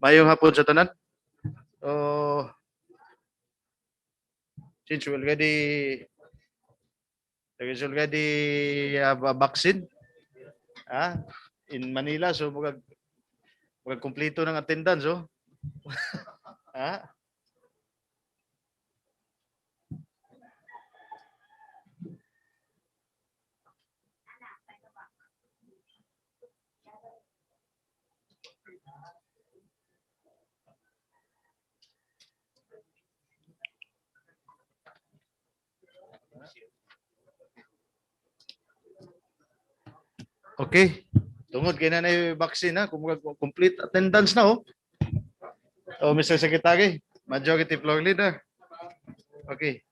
Mayong hapon sa tanan. So, since we already have a vaccine in Manila, so mugag kumpleto ng attendance, oh. Ah, okay. Tungod kay nanay vaccine ha, kung complete attendance na, oh. Oh, Mr. Secretary, Majority Floor Leader. Okay.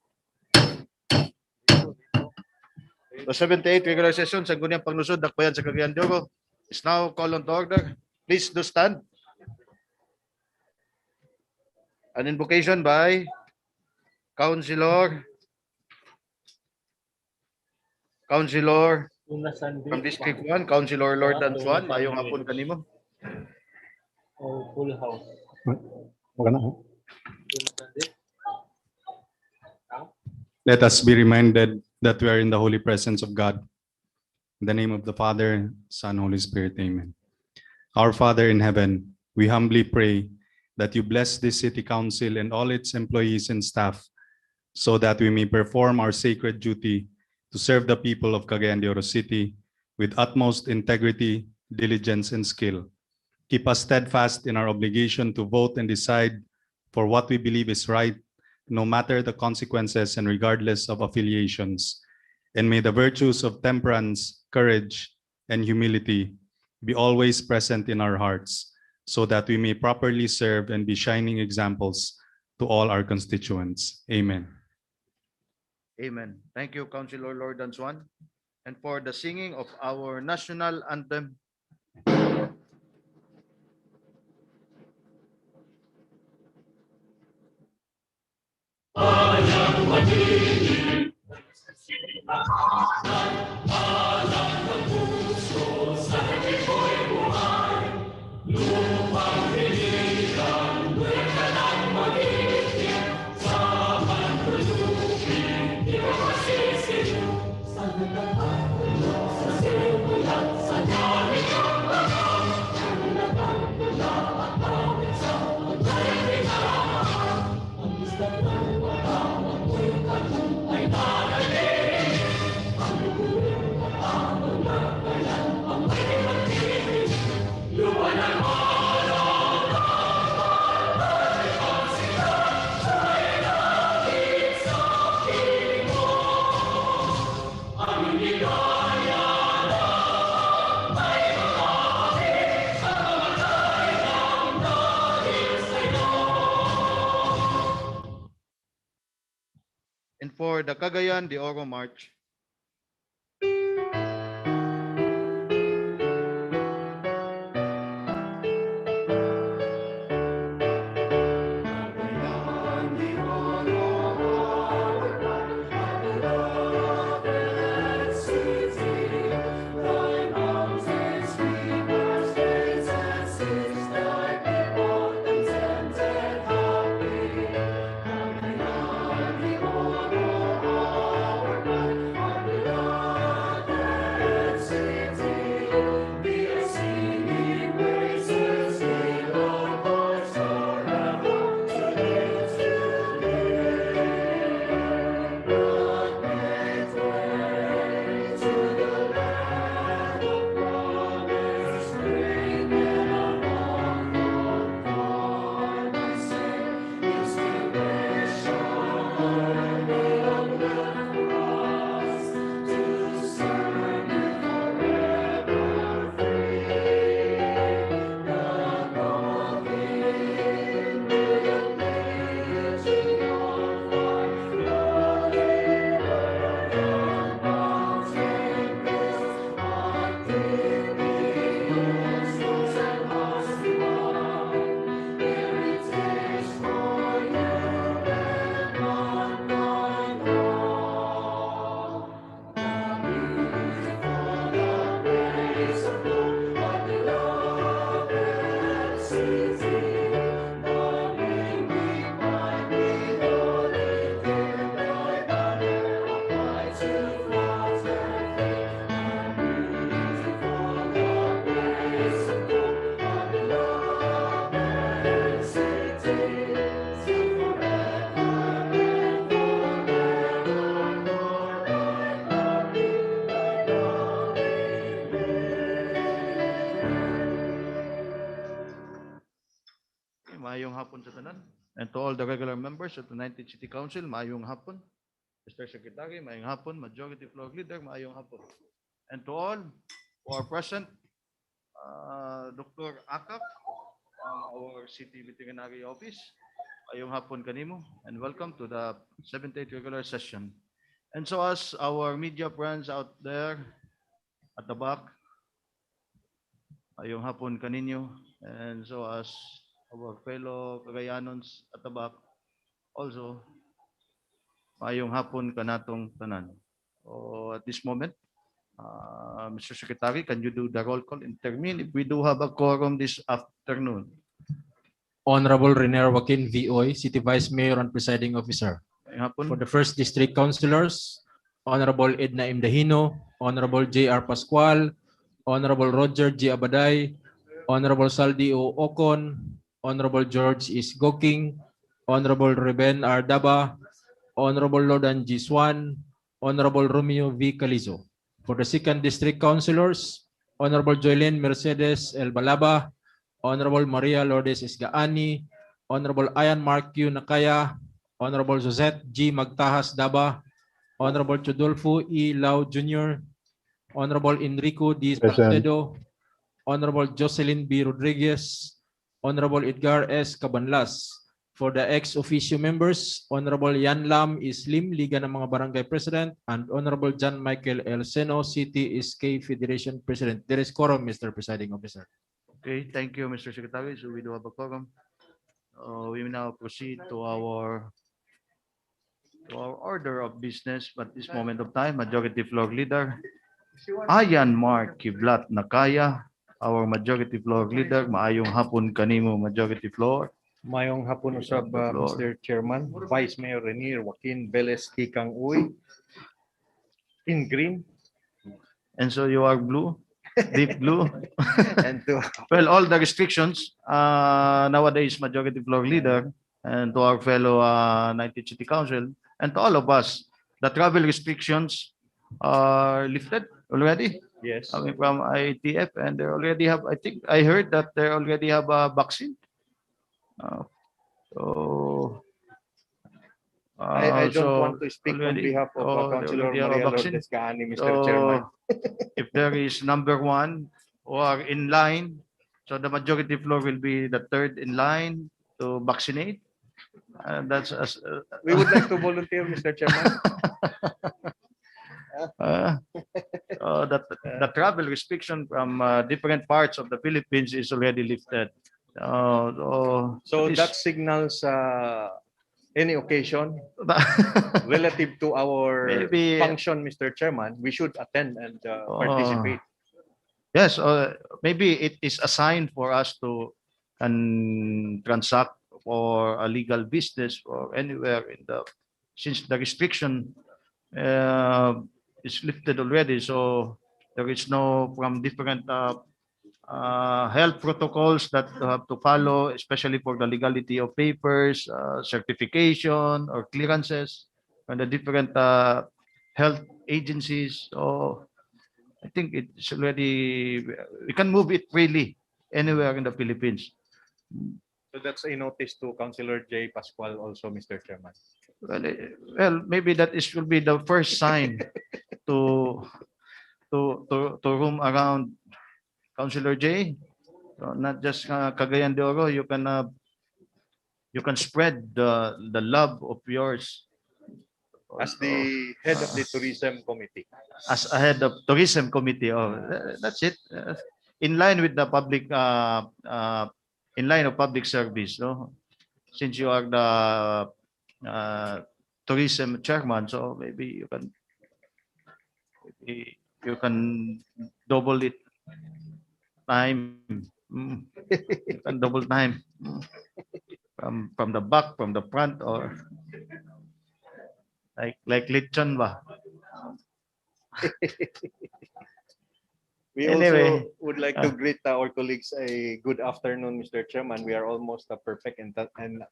The 78th regular session sa Guniang Panglusod, Dakbayan sa Cagayan de Oro is now called on to order. Please do stand. An invocation by Councilor from District 1, Councilor Lord Antoine. Mayong hapon kanimo. Full house. Let us be reminded that we are in the holy presence of God. In the name of the Father, Son, Holy Spirit, amen. Our Father in heaven, we humbly pray that you bless this city council and all its employees and staff so that we may perform our sacred duty to serve the people of Cagayan de Oro City with utmost integrity, diligence, and skill. Keep us steadfast in our obligation to vote and decide for what we believe is right, no matter the consequences and regardless of affiliations. And may the virtues of temperance, courage, and humility be always present in our hearts, so that we may properly serve and be shining examples to all our constituents. Amen. Amen. Thank you, Councilor Lord Swan. And for the singing of our national anthem. And for the Cagayan de Oro March. Maayong hapon sa tanan. And to all the regular members of the 19th City Council, maayong hapon. Mr. Secretary, maayong hapon. Majority Floor Leader, maayong hapon. And to all who are present, Dr. Akap, our City Veterinary Office, maayong hapon kanimo. And welcome to the 78th regular session. And so as our media friends out there at the back, maayong hapon kaninyo. And so as our fellow Cagayanons at the back, also, maayong hapon kanatong tanan. So at this moment, Mr. Secretary, can you do the roll call and determine if we do have a quorum this afternoon? Honorable Renier Joaquin VOy, City Vice Mayor and Presiding Officer. Maayong hapon. For the first district councilors, Honorable Edna Imdahino, Honorable J.R. Pascual, Honorable Roger G. Abaday, Honorable Saldi O. Ocon, Honorable George is Goking, Honorable Ruben R. Daba, Honorable Lodan G. Swan, Honorable Romeo V. Calizo. For the 2nd District Councilors, Honorable Joylene Mercedes El Balaba, Honorable Maria Lourdes Isgaani, Honorable Ayan Mark Q. Nakaya, Honorable Josette G. Magtahas Daba, Honorable Chodolfo E. Lau Jr., Honorable Enrico D. Present. Salcedo, Honorable Jocelyn B. Rodriguez, Honorable Edgar S. Cabanlas. For the ex-officio members, Honorable Yan Lam Islim, Liga ng mga Barangay President, and Honorable John Michael L. Seno, City SK Federation President. There is quorum, Mr. Presiding Officer. Okay, thank you, Mr. Secretary. So we do have a quorum. We will now proceed to our order of business. But this moment of time, Majority Floor Leader Ayan Mark Kiblat Nakaya, our Majority Floor Leader. Maayong hapon kanimo, Majority Floor. Mayong hapon usab, Floor. Mr. Chairman, Vice Mayor Renier Joaquin Velez Kikang Uy, in green, And so you are blue, deep blue. and to Well, all the restrictions nowadays, Majority Floor Leader, and to our fellow 19th City Council, and to all of us, the travel restrictions are lifted already. yes, Coming from IATF, and they already have, I think, I heard that they already have a vaccine. So, I don't so want to speak on already- behalf of they Councilor already have a Maria vaccine. Lourdes Gaani, Mr. So, Chairman. if there is number one who are in line, so the majority floor will be the third in line to vaccinate. That's as We would like to volunteer, Mr. Chairman. that the travel restriction from different parts of the Philippines is already lifted. So at that least- signals any occasion relative to our Maybe- function, Mr. Chairman, we should attend and participate. Yes, maybe it is a sign for us to transact for a legal business or anywhere in the, since the restriction is lifted already, so there is no from different health protocols that you have to follow, especially for the legality of papers, certification or clearances from the different health agencies. So I think it's already, we can move it freely anywhere in the Philippines. So that's a notice to Councilor J. Pascual also, Mr. Chairman. Well, maybe that is will be the first sign to roam around Councilor J. So not just Cagayan de Oro, you can spread the love of yours As the head of the tourism committee. as a head of tourism committee. Oh, that's it. In line with the public, in line of public service, no? Since you are the tourism chairman, so maybe you can double it time. You can double time from the back, from the front, or like lechon ba? We Anyway, also would like to greet our colleagues a good afternoon, Mr. Chairman. We are almost perfect in attendance.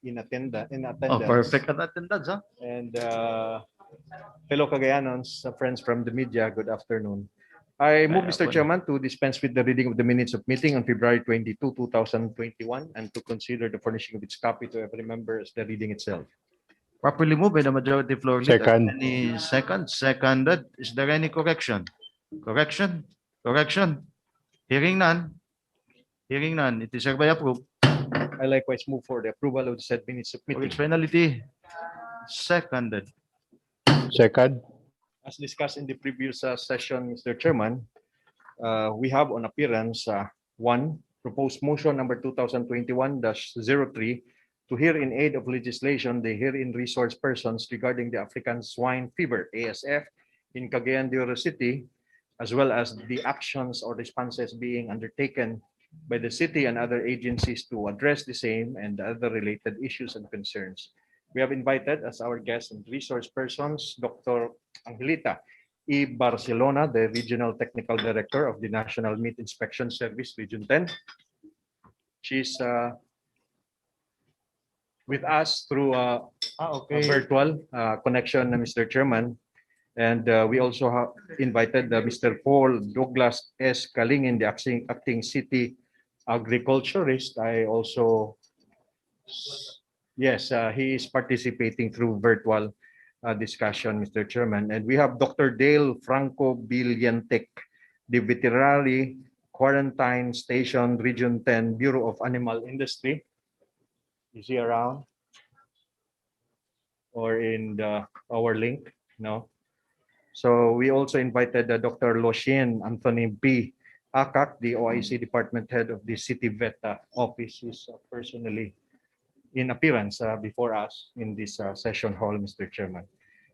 Oh, perfect at attendance, huh? And fellow Cagayanons, friends from the media, good afternoon. I move, Ay, Mr. ako. Chairman, to dispense with the reading of the minutes of meeting on February 22, 2021, and to consider the furnishing of its copy to every member as the reading itself. Properly moved by the majority floor leader. Second. Any second? Seconded. Is there any correction? Correction? Correction? Hearing none. Hearing none. It is hereby approved. I likewise move for the approval of the said minutes of For meeting. its penalty. Seconded. Second. As discussed in the previous session, Mr. Chairman, we have on appearance one proposed motion number 2021-03 to hear in aid of legislation the herein resource persons regarding the African Swine Fever (ASF) in Cagayan de Oro City, as well as the actions or responses being undertaken by the city and other agencies to address the same and other related issues and concerns. We have invited as our guests and resource persons, Dr. Angelita E. Barcelona, the Regional Technical Director of the National Meat Inspection Service, Region 10. She's with us through a virtual connection, Mr. Chairman. And we also have invited Mr. Paul Douglas S. Kalingin, the acting city agriculturist. I also, yes, he is participating through virtual discussion, Mr. Chairman. And we have Dr. Dale Franco Billiantec, the Veterinary Quarantine Station, Region 10, Bureau of Animal Industry. Is he around? Or in our link? No. So we also invited Dr. Loshin Anthony B. Akak, the OIC Department Head of the City Vet Office, is personally in appearance before us in this session hall, Mr. Chairman.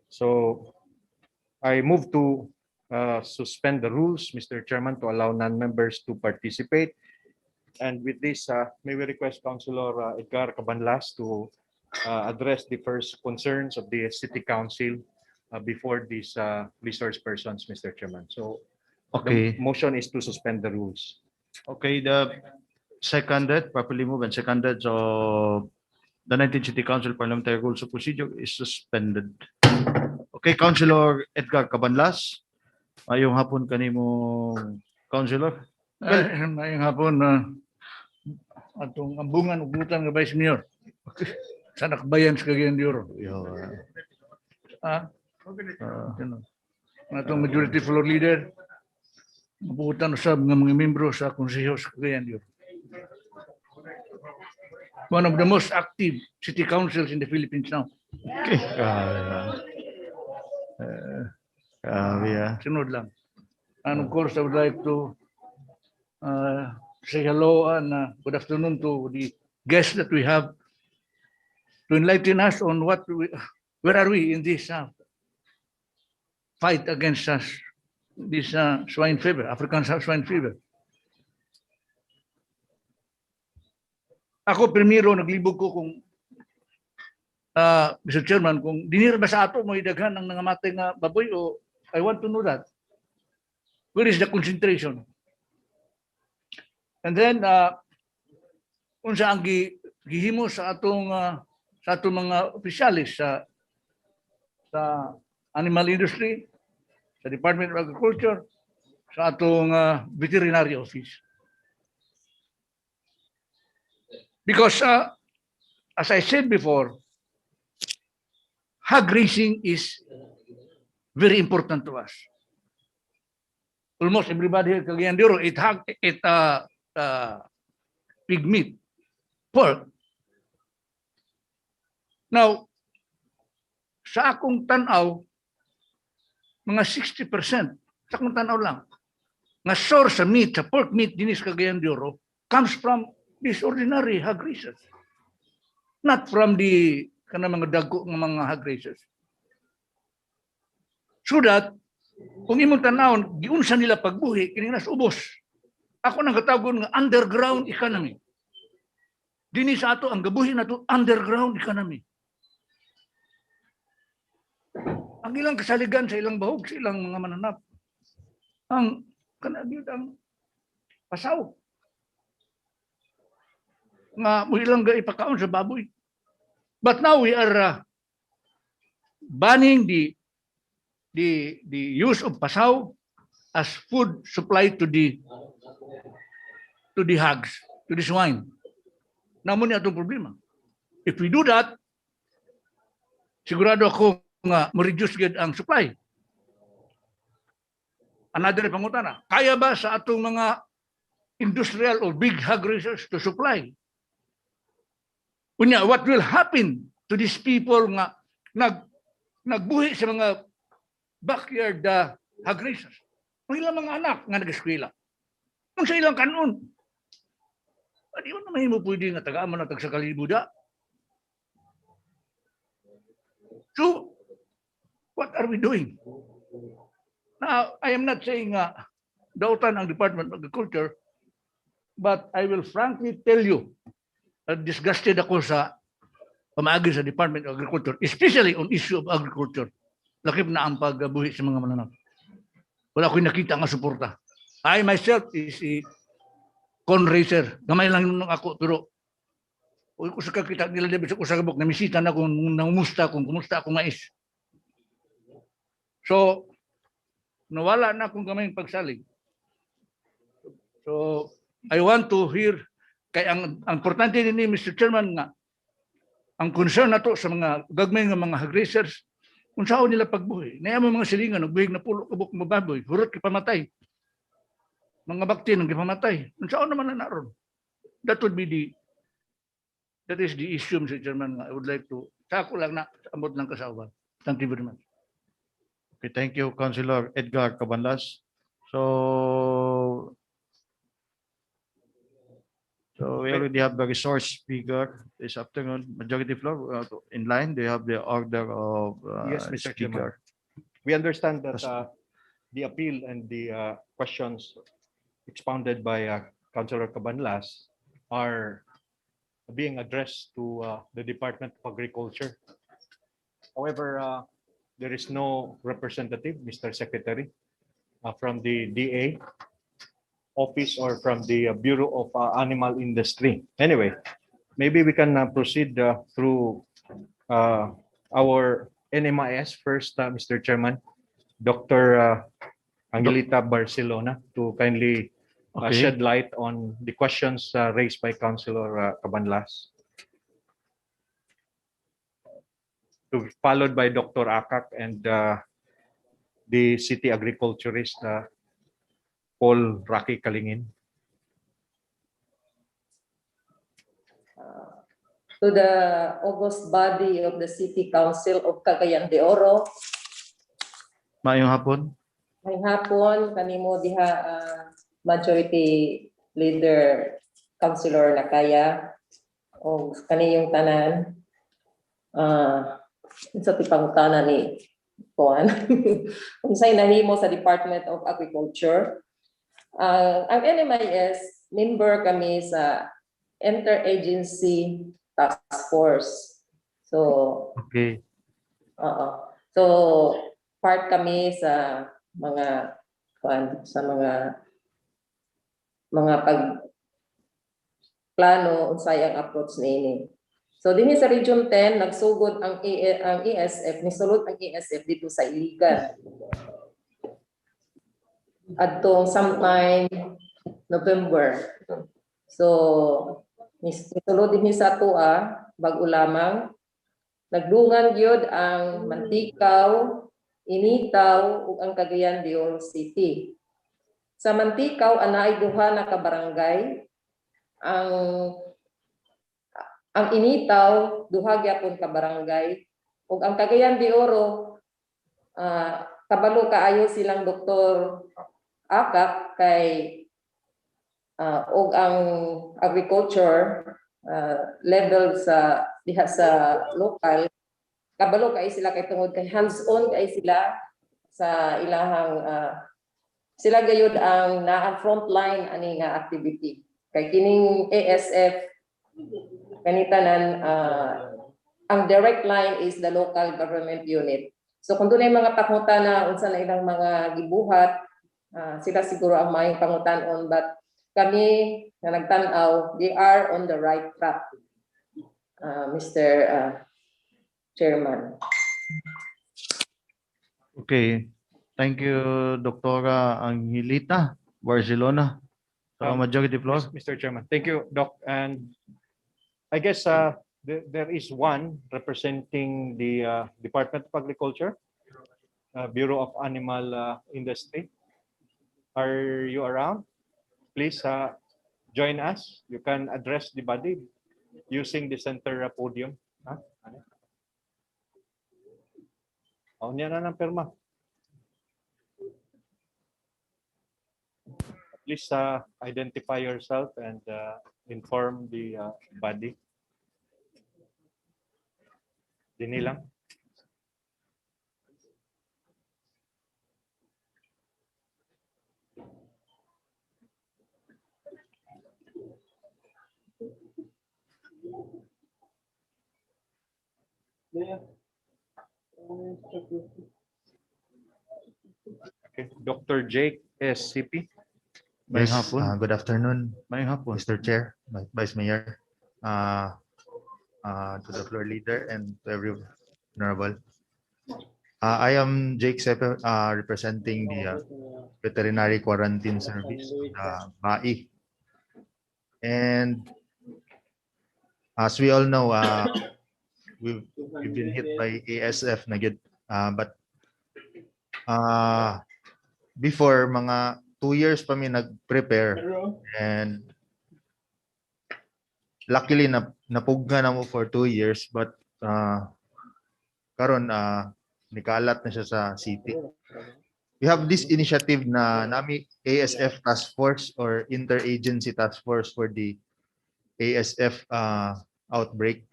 So I move to suspend the rules, Mr. Chairman, to allow non-members to participate. And with this, may we request Councilor Edgar Cabanlas to address the first concerns of the City Council before these resource persons, Mr. Chairman. So Okay. the motion is to suspend the rules. Okay, the seconded, properly moved and seconded, so the 19th City Council Parliamentary Rules of Procedure is suspended. Okay, Councilor Edgar Cabanlas. Mayong hapon kanimo, Councilor. Mayong hapon, atong ambungan ug butan nga Vice Mayor. Sa nakbayan sa Cagayan de Oro. Atong majority floor leader, mabutan usab nga mga membro sa konseho sa Cagayan de Oro. One of the most active city councils in the Philippines now. Okay. Sunod lang. And of course, I would like to say hello and good afternoon to the guests that we have to enlighten us on where are we in this fight against this swine fever, African swine fever. Ako primero naglibog ko kung Mr. Chairman, kung dinira ba sa ato mo idaghan ng nangamatay nga baboy o I want to know that. Where is the concentration? And then unsa ang gihimo sa atong mga opisyalis sa animal industry, sa Department of Agriculture, sa atong veterinary office. Because as I said before, hog raising is very important to us. Almost everybody here in Cagayan de Oro eat pig meat, pork. Now, sa akong tanaw, mga 60%, sa akong tanaw lang, nga source sa meat, sa pork meat dinis Cagayan de Oro, comes from these ordinary hog raisers. Not from the mga dagko ng mga hog raisers. So that, kung imong tanawon, giunsa nila pagbuhi, kini nas ubos. Ako nang katagon nga underground economy. Dini sa ato ang gabuhi nato underground economy. Ang ilang kasaligan sa ilang bahog, sa ilang mga mananap, ang kanagid ang pasaw. Nga mo ilang ipakaon sa baboy. But now we are banning the use of pasaw as food supply to the hogs, to the swine. Namo ni atong problema. If we do that, sigurado ako nga mo-reduce gid ang supply. Another pangutana, kaya ba sa atong mga industrial or big hog raisers to supply? Unya, what will happen to these people nga nagbuhi sa mga backyard hog raisers? Ang ilang mga anak nga nag-eskwela. Kung sa ilang kanon, di mo naman mo pwede nga tagaan na tag sa kalibuda. So, what are we doing? Now, I am not saying dautan ang Department of Agriculture, but I will frankly tell you, disgusted ako sa pamaagi sa Department of Agriculture, especially on issue of agriculture. Lakip na ang pagbuhi sa mga mananap. Wala ko'y nakita nga suporta. I myself is a corn raiser. Gamay lang nung ako, pero kung sa kakita nila dito sa kusagabok, namisita na kung nangumusta, kung kumusta ako mais. So, nawala na akong gamay pagsalig. So, I want to hear, kay ang importante din ni Mr. Chairman nga, ang concern na to sa mga gagmay nga mga hog racers, kung saan nila pagbuhi. Naya mo mga silingan, nagbuhig na pulo kabuk mababoy, hurot kipamatay. Mga bakti nang kipamatay. Kung saan naman na naroon. That is the issue, Mr. Chairman. I would like to, sa ako lang na, amot ng kasawa. Thank you very much. Okay, thank you, Councilor Edgar Cabanlas. So we already have the resource speaker this afternoon. Majority floor, in line, they have the order of Yes, Mr. Chairman. speaker. We understand that the appeal and the questions expounded by Councilor Cabanlas are being addressed to the Department of Agriculture. However, there is no representative, Mr. Secretary, from the DA office or from the Bureau of Animal Industry. Anyway, maybe we can proceed through our NMIS first, Mr. Chairman, Dr. Angelita Barcelona, to kindly Okay. shed light on the questions raised by Councilor Cabanlas. Followed by Dr. Akak and the city agriculturist, Paul Rocky Kalingin. To the august body of the City Council of Cagayan de Oro, Maayong hapon. may hapon kanimo diha majority leader Councilor Nakaya o kaniyong tanan sa tipangutana ni Kuan unsay nahimo sa Department of Agriculture. Ang NMIS member kami sa Interagency Task Force. So Okay. so part kami sa mga sa mga pagplano unsay ang approach niini. So dinhi sa Region 10 nagsugod ang ESF, nisulod ang ESF dito sa Iligan. Adtong sometime November. So nisulod dinhi sa tuwa bag-o lamang nagdungan gyud ang Mantikaw, Initaw ug ang Cagayan de Oro City. Sa Mantikaw anay duha na ka barangay. Ang Initaw duha gyapon ka barangay ug ang Cagayan de Oro kabalo kaayo silang Dr. Akak kay ug ang agriculture level sa diha sa local kabalo kay sila kay tungod kay hands-on kay sila sa ilahang sila gayud ang naa frontline ani nga activity kay kining ASF kanitanan ang direct line is the local government unit. So kung dunay mga pangutana unsa na ilang mga gibuhat sila siguro ang maayong pangutanon but kami na nagtan-aw they are on the right track. Mr. Chairman. Okay. Thank you, Dr. Angelita Barcelona. So, majority floor. Mr. Chairman, thank you, Doc. And I guess there is one representing the Department of Agriculture, Bureau of Animal Industry. Are you around? Please join us. You can address the body using the center podium. Niya na ng perma. Please identify yourself and inform the body. Dini lang. Okay. Dr. Jake SCP. May Yes, hapon. good afternoon, May hapon. Mr. Chair, Vice Mayor, to the floor leader and to every honorable. I am Jake Sepe, representing the veterinary quarantine service of the BAI. And as we all know, we've been hit by ASF na gid. But before, mga 2 years pa mi nag-prepare, and luckily napugga na mo for 2 years, but karon nikalat na siya sa city. We have this initiative na nami ASF Task Force or Interagency Task Force for the ASF outbreak.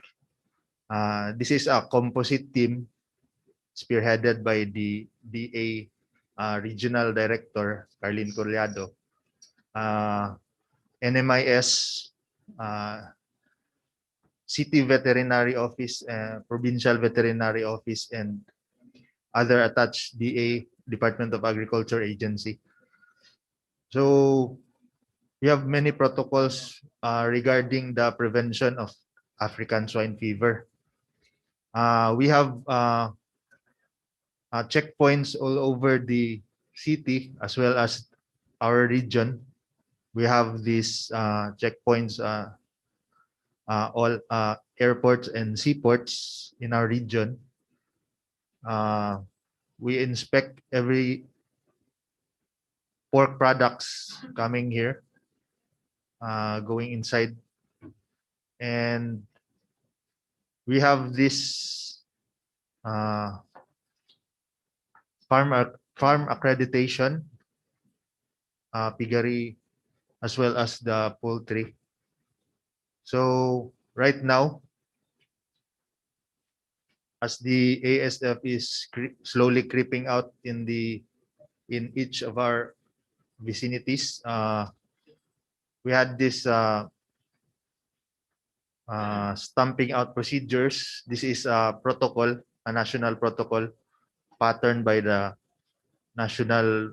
This is a composite team spearheaded by the DA Regional Director Carlin Corliado, NMIS, City Veterinary Office, Provincial Veterinary Office, and other attached DA, Department of Agriculture agency. So we have many protocols regarding the prevention of African swine fever. We have checkpoints all over the city as well as our region. We have these checkpoints all airports and seaports in our region. We inspect every pork products coming here, going inside, and we have this farm accreditation, piggery, as well as the poultry. So right now, as the ASF is slowly creeping out in each of our vicinities, we had this stamping out procedures. This is a protocol, a national protocol patterned by the national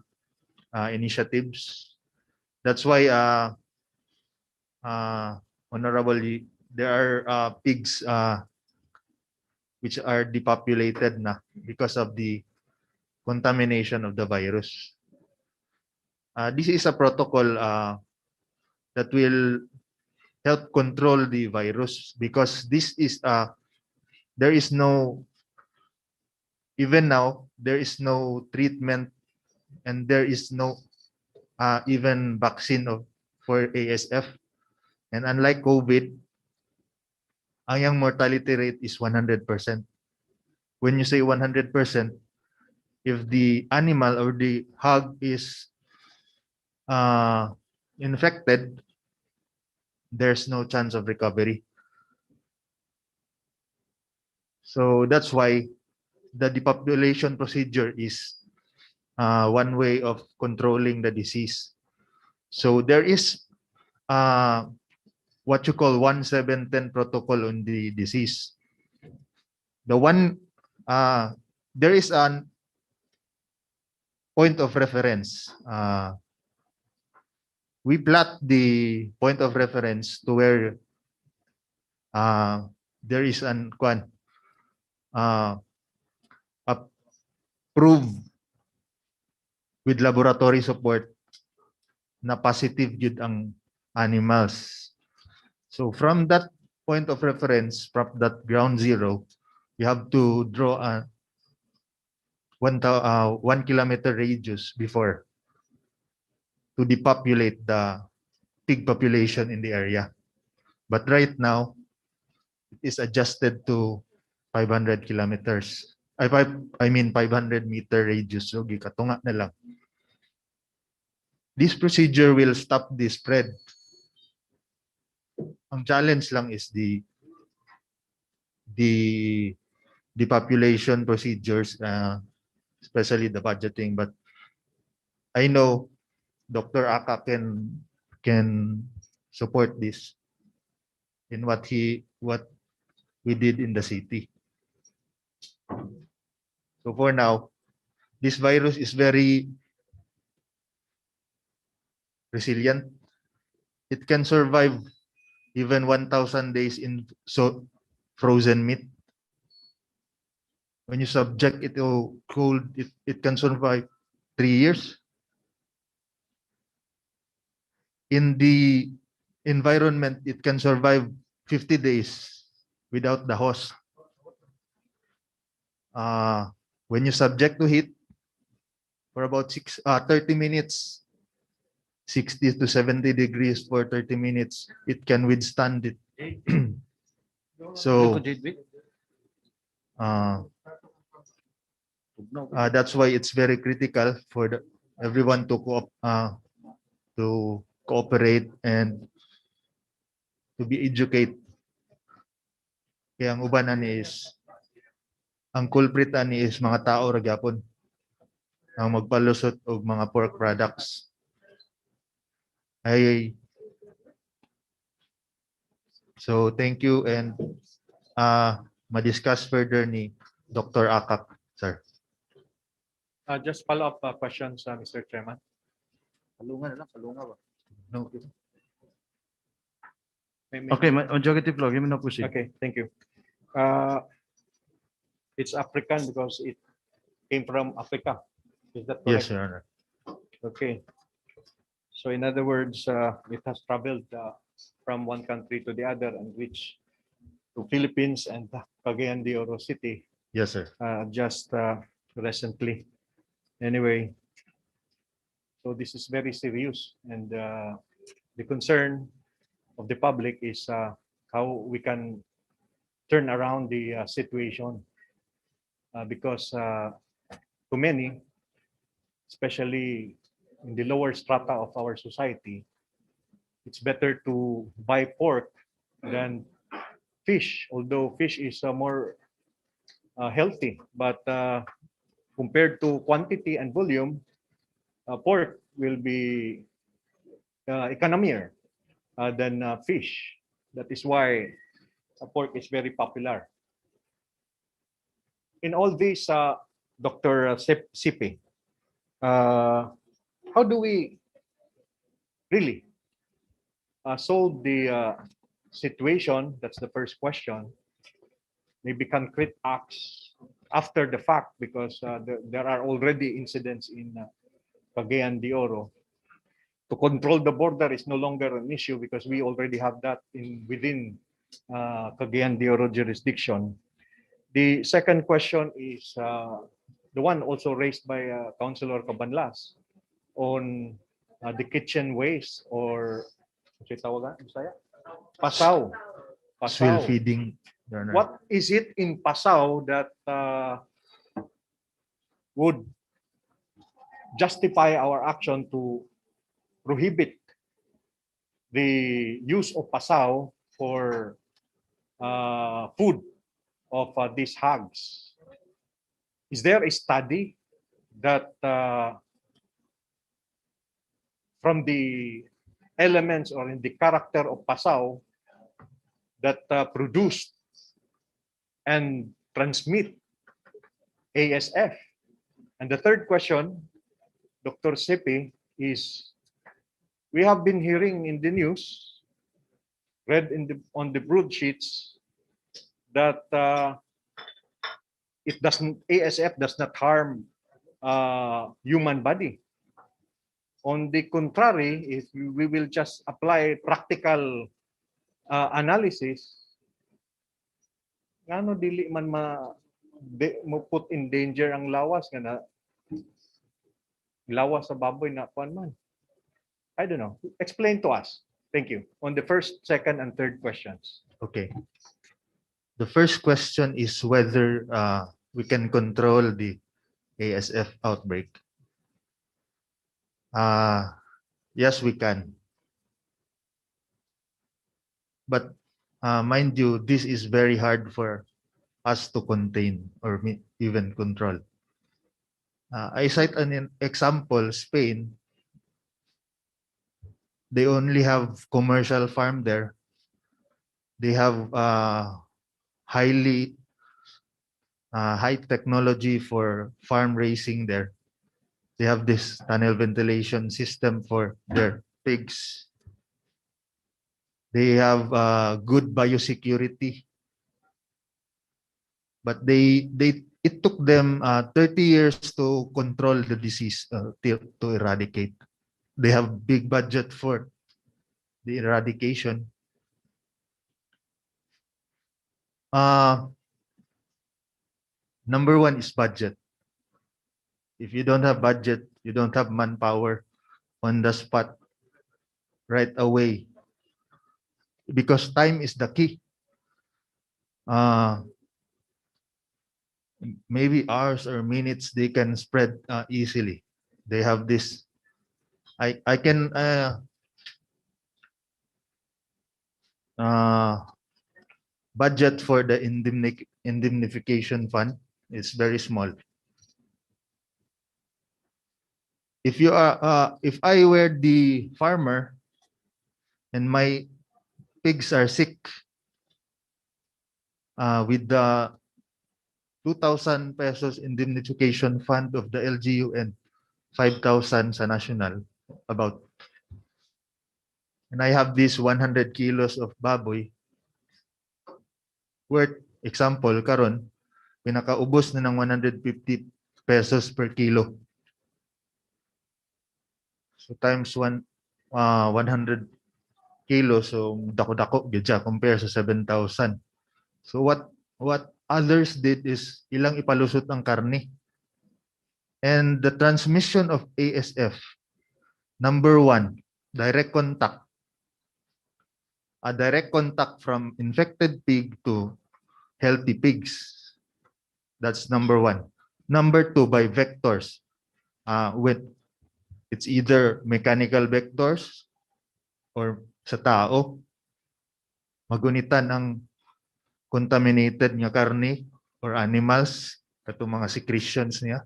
initiatives. That's why, honorably, there are pigs which are depopulated na because of the contamination of the virus. This is a protocol that will help control the virus, because this is there is no, even now, there is no treatment and there is no even vaccine for ASF. And unlike COVID, ang mortality rate is 100%. When you say 100%, if the animal or the hog is infected, there's no chance of recovery. So that's why the depopulation procedure is one way of controlling the disease. So there is what you call 1710 protocol on the disease. The one, there is an point of reference. We plot the point of reference to where there is an approved with laboratory support na positive yun ang animals. So from that point of reference, from that ground zero, you have to draw a 1 kilometer radius before to depopulate the pig population in the area. But right now, it is adjusted to 500 kilometers. I mean 500 meter radius. So gikatunga na lang. This procedure will stop the spread. Ang challenge lang is the population procedures, especially the budgeting. But I know Dr. Aka can support this in what we did in the city. So for now, this virus is very resilient. It can survive even 1,000 days in frozen meat. when you subject it to cold, it can survive 3 years. In the environment, it can survive 50 days without the host. When you subject to heat for about 30 minutes, 60 to 70 degrees for 30 minutes, it can withstand it. So that's why it's very critical for everyone to cooperate and to be educated. Kaya ang uban ani is ang culprit ani is mga tao ra gyapon ang magpalusot og mga pork products. So thank you, and ma-discuss further ni Dr. Akak, sir. Just follow-up questions, Mr. Chairman. Kalungan na lang, kalungan ba? No. Okay, Majority Floor, give me na proceed. Okay, thank you. It's African because it came from Africa. Is that correct? Yes, Your Honor. Okay. So in other words, it has traveled from one country to the other and reached to Philippines and Cagayan de Oro City Yes, sir. just recently. Anyway, so this is very serious, and the concern of the public is how we can turn around the situation because to many, especially in the lower strata of our society, it's better to buy pork than fish, although fish is more healthy, but compared to quantity and volume, pork will be economier than fish. That is why pork is very popular. In all this, Dr. Sipi, how do we really solve the situation? That's the first question. Maybe concrete acts after the fact, because there are already incidents in Cagayan de Oro. To control the border is no longer an issue because we already have that within Cagayan de Oro jurisdiction. The second question is the one also raised by Councilor Cabanlas on the kitchen waste, or pasaw. Swill feeding, Your Honor. What is it in pasaw that would justify our action to prohibit the use of pasaw for food of these hogs? Is there a study that from the elements or in the character of pasaw that produce and transmit ASF? And the third question, Dr. Sipi, is we have been hearing in the news, read on the broadsheets, that ASF does not harm human body. On the contrary, if we will just apply practical analysis, ngano dili man mo put in danger ang lawas nga na lawas sa baboy na kuan man. I don't know. Explain to us. Thank you. On the first, second, and third questions. Okay. The first question is whether we can control the ASF outbreak. Yes, we can. But mind you, this is very hard for us to contain or even control. I cite an example, Spain. They only have commercial farm there. They have high technology for farm raising there. They have this tunnel ventilation system for their pigs. They have good biosecurity. But they it took them 30 years to control the disease, to eradicate. They have big budget for the eradication. Number one is budget. If you don't have budget, you don't have manpower on the spot right away, because time is the key. Maybe hours or minutes they can spread easily. They have this. I can budget for the indemnification fund is very small. If I were the farmer and my pigs are sick, with the 2,000 pesos indemnification fund of the LGU and 5,000 sa national, about, and I have this 100 kilos of baboy worth, example, karon pinakaubos na ng 150 pesos per kilo. So times 100 kilos, so dako-dako gyud siya compare sa 7,000. So what others did is ilang ipalusot ang karne. And the transmission of ASF, number one, direct contact. A direct contact from infected pig to healthy pigs. That's number one. Number two, by vectors. With it's either mechanical vectors or sa tao. Magunitan ang contaminated nga karne or animals, katong mga secretions niya.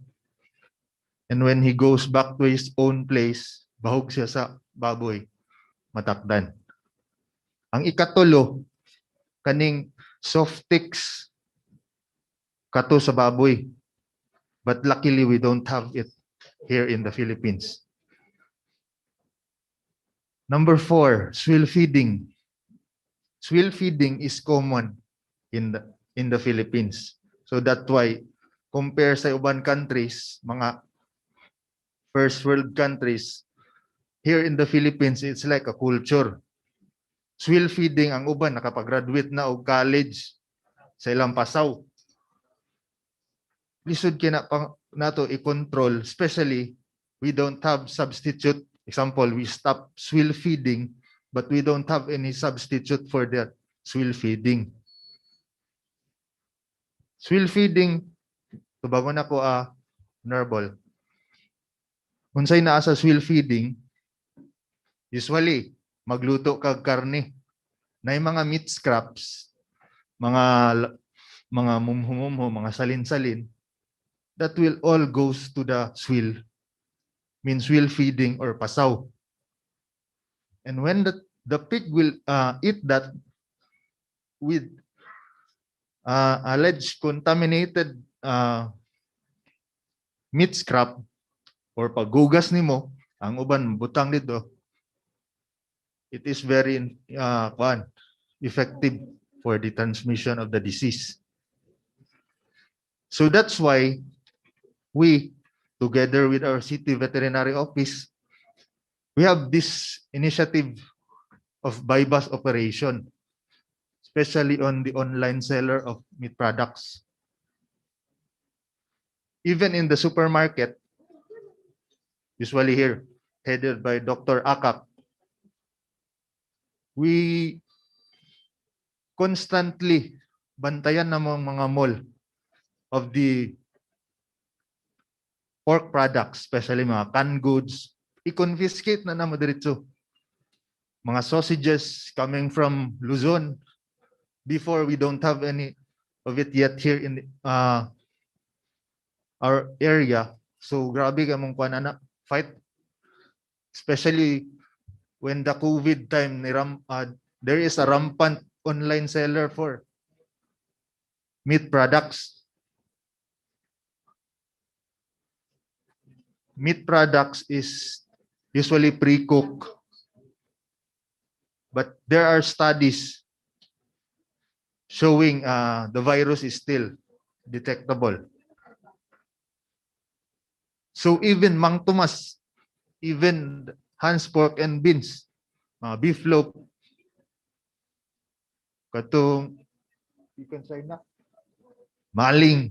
And when he goes back to his own place, bahog siya sa baboy, matakdan. Ang ikatulo, kaning soft ticks kato sa baboy. But luckily, we don't have it here in the Philippines. Number four, swill feeding. Swill feeding is common in the Philippines. So that's why, compare sa uban countries, mga first world countries, here in the Philippines, it's like a culture. Swill feeding, ang uban nakapag-graduate na og college sa ilang pasaw. Lisod kina nato i-control, especially we don't have substitute. Example, we stop swill feeding, but we don't have any substitute for the swill feeding. Swill feeding, tubago na ko Honorable. Unsay naa sa swill feeding, usually magluto kag karne. Na yung mga meat scraps, mga mumhumumho, mga salin-salin, that will all goes to the swill, means swill feeding or pasaw. And when the pig will eat that with alleged contaminated meat scrap or paggugas nimo, ang uban butang dito, it is very effective for the transmission of the disease. So that's why we, together with our city veterinary office, we have this initiative of bypass operation, especially on the online seller of meat products. Even in the supermarket, usually here, headed by Dr. Akak, we constantly bantayan namang mga mall of the pork products, especially mga canned goods, i-confiscate na namo diretso. Mga sausages coming from Luzon, before we don't have any of it yet here in our area. So grabe ka mong kuan fight, especially when the COVID time, there is a rampant online seller for meat products. Meat products is usually pre-cooked, but there are studies showing the virus is still detectable. So even Mang Tomas, even Hans Pork and Beans, beef loaf, katong you can say na maling.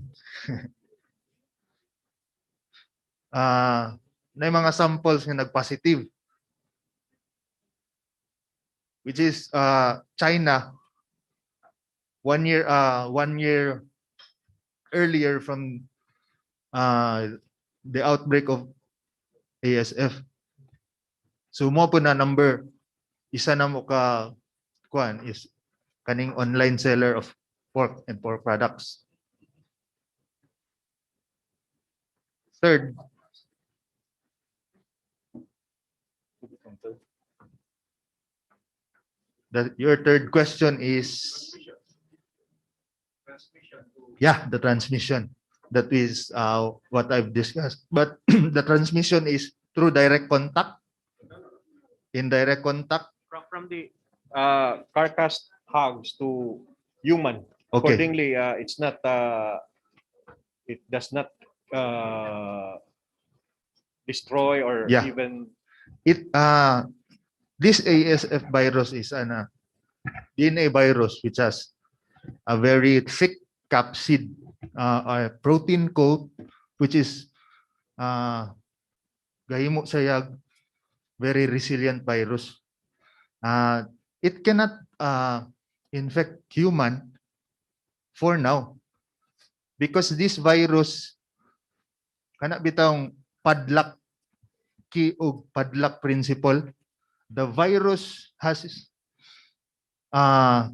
Na mga samples nga nag-positive, which is China 1 year earlier from the outbreak of ASF. So mo po na number isa na mo ka kuan is kaning online seller of pork and pork products. Third, your third question is the transmission. That is what I've discussed. But the transmission is through direct contact, indirect contact. From the carcass hogs to human. Okay. Accordingly, it's not. It does not destroy or Yeah. even. This ASF virus is an DNA virus which has a very thick capsid, a protein coat, which is gahimo sayag very resilient virus. It cannot infect human for now because this virus kana bitong padlock key o padlock principle. The virus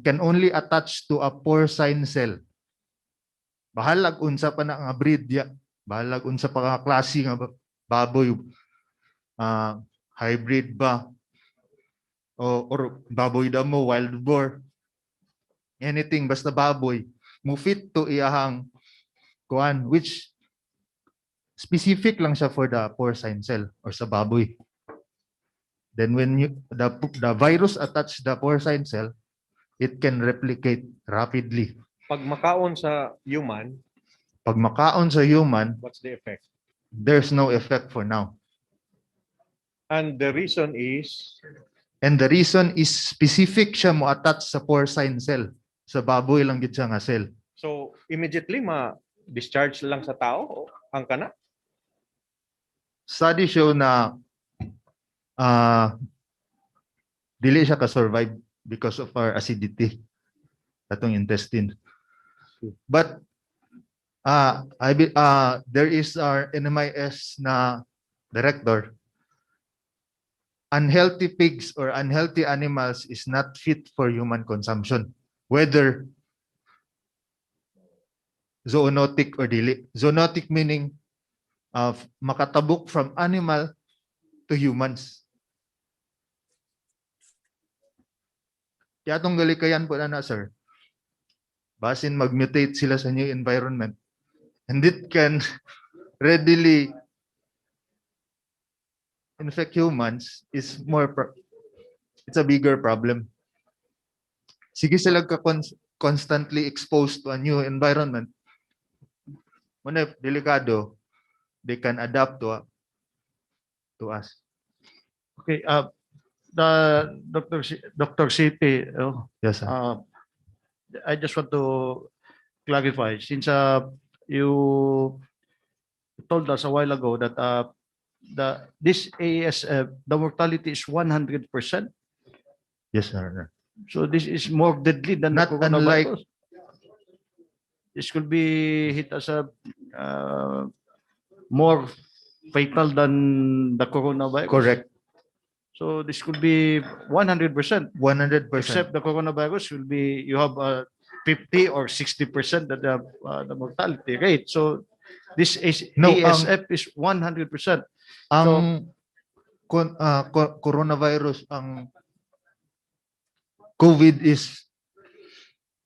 can only attach to a porcine cell. Bahalag unsa pa na nga breed ya, bahalag unsa pa nga klase nga baboy, hybrid ba or baboy damo, wild boar, anything basta baboy mo fit to iyahang kuan, which specific lang siya for the porcine cell or sa baboy. Then when the virus attach the porcine cell, it can replicate rapidly. Pag makaon sa human, Pag makaon sa human, what's the effect? there's no effect for now. And the reason is specific siya mo attach sa porcine cell. Sa baboy lang gid siya nga cell. so immediately ma-discharge lang sa tao ang kana. Study show na dili siya ka-survive because of our acidity atong intestine. But there is our NMIS na director. Unhealthy pigs or unhealthy animals is not fit for human consumption, whether zoonotic or dili. Zoonotic meaning makatabok from animal to humans. Kaya itong galikayan po na sir, basin mag-mutate sila sa new environment, and it can readily infect humans is it's a bigger problem. Sige sila ka constantly exposed to a new environment. Muna delikado, they can adapt to us. Okay, the Dr. City, Yes, sir. I just want to clarify, since you told us a while ago that this ASF, the mortality is 100%. Yes, sir. So this is more deadly than Not the coronavirus. unlike This could be hit as a more fatal than the coronavirus. Correct. So this could be 100%. 100%. Except the coronavirus will be, you have 50 or 60% that the mortality rate. So this ASF is 100%. Ang coronavirus, ang COVID is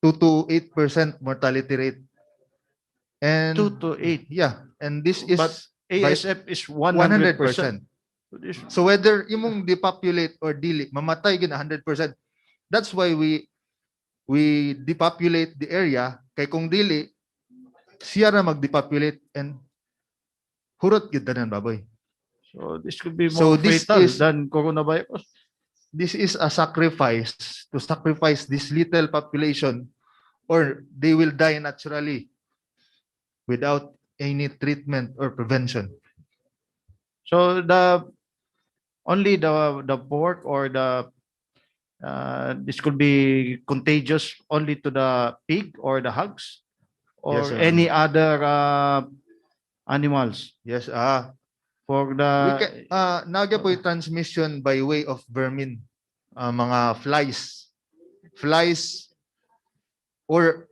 2 to 8% mortality rate. And 2 to 8. yeah, and this is But ASF is 100%. 100%. So whether imong depopulate or dili, mamatay gid 100%. That's why we depopulate the area, kay kung dili siya ra mag-depopulate and hurot gyud tanan baboy. So this could be So more this fatal is- than coronavirus. This is a sacrifice to sacrifice this little population, or they will die naturally without any treatment or prevention. So only the pork or this could be contagious only to the pig or the hogs Yes, or Your any Honor. other animals Yes, for we the can nagya po yung transmission by way of vermin, mga flies, or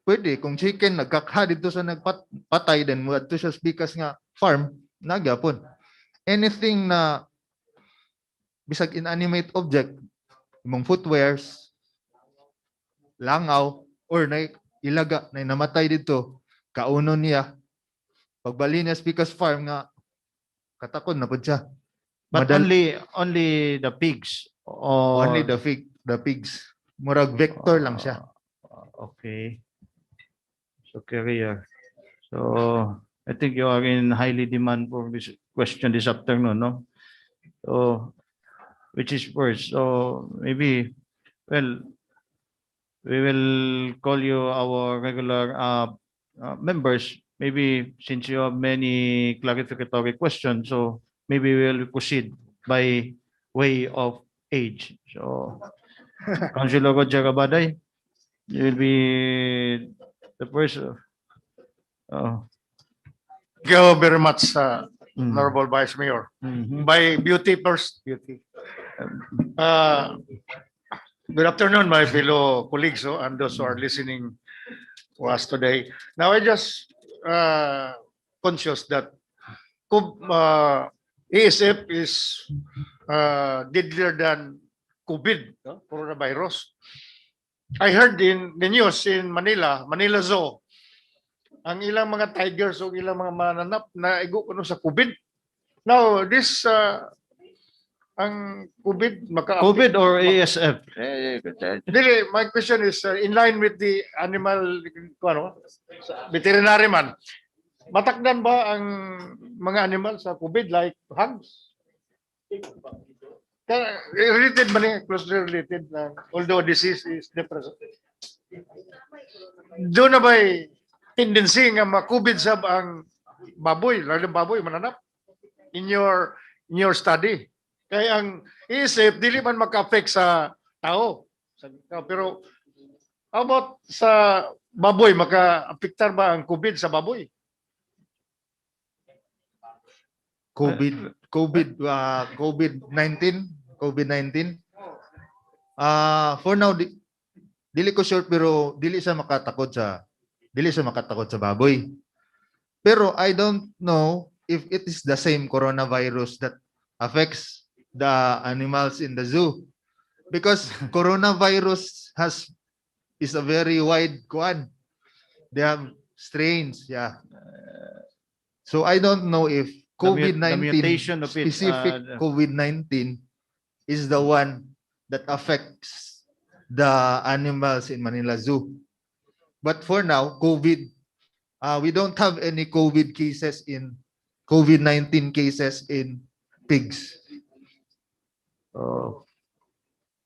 pwede kung chicken nagkakha dito sa nagpatay, then muadto siya sa bikas nga farm, nagya po. Anything na bisag inanimate object, imong footwears, langaw, or na ilaga na namatay dito, kauno niya, pagbali niya sa bikas farm nga katakon na po siya. but only the pigs or Only the pigs. Murag vector lang siya. Okay. So career. So I think you are in highly demand for this question this afternoon, no? So which is first? So maybe, well, we will call you our regular members. Maybe since you have many clarificatory questions, so maybe we will proceed by way of age. So, Councilor Roger Abaday, you will be the first. Thank you very much, Mm. Honorable Vice Mayor. Mhm. By beauty first, beauty. Good afternoon, my fellow colleagues and those who are listening to us today. Now, I just conscious that ASF is deadlier than COVID, no? Coronavirus. I heard in the news in Manila Zoo, ang ilang mga tigers o ilang mga mananap na igo kuno sa COVID. Now, this ang COVID COVID or ASF? Dili, my question is in line with the animal veterinary man. Matakdan ba ang mga animal sa COVID like hogs? Related ba niya? Closely related na although disease is different. Doon na ba'y tendency nga ma-COVID sa ang baboy, lalo baboy mananap in your study? Kaya ang isip dili man maka-affect sa tao. Pero how about sa baboy, maka-apektar ba ang COVID sa baboy? COVID-19. For now, dili ko sure, pero dili siya makatakot sa baboy. Pero I don't know if it is the same coronavirus that affects the animals in the zoo, because coronavirus is a very wide quad. They have strains, yeah. So I don't know if The COVID-19, mutation of it, specific COVID-19 is the one that affects the animals in Manila Zoo. But for now, we don't have any COVID-19 cases in pigs.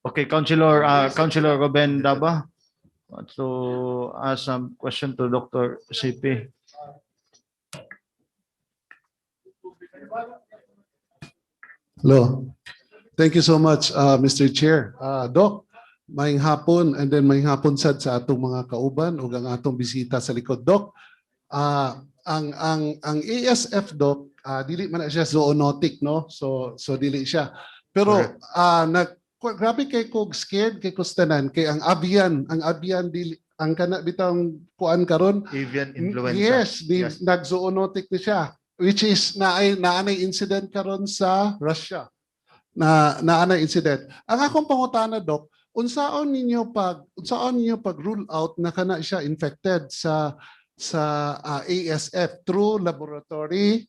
Okay, Councilor Ruben Daba wants to ask some question to Dr. CP. Hello. Thank you so much, Mr. Chair. Doc, maayong hapon and then maayong hapon sad sa atong mga kauban ug ang atong bisita sa likod. Doc, ang ASF, Doc, dili man na siya zoonotic, no? So dili siya. Pero grabe kay ko scared kay kustanan kay ang avian dili ang kana bitang kuan karon. Avian influenza. Yes, nag-zoonotic na siya, which is naanay incident karon sa Russia. Naanay incident. Ang akong pangutana, Doc, unsaon ninyo pag rule out na kana siya infected sa ASF through laboratory?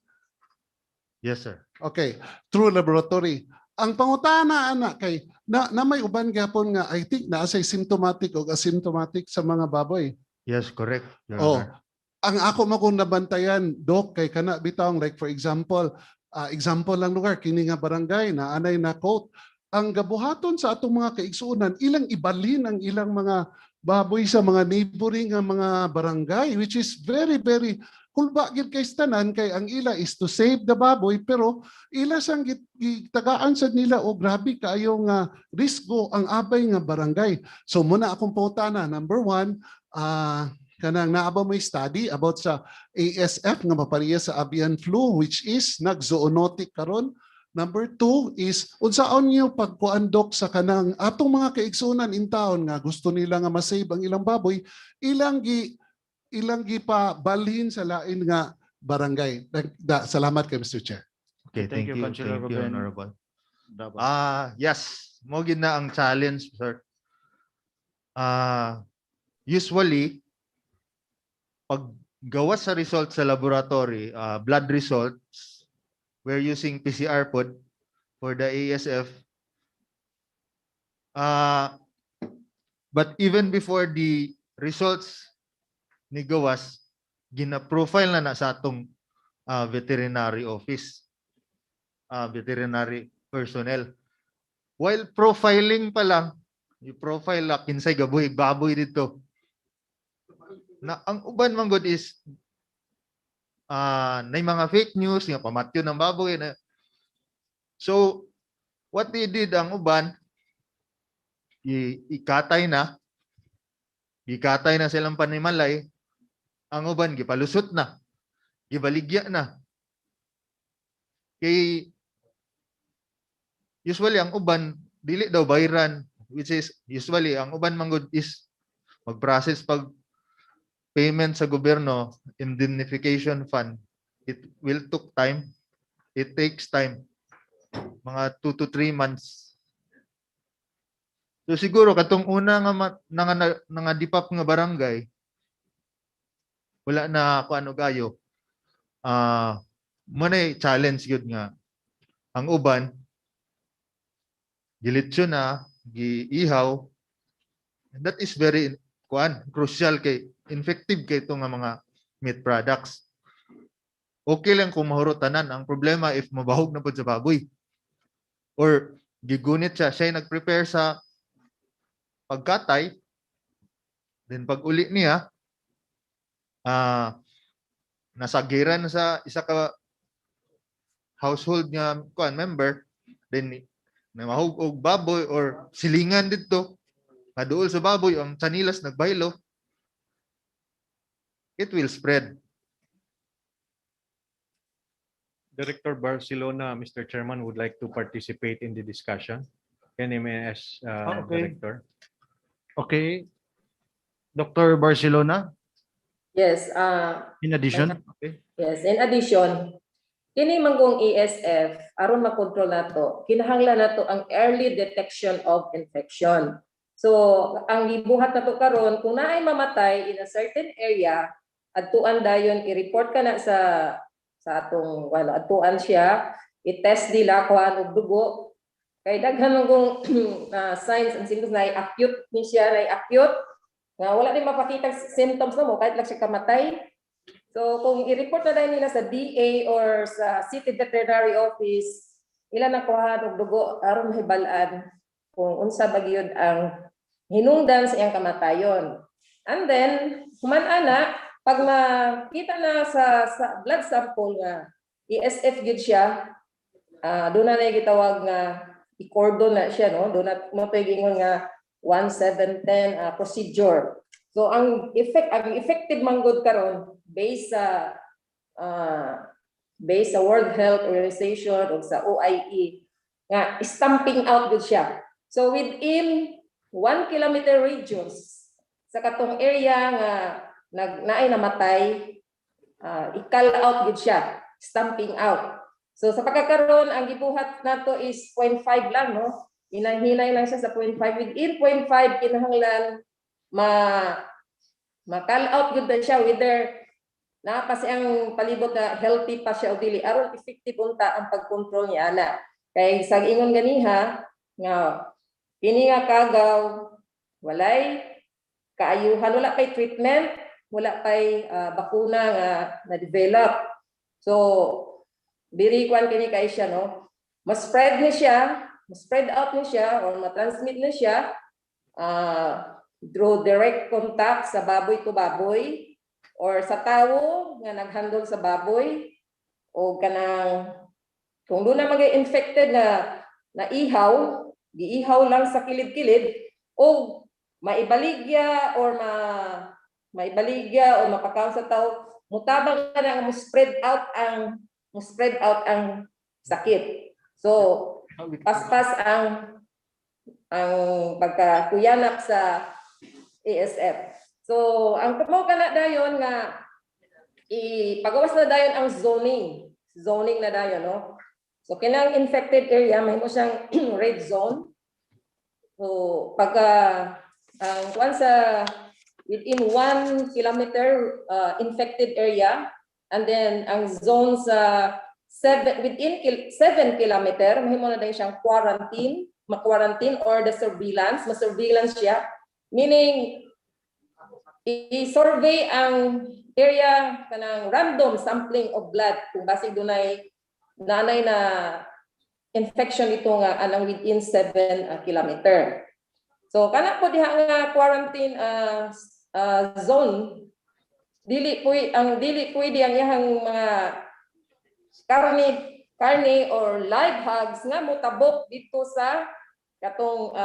Yes, sir. Okay, through laboratory. Ang pangutana kay na may uban gyapon nga I think naasay symptomatic o asymptomatic sa mga baboy. Yes, correct, Your Oh, Honor. ang ako makong nabantayan, Doc, kay kana bitawng, like for example, example lang lugar, kini nga barangay na anay na quote, ang gabuhaton sa atong mga kaigsuonan, ilang ibalhin ang ilang mga baboy sa mga neighboring nga mga barangay, which is very, very kulba gid kay tanan, kay ang ila is to save the baboy, pero ila sang gitagaan sad nila o grabe kaayo nga risgo ang abay nga barangay. So muna akong putana, number one, kanang naaba may study about sa ASF nga mapariya sa avian flu, which is nag-zoonotic karon. Number two is unsaon niyo pagkuandok sa kanang atong mga kaigsunan in town nga gusto nila nga masave ang ilang baboy, ilang gi pa balhin sa lain nga barangay. Salamat kay Mr. Chair. Okay, Thank you, Councilor thank you, Ruben. Honorable. Dapat. Yes, mo gid na ang challenge, sir. Usually, pag gawa sa result sa laboratory, blood results, we're using PCR pod for the ASF. But even before the results ni gawas, gina-profile na sa atong veterinary office, veterinary personnel. While profiling pa lang, i-profile la kinsay gaboy baboy dito. Na ang uban man god is nay mga fake news nga pamatyo ng baboy na. So what they did ang uban, ikatay na silang panimalay, ang uban gipalusot na, gibaligya na. Kay usually ang uban dili daw bayran, which is usually ang uban manggod is mag-process pag payment sa gobyerno, indemnification fund. It will took time. It takes time. Mga 2 to 3 months. So siguro katong una nga dipap nga barangay, wala na ko ano gayo. Manay challenge yun nga. Ang uban, gilitsyo na, giihaw. That is very crucial kay effective kay itong mga meat products. Okay lang kung mahurutanan. Ang problema if mabahog na po sa baboy. Or gigunit siya nag-prepare sa pagkatay, then pag uli niya, nasagiran sa isa ka household nga member, then mahug og baboy or silingan dito, kaduol sa baboy, ang chanilas nagbaylo, it will spread. Director Barcelona, Mr. Chairman, would like to participate in the discussion. NMS Okay. Director. Okay. Dr. Barcelona, Yes, in addition. Okay. yes, in addition, kini manggong ESF aron makontrol nato, kinahanglan nato ang early detection of infection. So, ang gibuhat nato karon kung naay mamatay in a certain area, adtuan dayon i-report ka na sa atong adtuan siya, i-test nila kung anong dugo. Kay daghan manggong signs and symptoms na acute ni siya, na acute nga wala din mapakita symptoms mo kahit lang siya kamatay. So kung i-report na dahil nila sa DA or sa City Veterinary Office, ilan ang kuhaan og dugo aron mahibalaan kung unsa ba gyud ang hinungdan sa iyang kamatayon. And then human-ana pag makita na sa blood sample nga ESF gyud siya, doon na gitawag nga i-cordon na siya, no? Doon na mapagingon nga 1710 procedure. So ang effective manggod karon based sa World Health Organization o sa OIE nga stamping out gud siya. So within 1 kilometer radius sa katong area nga naay namatay, i-call out gud siya, stamping out. So sa pagkakaroon ang gibuhat nato is 0.5 lang, no? Hinay lang siya sa 0.5. Within 0.5 kinahanglan ma-call out gud siya whether na kasi ang palibot na healthy pa siya o dili aron effective unta ang pagkontrol niya ana. Kay sa ingon ganiha nga kini nga kagaw walay kaayuhan, wala kay treatment, wala pay bakuna nga na-develop. So birikuan kini kay siya, no? Mas-spread ni siya, mas-spread out ni siya or ma-transmit na siya through direct contact sa baboy to baboy or sa tawo nga naghandle sa baboy o kanang kung doon na mag-infected na ihaw, giihaw lang sa kilid-kilid o maibaligya or maibaligya o mapakaon sa tao, mutabang ka na mo-spread out ang sakit. So paspas ang pagkakuyanak sa ASF. So ang mo kana dayon nga ipagawas na dayon ang zoning na dayon, no? So kinang infected area mahimo siyang red zone. So pagka ang kuan sa within 1 kilometer infected area, and then ang zone sa within 7 kilometer mahimo na dayon siyang ma-quarantine or the surveillance siya, meaning i-survey ang area kanang random sampling of blood kung basig dunay nanay na infection ito nga anang within 7 kilometer. So kana po diha nga quarantine zone, dili pwede ang iyang mga karne or live hogs nga motabok dito sa katong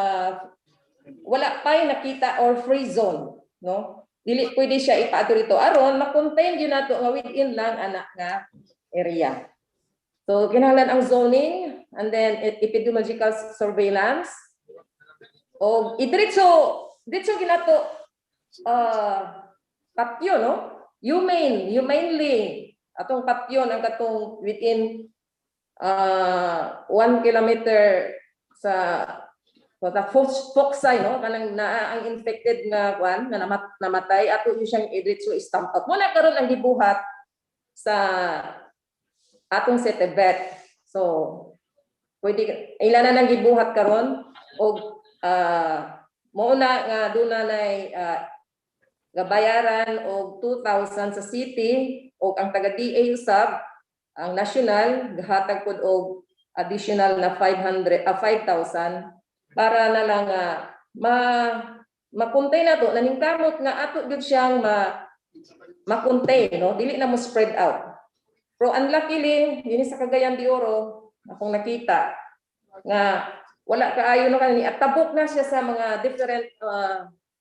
wala pay nakita or free zone, no? Dili pwede siya ipaadto dito aron ma-contain gyud nato nga within lang anak nga area. So kinahanglan ang zoning and then epidemiological surveillance o diretso ginato patyo, no? Humanely atong patyo ang katong within 1 kilometer sa foxay, no? Kanang ang infected nga kwan nga namatay ato yung siyang diretso stamp out. Muna karon ang gibuhat sa atong setebet. So pwede ilan na nang gibuhat karon og mauna nga duna nay nga bayaran og 2,000 sa city og ang taga DA usab ang national gahatag pud og additional na 5,000 para na lang ma-contain nato naningkamot nga ato gyud siyang ma-contain, no? Dili na mo spread out. Pero unluckily dinhi sa Cagayan de Oro akong nakita nga wala kaayo no kanini at tabok na siya sa mga different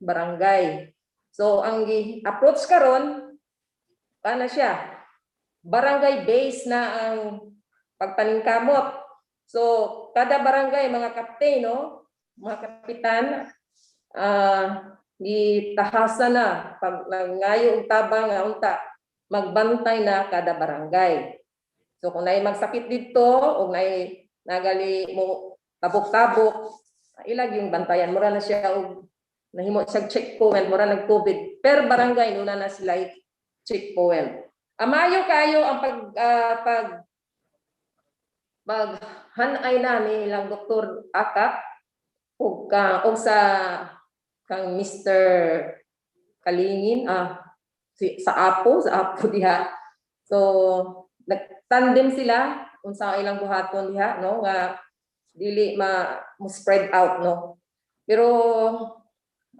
barangay. So ang approach karon ana siya barangay based na ang pagpaningkamot. So kada barangay mga kapten, no, mga kapitan gitahasa na pag nangayo og tabang nga unta magbantay na kada barangay. So kung nay magsakit dito o nay nagali mo tabok-tabok, ilag yung bantayan mura na siya og nahimo sa checkpoint mura nag COVID per barangay nuna na sila checkpoint. Amayo kayo ang maghanay na ni ilang Dr. Akak og sa kang Mr. Kalingin sa Apo diha. So nagtandem sila unsa ilang buhaton diha, no, nga dili mo spread out, no. Pero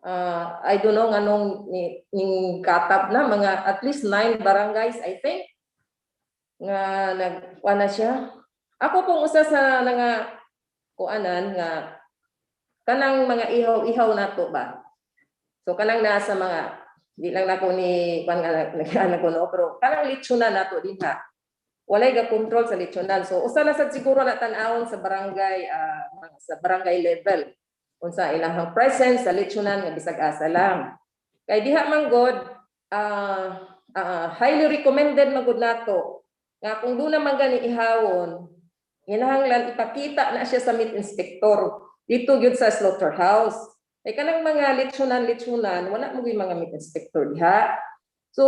I don't know nganong ning katab na mga at least 9 barangays I think nga nagwana siya. Ako pong usa sa nga kuanan nga kanang mga ihaw-ihaw nato ba. So kanang nasa mga di lang nako ni kuan nga nag-ana ko, no, pero kanang litsunan nato dinha. Walay ga control sa litsunan. So usa na sad siguro na tan-awon sa barangay level. Unsa ilang presence sa litsunan nga bisag asa lang. Kay diha man god highly recommended magud nato nga kung doon naman gani ihawon, kinahanglan ipakita na siya sa meat inspector dito gyud sa slaughterhouse. Kay kanang mga litsunan wala mo gyud mga meat inspector diha. So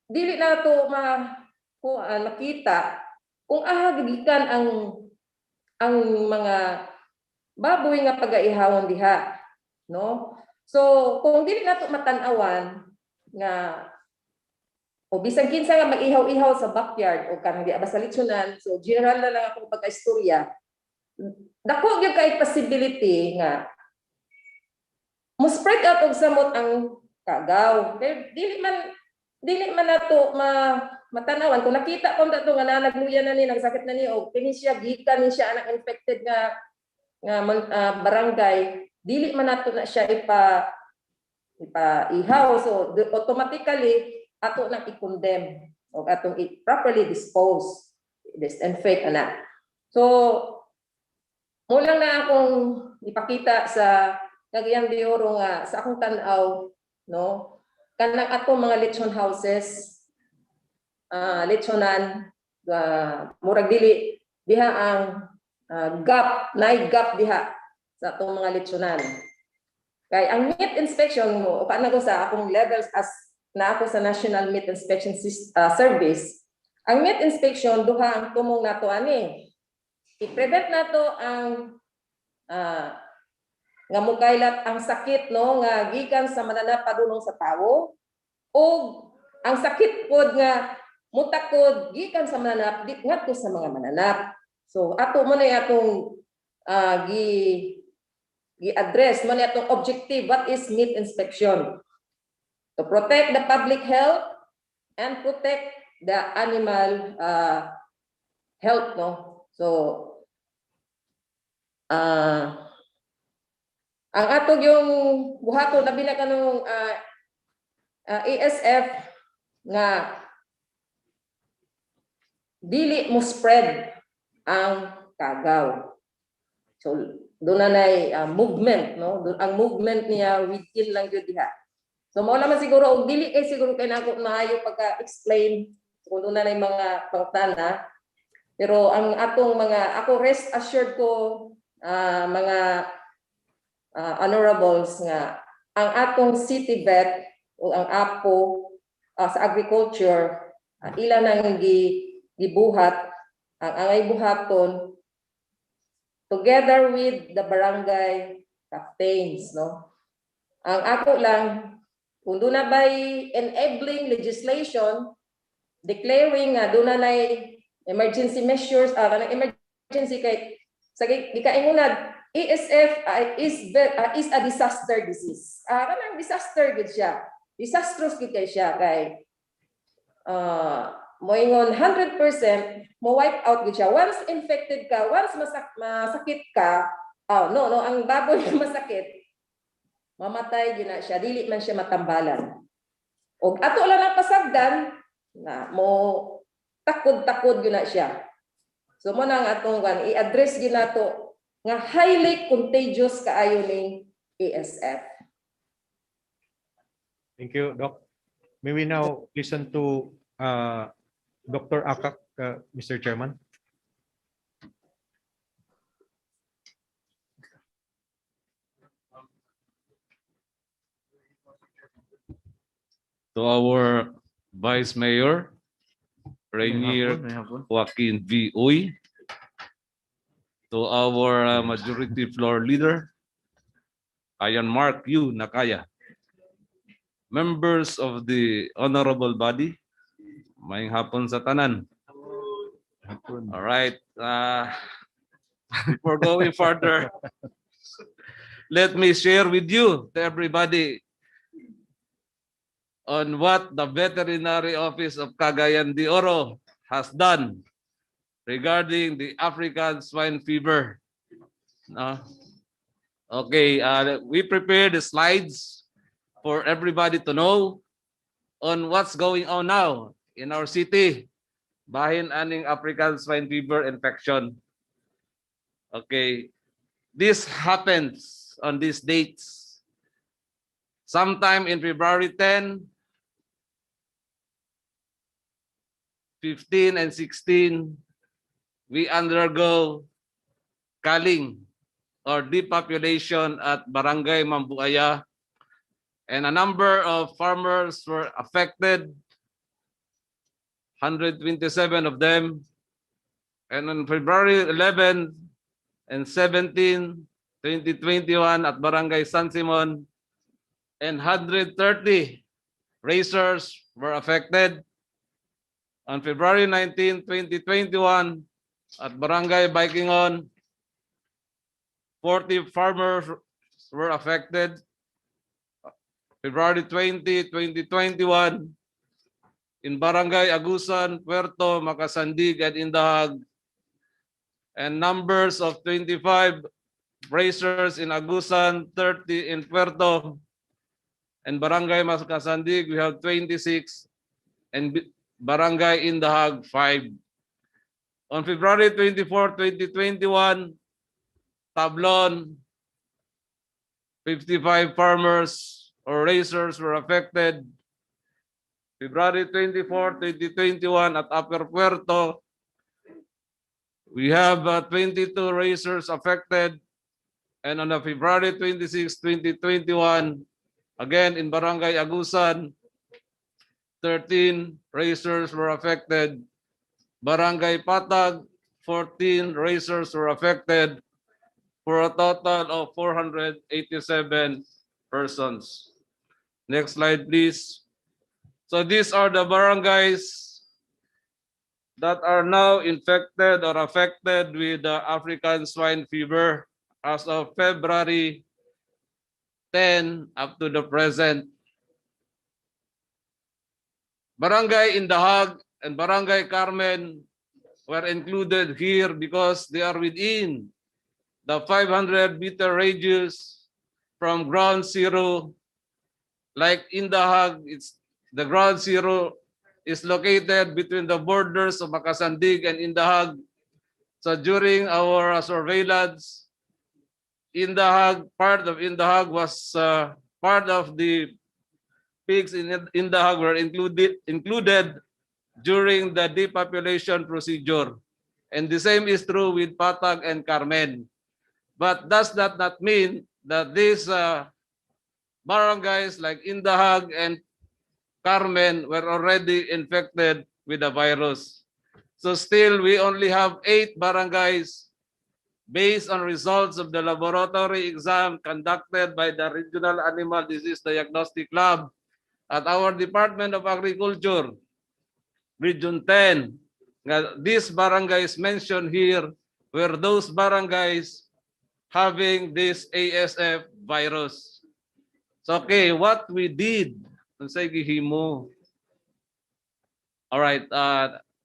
dili nato makita kung gigikan ang mga baboy nga pagaihawon diha, no? So kung dili nato matan-awan nga o bisag kinsa nga mag-ihaw-ihaw sa backyard o kanang di basta litsunan, so general na lang akong pagka-istorya. Dako gyud kay possibility nga mo spread out og samot ang kagaw. Pero dili man nato matanawan kung nakita ko dato nga nagluya na ni nagsakit na ni og kini siya gikan ni siya anak infected nga barangay, dili man nato na siya ihaw, so automatically ato nang i-condemn o atong properly dispose, disinfect ana. So mo lang na akong ipakita sa Cagayan de Oro nga sa akong tan-aw, no, kanang atong mga lechon houses, lechonan, murag dili diha ang gap diha sa atong mga lechonan. Kay ang meat inspection mo, o paano ko sa akong levels as na ako sa National Meat Inspection Service, ang meat inspection duha ang tumong nato ani. I-prevent nato ang nga mukailat ang sakit, no, nga gikan sa mananap padulong sa tawo, o ang sakit pod nga mutakod gikan sa mananap ngadto sa mga mananap. So ato mo na atong gi-address mo na atong objective, what is meat inspection? To protect the public health and protect the animal health, no? So ang atog yung buhaton labi na kanong ASF nga dili mo spread ang kagaw. So doon na movement, no? Ang movement niya within lang yun diha. So mao naman siguro og dili kay siguro kay nako maayo pagka-explain kung doon na mga pangtana. Pero ang atong mga ako rest assured ko mga honorables nga ang atong city vet o ang APO sa agriculture ila nang gibuhat ang angay buhaton together with the barangay captains, no? Ang ako lang kung doon na ba'y enabling legislation declaring nga doon na emergency measures, kanang emergency kay sa gikaingunad ESF is a disaster disease. Kanang disaster gid siya. Disastrous gid kay siya kay moingon 100% mo wipe out gid siya. Once infected ka, once masakit ka, no, ang baboy na masakit mamatay gina siya, dili man siya matambalan. Og ato lang ang pasagdan na mo takod gina siya. So mo nang atong i-address gina to nga highly contagious kaayo ning ASF. Thank you, Doc. May we now listen to Dr. Akak, Mr. Chairman? To our Vice Mayor, Rainier Joaquin V. Uy, to our Majority Floor Leader, Ayan Mark Yu Nakaya, members of the Honorable Body, maayong hapon sa tanan. All right. Before going further, let me share with you, to everybody, on what the Veterinary Office of Cagayan de Oro has done regarding the African Swine Fever. Okay, we prepared the slides for everybody to know on what's going on now in our city, bahin aning African Swine Fever infection. Okay, this happens on these dates. Sometime in February 10, 15 and 16, we undergo culling or depopulation at Barangay Mambuaya, and a number of farmers were affected, 127 of them. And on February 11 and 17, 2021 at Barangay San Simon, and 130 racers were affected. On February 19, 2021, at Barangay Bikingon, 40 farmers were affected. February 20, 2021, in Barangay Agusan, Puerto, Makasandig, and Indahag, and numbers of 25 racers in Agusan, 30 in Puerto, and Barangay Makasandig, we have 26, and Barangay Indahag, 5. On February 24, 2021, Tablon, 55 farmers or racers were affected. February 24, 2021 at Upper Puerto, we have 22 racers affected. And on February 26, 2021, again in Barangay Agusan, 13 racers were affected. Barangay Patag, 14 racers were affected, for a total of 487 persons. Next slide, please. So these are the barangays that are now infected or affected with the African swine fever as of February 10 up to the present. Barangay Indahag and Barangay Carmen were included here because they are within the 500-meter radius from ground zero. Like Indahag, the ground zero is located between the borders of Makasandig and Indahag. So during our surveillance, part of Indahag was part of the pigs in Indahag were included during the depopulation procedure. And the same is true with Patag and Carmen. But does that not mean that these barangays like Indahag and Carmen were already infected with the virus? So still, we only have 8 barangays based on results of the laboratory exam conducted by the Regional Animal Disease Diagnostic Lab at our Department of Agriculture, Region 10. These barangays mentioned here were those barangays having this ASF virus. So, okay, what we did, all right,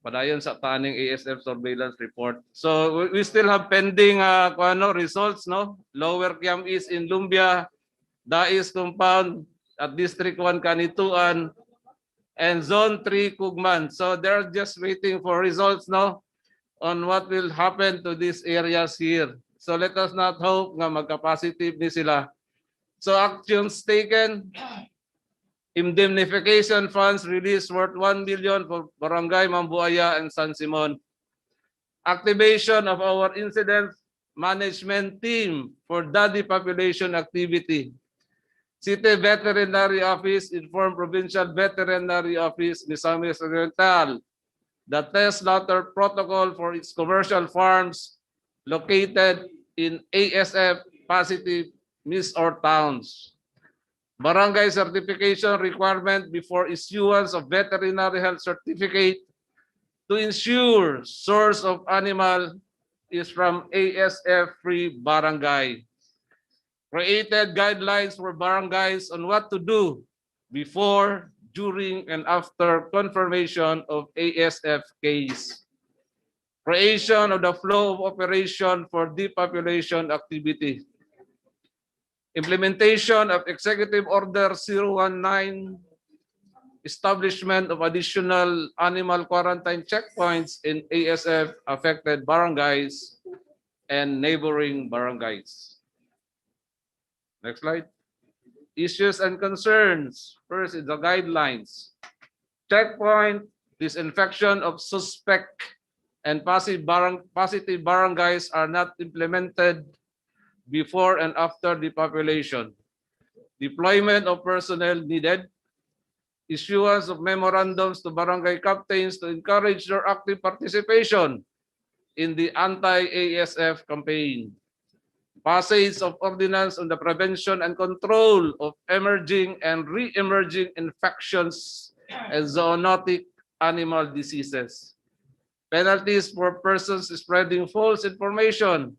padayon sa taning ASF surveillance report. So we still have pending results, no? Lower Kiam East in Lumbia, Dais compound at District 1 Kanituan, and Zone 3 Kugman. So they're just waiting for results, no? On what will happen to these areas here. So let us not hope nga magka-positive ni sila. So actions taken, indemnification funds released worth 1 million for Barangay Mambuaya and San Simon. Activation of our incident management team for daddy population activity. City Veterinary Office informed Provincial Veterinary Office, Misamis Oriental, the test slaughter protocol for its commercial farms located in ASF positive miss or towns. Barangay certification requirement before issuance of veterinary health certificate to ensure source of animal is from ASF-free barangay. Created guidelines for barangays on what to do before, during, and after confirmation of ASF case. Creation of the flow of operation for depopulation activity. Implementation of Executive Order 019, establishment of additional animal quarantine checkpoints in ASF affected barangays and neighboring barangays. Next slide. Issues and concerns. First is the guidelines. Checkpoint, disinfection of suspect and positive barangays are not implemented before and after depopulation. Deployment of personnel needed. Issuance of memorandums to barangay captains to encourage their active participation in the anti-ASF campaign. passage of ordinance on the prevention and control of emerging and re-emerging infections and zoonotic animal diseases. Penalties for persons spreading false information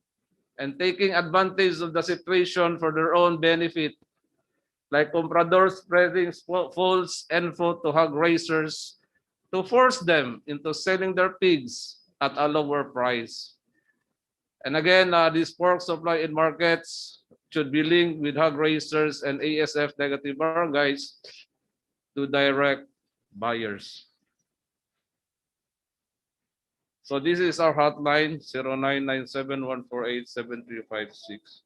and taking advantage of the situation for their own benefit, like compradors spreading false info to hog raisers to force them into selling their pigs at a lower price. And again, these pork supply in markets should be linked with hog raisers and ASF negative barangays to direct buyers. So this is our hotline, 0997-148-7356.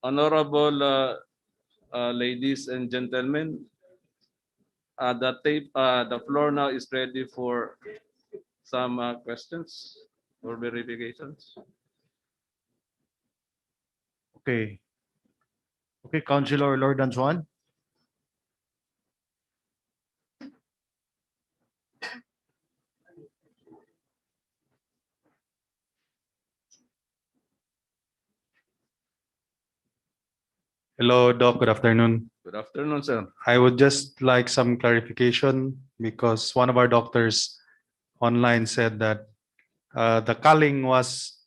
Honorable ladies and gentlemen, the floor now is ready for some questions or verifications. Okay. Okay, Councilor Lord and Swan. Hello, Doc. Good afternoon. Good afternoon, sir. I would just like some clarification because one of our doctors online said that the culling was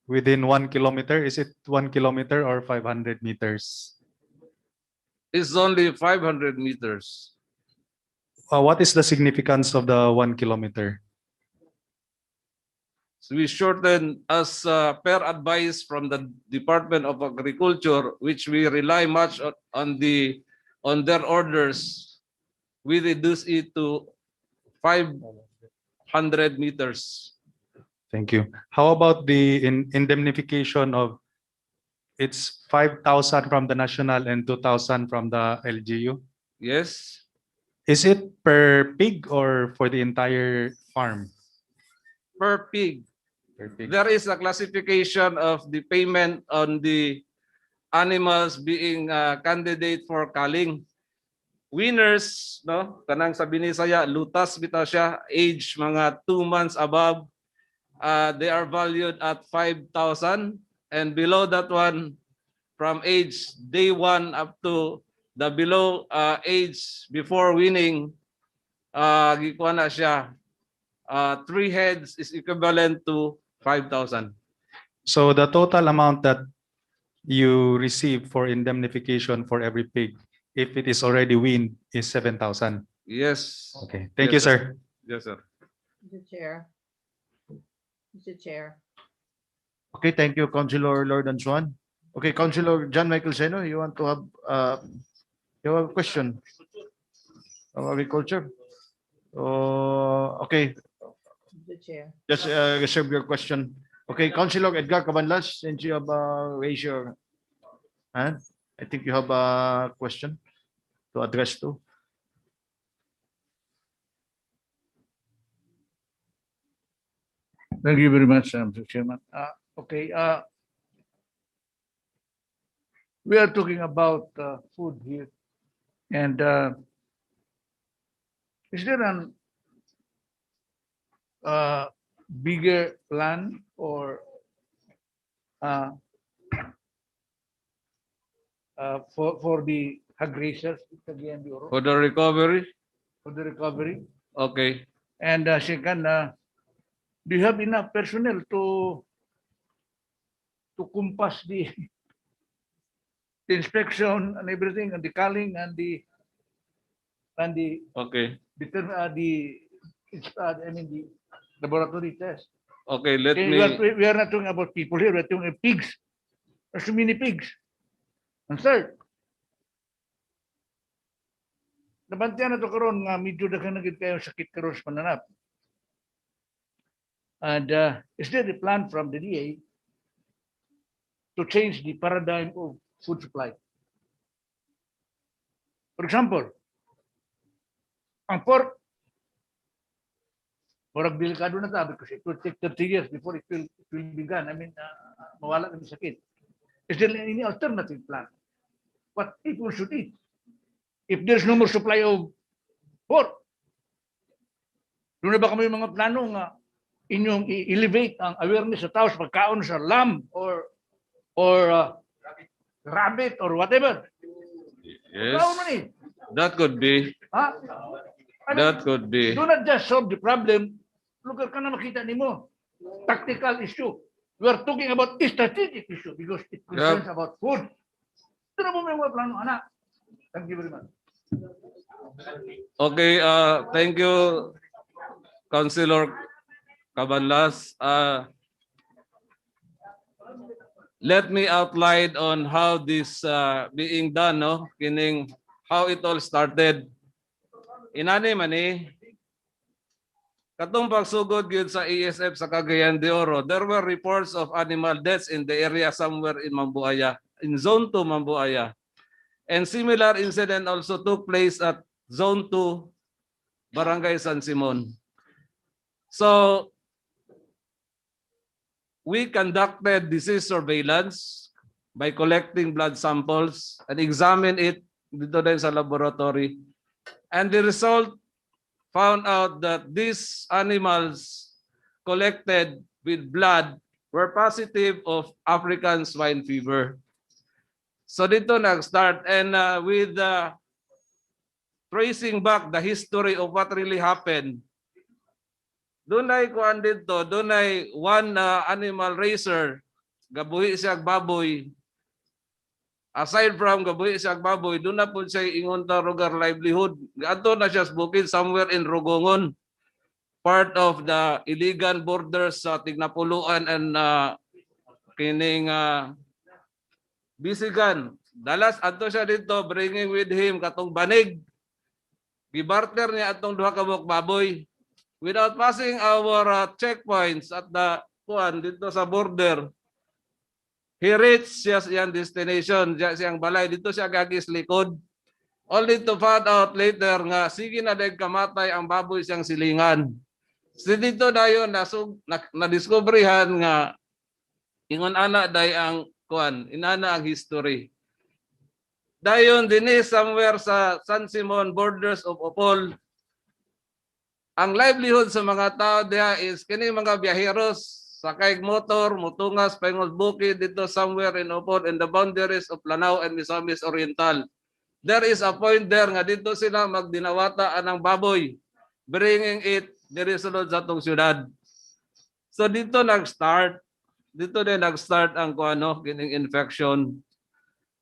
within 1 kilometer. Is it 1 kilometer or 500 meters? It's only 500 meters. What is the significance of the 1 kilometer? So we shorten as per advice from the Department of Agriculture, which we rely much on their orders. We reduce it to 500 meters. Thank you. How about the indemnification of it's 5,000 from the national and 2,000 from the LGU? Yes, Is it per pig or for the entire farm? per pig. Per pig. There is a classification of the payment on the animals being candidate for culling. Winners, no, kanang sabi ni saya, lutas bitaw siya, age mga 2 months above, they are valued at 5,000, and below that one, from age day 1 up to the below age before winning, gikuha na siya, 3 heads is equivalent to 5,000. So the total amount that you receive for indemnification for every pig, if it is already weaned, is 7,000. Yes. Okay. Thank you, Yes, sir. Yes, sir. Mr. Chair. Mr. Chair. Okay, thank you, Councilor Lord and Swan. Okay, Councilor John Michael Seno, you want to have a question of agriculture? Okay, Mr. Chair. just reserve your question. Okay, Councilor Edgar Cabanlas, since you have raised your hand, I think you have a question to address to. Thank you very much, Mr. Chairman. Okay, we are talking about food here, and is there an bigger plan or for the hog raisers in Cagayan de Oro For the recovery, for the recovery? okay. And second, do you have enough personnel to compass the inspection and everything, and the culling and the Okay. I mean the laboratory test? Okay, let Okay, me. we are not talking about people here. We're talking about pigs. There's too many pigs. And third, nabantiyan na to karon nga medyo daghan na gid kayo sakit karon sa pananap. And is there a plan from the DA to change the paradigm of food supply? For example, ang pork, murag delikado na ta because it will take 30 years before it will begin. I mean, mawala na yung sakit. Is there any alternative plan? What people should eat? If there's no more supply of pork, doon na ba kami mga plano nga inyong i-elevate ang awareness sa tao sa pagkaon sa lamb or rabbit or whatever. Yes, Pagkaon man eh. that could be. Ha? Ano, That could be. do not just solve the problem. Lugar ka na makita nimo. Tactical issue. We are talking about a strategic issue because it concerns about food. Ito na po may mga plano, anak. Thank you very much. Okay, thank you, Councilor Cabanlas. Let me outline on how this being done, no? Kining how it all started. Inani man eh, katong pagsugod gyud sa ESF sa Cagayan de Oro, there were reports of animal deaths in the area somewhere in Mambuaya, in Zone 2 Mambuaya. And similar incident also took place at Zone 2, Barangay San Simon. So, we conducted disease surveillance by collecting blood samples and examine it dito din sa laboratory. And the result found out that these animals collected with blood were positive of African Swine Fever. So dito nag-start, and with tracing back the history of what really happened, dunay kuan dito, dunay one animal raiser, gabuhi siya baboy. Aside from gabuhi siya baboy, doon na po siya ingon ta rugar livelihood. Ato na siya bukid somewhere in Rogongon, part of the illegal borders sa Tignapuluan and kining Bisigan. Dalas ato siya dito, bringing with him katong banig. Gibarter niya atong duha ka buok baboy without passing our checkpoints at the kuan dito sa border. He reached siyang destination, siyang balay, dito siya gagis likod. Only to find out later nga sige na dahil kamatay ang baboy siyang silingan. So dito dayon na-discoveryhan nga ingon ana day ang kuan, inana ang history. Dayon dinhi somewhere sa San Simon borders of Opol, ang livelihood sa mga tao diha is kini mga biyaheros sakay motor, mutungas, paingol bukid dito somewhere in Opol in the boundaries of Lanao and Misamis Oriental. There is a point there nga dito sila magdinawata anang baboy, bringing it diri sulod sa atong syudad. So dito nag-start, dito din nag-start ang kuano kining infection.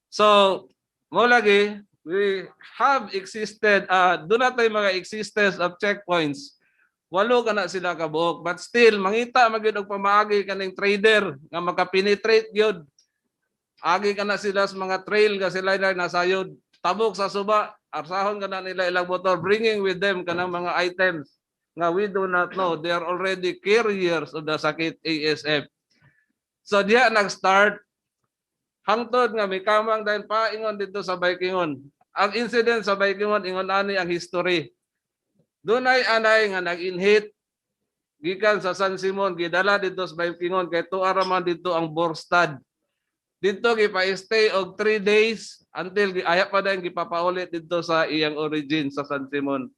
So mo lagi we have existed do na tay mga existence of checkpoints. Walo ka na sila kabuok, but still mangita magyud og pamaagi kaning trader nga makapenetrate gyud. Agi ka na sila sa mga trail nga sila na nasayod, tabok sa suba, arsahon ka na nila ilang motor, bringing with them kanang mga items nga we do not know. They are already carriers of the sakit ASF. So diya nag-start hangtod nga may kamang dahil paingon dito sa Baikingon. Ang incident sa Baikingon ingon ani ang history. Dunay anay nga nag-inhit gikan sa San Simon gidala dito sa Baikingon kay tuara man dito ang Borstad. Dito gipa-stay og 3 days until aya pa dayon gipapaulit dito sa iyang origin sa San Simon.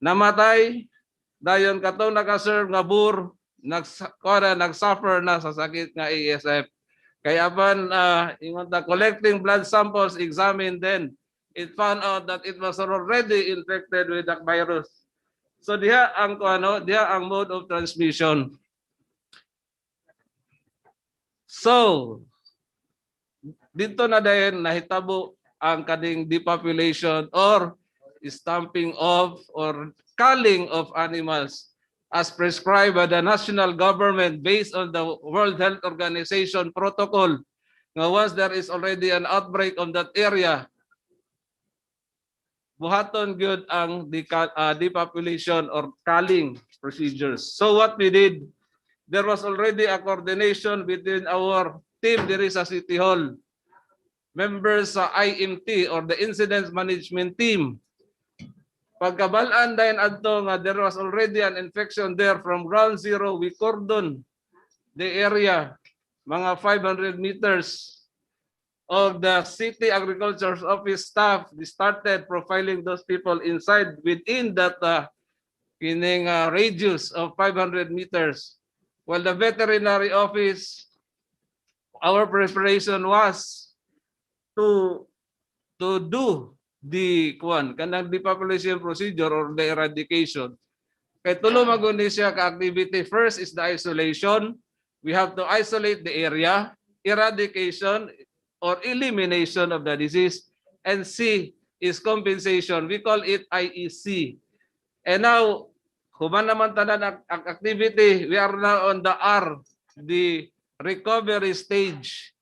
Namatay dayon katong naka-serve nga bur nag-suffer na sa sakit nga ASF. Kaya apan ingon ta collecting blood samples examined then it found out that it was already infected with the virus. So diha ang diha ang mode of transmission. So dito na dayon nahitabo ang kading depopulation or stamping off or culling of animals as prescribed by the national government based on the World Health Organization protocol. Now, once there is already an outbreak on that area, buhaton gyud ang depopulation or culling procedures. So what we did, there was already a coordination between our team diri sa City Hall, members sa IMT or the Incident Management Team. Pagkabalaan dayon adto nga there was already an infection there from ground zero, we cordon the area mga 500 meters of the city agriculture office staff. They started profiling those people inside within that kining radius of 500 meters. While the veterinary office, our preparation was to do the kanang depopulation procedure or the eradication. Kay tulo maguni siya ka activity. First is the isolation. We have to isolate the area, eradication or elimination of the disease, and C is compensation. We call it IEC. And now, human naman tanan ang activity, we are now on the R, the recovery stage.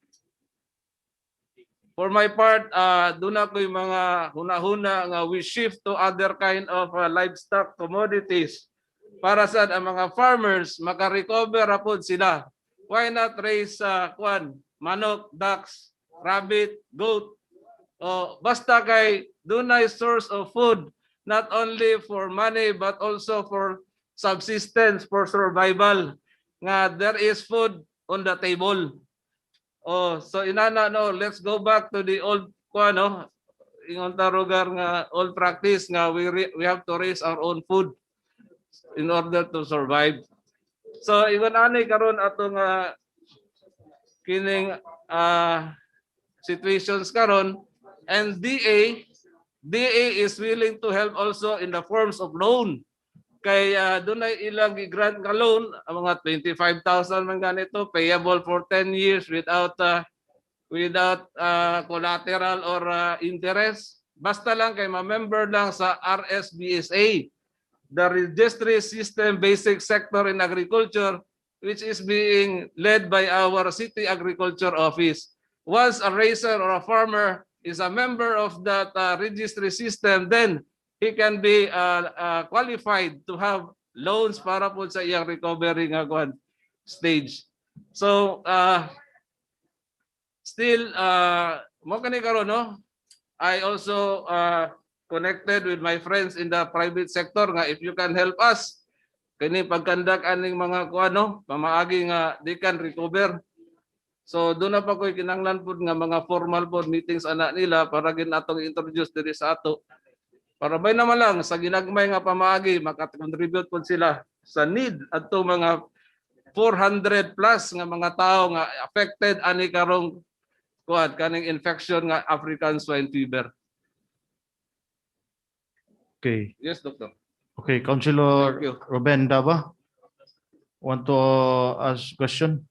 For my part, doon ako yung mga huna-huna nga we shift to other kind of livestock commodities para sa ang mga farmers maka-recover apod sila. Why not raise manok, ducks, rabbit, goat? Basta kay doon ay source of food not only for money but also for subsistence, for survival. Nga there is food on the table. So inana no, let's go back to the old ingon tarugar nga old practice nga we have to raise our own food in order to survive. So ingon ani karon atong kining situations karon, and DA is willing to help also in the forms of loan. Kay doon ay ilang grant nga loan, ang mga 25,000 man ganito, payable for 10 years without collateral or interest. Basta lang kay ma-member lang sa RSBSA, the Registry System Basic Sector in Agriculture, which is being led by our City Agriculture Office. Once a raiser or a farmer is a member of that registry system, then he can be qualified to have loans para po sa iyang recovery nga stage. So still mo kani karon no, I also connected with my friends in the private sector nga if you can help us kani pagkandak aning mga pamaagi nga they can recover. So doon na pa ko'y kinanglan po nga mga formal po meetings anak nila para gin atong introduce diri sa ato. Para bay naman lang sa ginagmay nga pamaagi makakontribute po sila sa need adto mga 400 plus nga mga tao nga affected ani karong kaning infection nga African Swine Fever. Okay. Yes, doctor. Okay, Councilor Thank you. Ruben Dava. Want to ask question?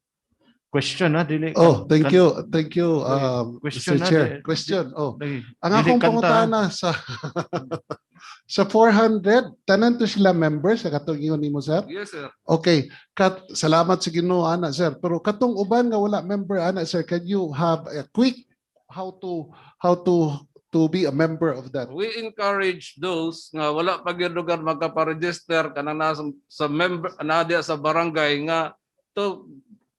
Question dili. Thank you. Thank you, Question Mr. Chair. Question. Ang Dili akong kanta. pangutana sa sa 400, tanan to sila members sa katong ingon nimo, sir? Yes, sir. Okay, salamat sa Ginoo ana, sir. Pero katong uban nga wala member ana, sir, can you have a quick how to be a member of that? We encourage those nga wala pa gyud lugar magka-register kanang sa member dia sa barangay nga to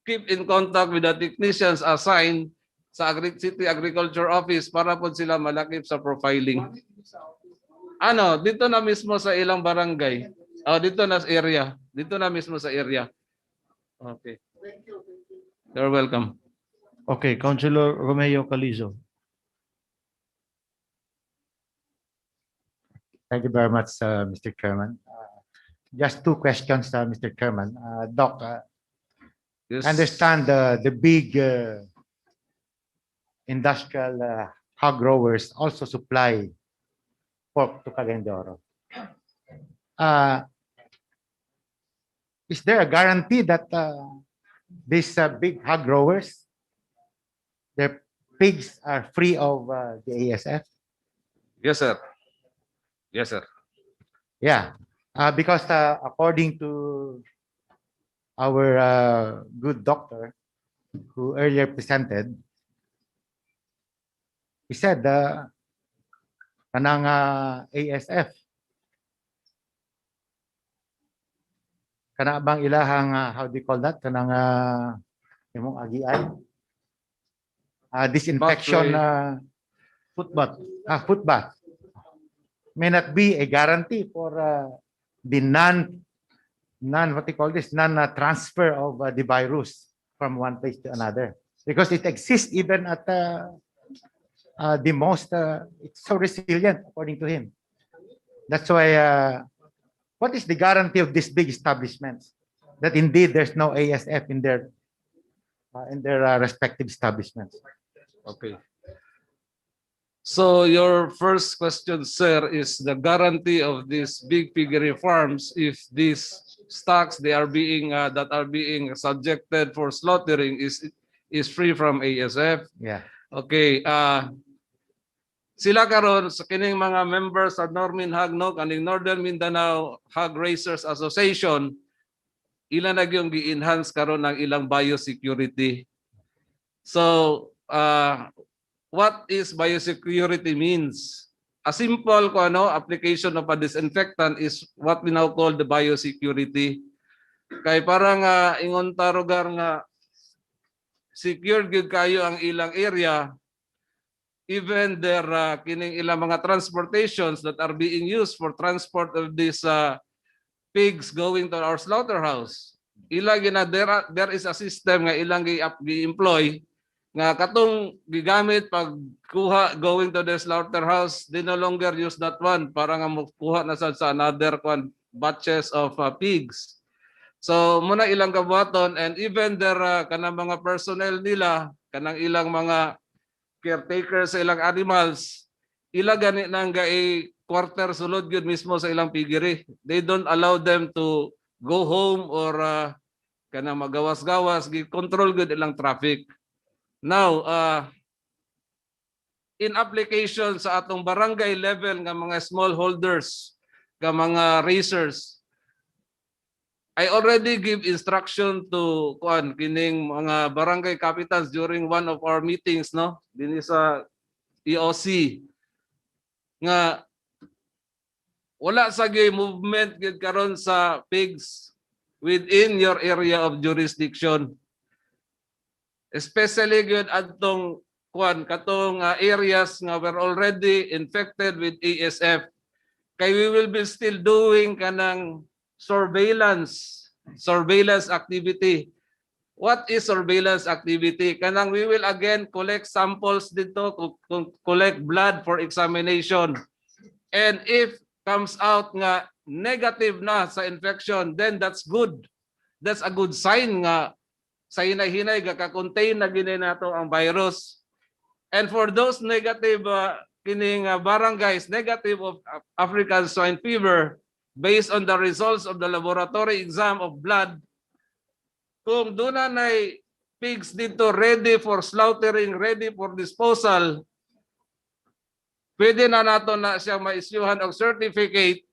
keep in contact with the technicians assigned sa City Agriculture Office para po sila malakip sa profiling. Dito na mismo sa ilang barangay. Dito na sa area. Dito na mismo sa area. Okay. You're welcome. Okay, Councilor Romeo Calizo. Thank you very much, Mr. Chairman. Just two questions, Mr. Chairman. Doc, Yes. I understand the big industrial hog growers also supply pork to Cagayan de Oro. Is there a guarantee that these big hog growers, their pigs are free of the ASF? Yes, sir. Yes, sir. Yeah, because according to our good doctor who earlier presented, he said kanang ASF kana bang ilahang how do you call that kanang imong agian disinfection foot bath may not be a guarantee for the non what you call this transfer of the virus from one place to another, because it exists even at the most it's so resilient according to him. That's why what is the guarantee of these big establishments that indeed there's no ASF in their respective establishments? Okay. So your first question, sir, is the guarantee of these big piggery farms if these stocks they are being that are being subjected for slaughtering is free from ASF. Yeah. Okay. Sila karon sa kining mga members sa Normin Hagno kaning Northern Mindanao Hog Raisers Association, ilan na yung gi-enhance karon ng ilang biosecurity. So, what is biosecurity means? A simple application of a disinfectant is what we now call the biosecurity. Kay parang ingon tarugar nga secured gyud kayo ang ilang area, even their kining ilang mga transportations that are being used for transport of these pigs going to our slaughterhouse. There is a system nga ilang gi-employ nga katong gigamit pag kuha going to the slaughterhouse, they no longer use that one para nga kuha na sa another batches of pigs. So muna ilang gabuhaton, and even their kanang mga personnel nila, kanang ilang mga caretakers sa ilang animals, ila gani nang quarter sulod yun mismo sa ilang piggery. They don't allow them to go home or kanang magawas-gawas, control good ilang traffic. Now, in application sa atong barangay level nga mga smallholders, nga mga racers, I already give instruction to kining mga barangay capitans during one of our meetings, no? Dinhi sa EOC nga wala sa movement gid karon sa pigs within your area of jurisdiction. Especially gyud adtong katong areas nga were already infected with ASF, kay we will be still doing kanang surveillance activity. What is surveillance activity? Kanang we will again collect samples dito, collect blood for examination, and if comes out nga negative na sa infection, then that's good. That's a good sign nga sa hinay-hinay gaka-contain na gini nato ang virus. And for those negative kining barangays negative of African Swine Fever, based on the results of the laboratory exam of blood, kung doon na pigs dito ready for slaughtering, ready for disposal, pwede na nato na siya ma-issuehan og certificate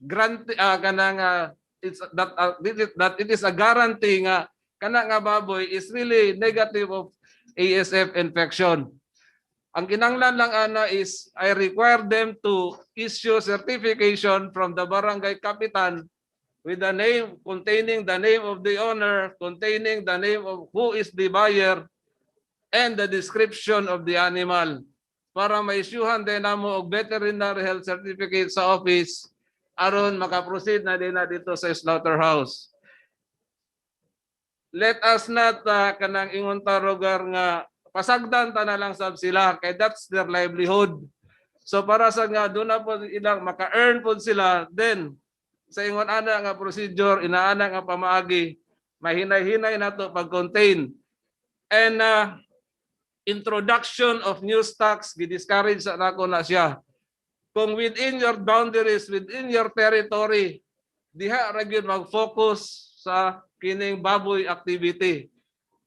that it is a guarantee nga kana nga baboy is really negative of ASF infection. Ang kinanglan lang ana is I require them to issue certification from the barangay kapitan with the name, containing the name of the owner, containing the name of who is the buyer, and the description of the animal, para ma-issuehan din namo og veterinary health certificate sa office aron makaproceed na din na dito sa slaughterhouse. Let us not kanang ingon tarugar nga pasagdan ta na lang sab sila kay that's their livelihood. So para sa nga doon na po ilang maka-earn po sila, then sa ingon ana nga procedure, inaana nga pamaagi, mahinay-hinay nato pag-contain. And introduction of new stocks, gi-discourage sa nako na siya. Kung within your boundaries, within your territory, diha ra gyud mag-focus sa kining baboy activity.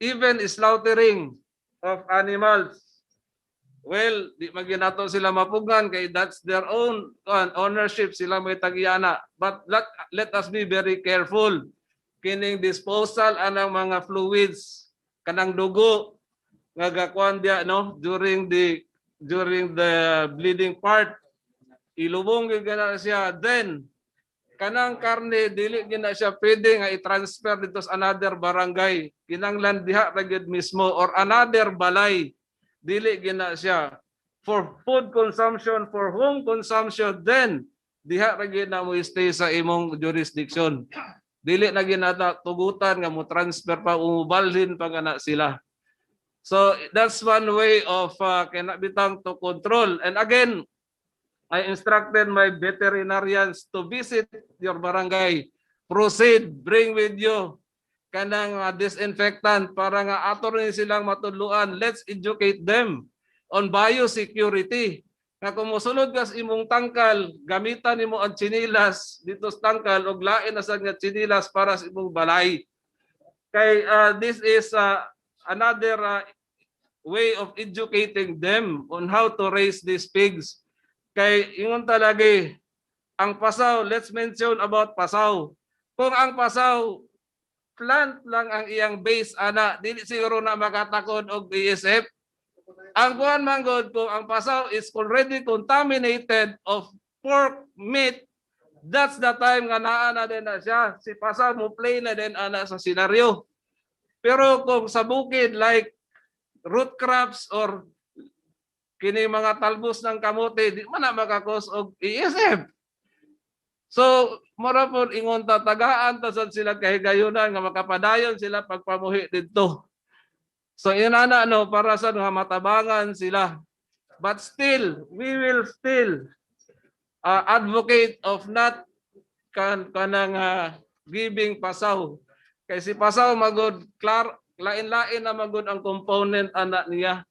Even slaughtering of animals. Well, di maginato sila mapugan kay that's their own ownership, sila may tagiyana. But let us be very careful. Kining disposal anang mga fluids, kanang dugo nga gakuan dia during the bleeding part, ilubong gyud na siya, then kanang karne dili gyud na siya pwede nga i-transfer dito sa another barangay, kinanglan diha ra gyud mismo or another balay, dili gyud na siya for food consumption, for home consumption, then diha ra gyud na mo stay sa imong jurisdiction. Dili na gyud na tugutan nga mo transfer pa, umubalhin pa kana sila. So that's one way of kinabitang to control. And again, I instructed my veterinarians to visit your barangay. Proceed, bring with you kanang disinfectant para nga ato rin silang matudluan. Let's educate them on biosecurity. Nga kung mosulod ka sa imong tangkal, gamitan nimo ang chinilas dito sa tangkal og lain na sad nga chinilas para sa imong balay. Kay this is another way of educating them on how to raise these pigs. Kay ingon talagi ang pasaw, let's mention about pasaw. Kung ang pasaw plant lang ang iyang base ana, dili siguro na makatakod og BSF. Ang buwan manggod ko ang pasaw is already contaminated of pork meat. That's the time nga naa na din na siya. Si pasaw mo play na din ana sa senaryo. Pero kung sa bukid like root crops or kini mga talbos ng kamote, di man na makakos og ESF. So, mura po ingon tagaan tasad sila kahigayunan nga makapadayon sila pagpamuhi dito. So, yun na no, para sa nga matabangan sila. But still, we will still advocate of not kanang giving pasaw. Kay si pasaw magod lain-lain na magod ang component anak niya.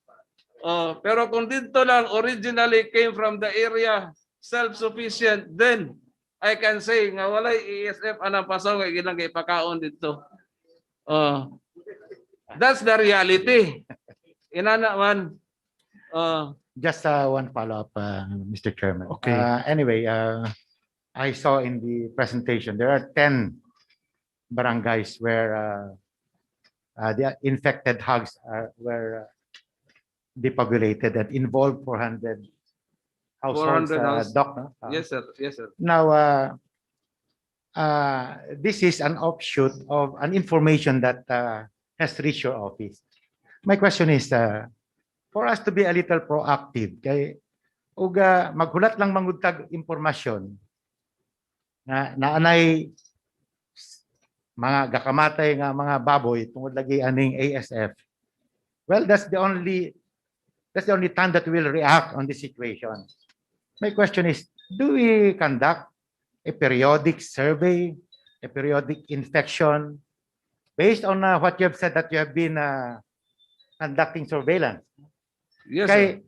Pero kung dito lang originally came from the area self-sufficient, then I can say nga walay ESF anang pasaw kay gilang ipakaon dito. That's the reality. Inana man. Just one follow-up, Mr. Chairman. Okay. Anyway, I saw in the presentation there are 10 barangays where the infected hogs were depopulated and involved 400 households. 400 house. Doc, no? Yes, sir. Yes, sir. Now, this is an offshoot of an information that has reached your office. My question is, for us to be a little proactive, kay uga maghulat lang mangutag impormasyon na naanay mga gakamatay nga mga baboy tungod lagi aning ASF. Well, that's the only time that we will react on this situation. My question is, do we conduct a periodic survey, a periodic inspection based on what you have said that you have been conducting surveillance? Yes, Kay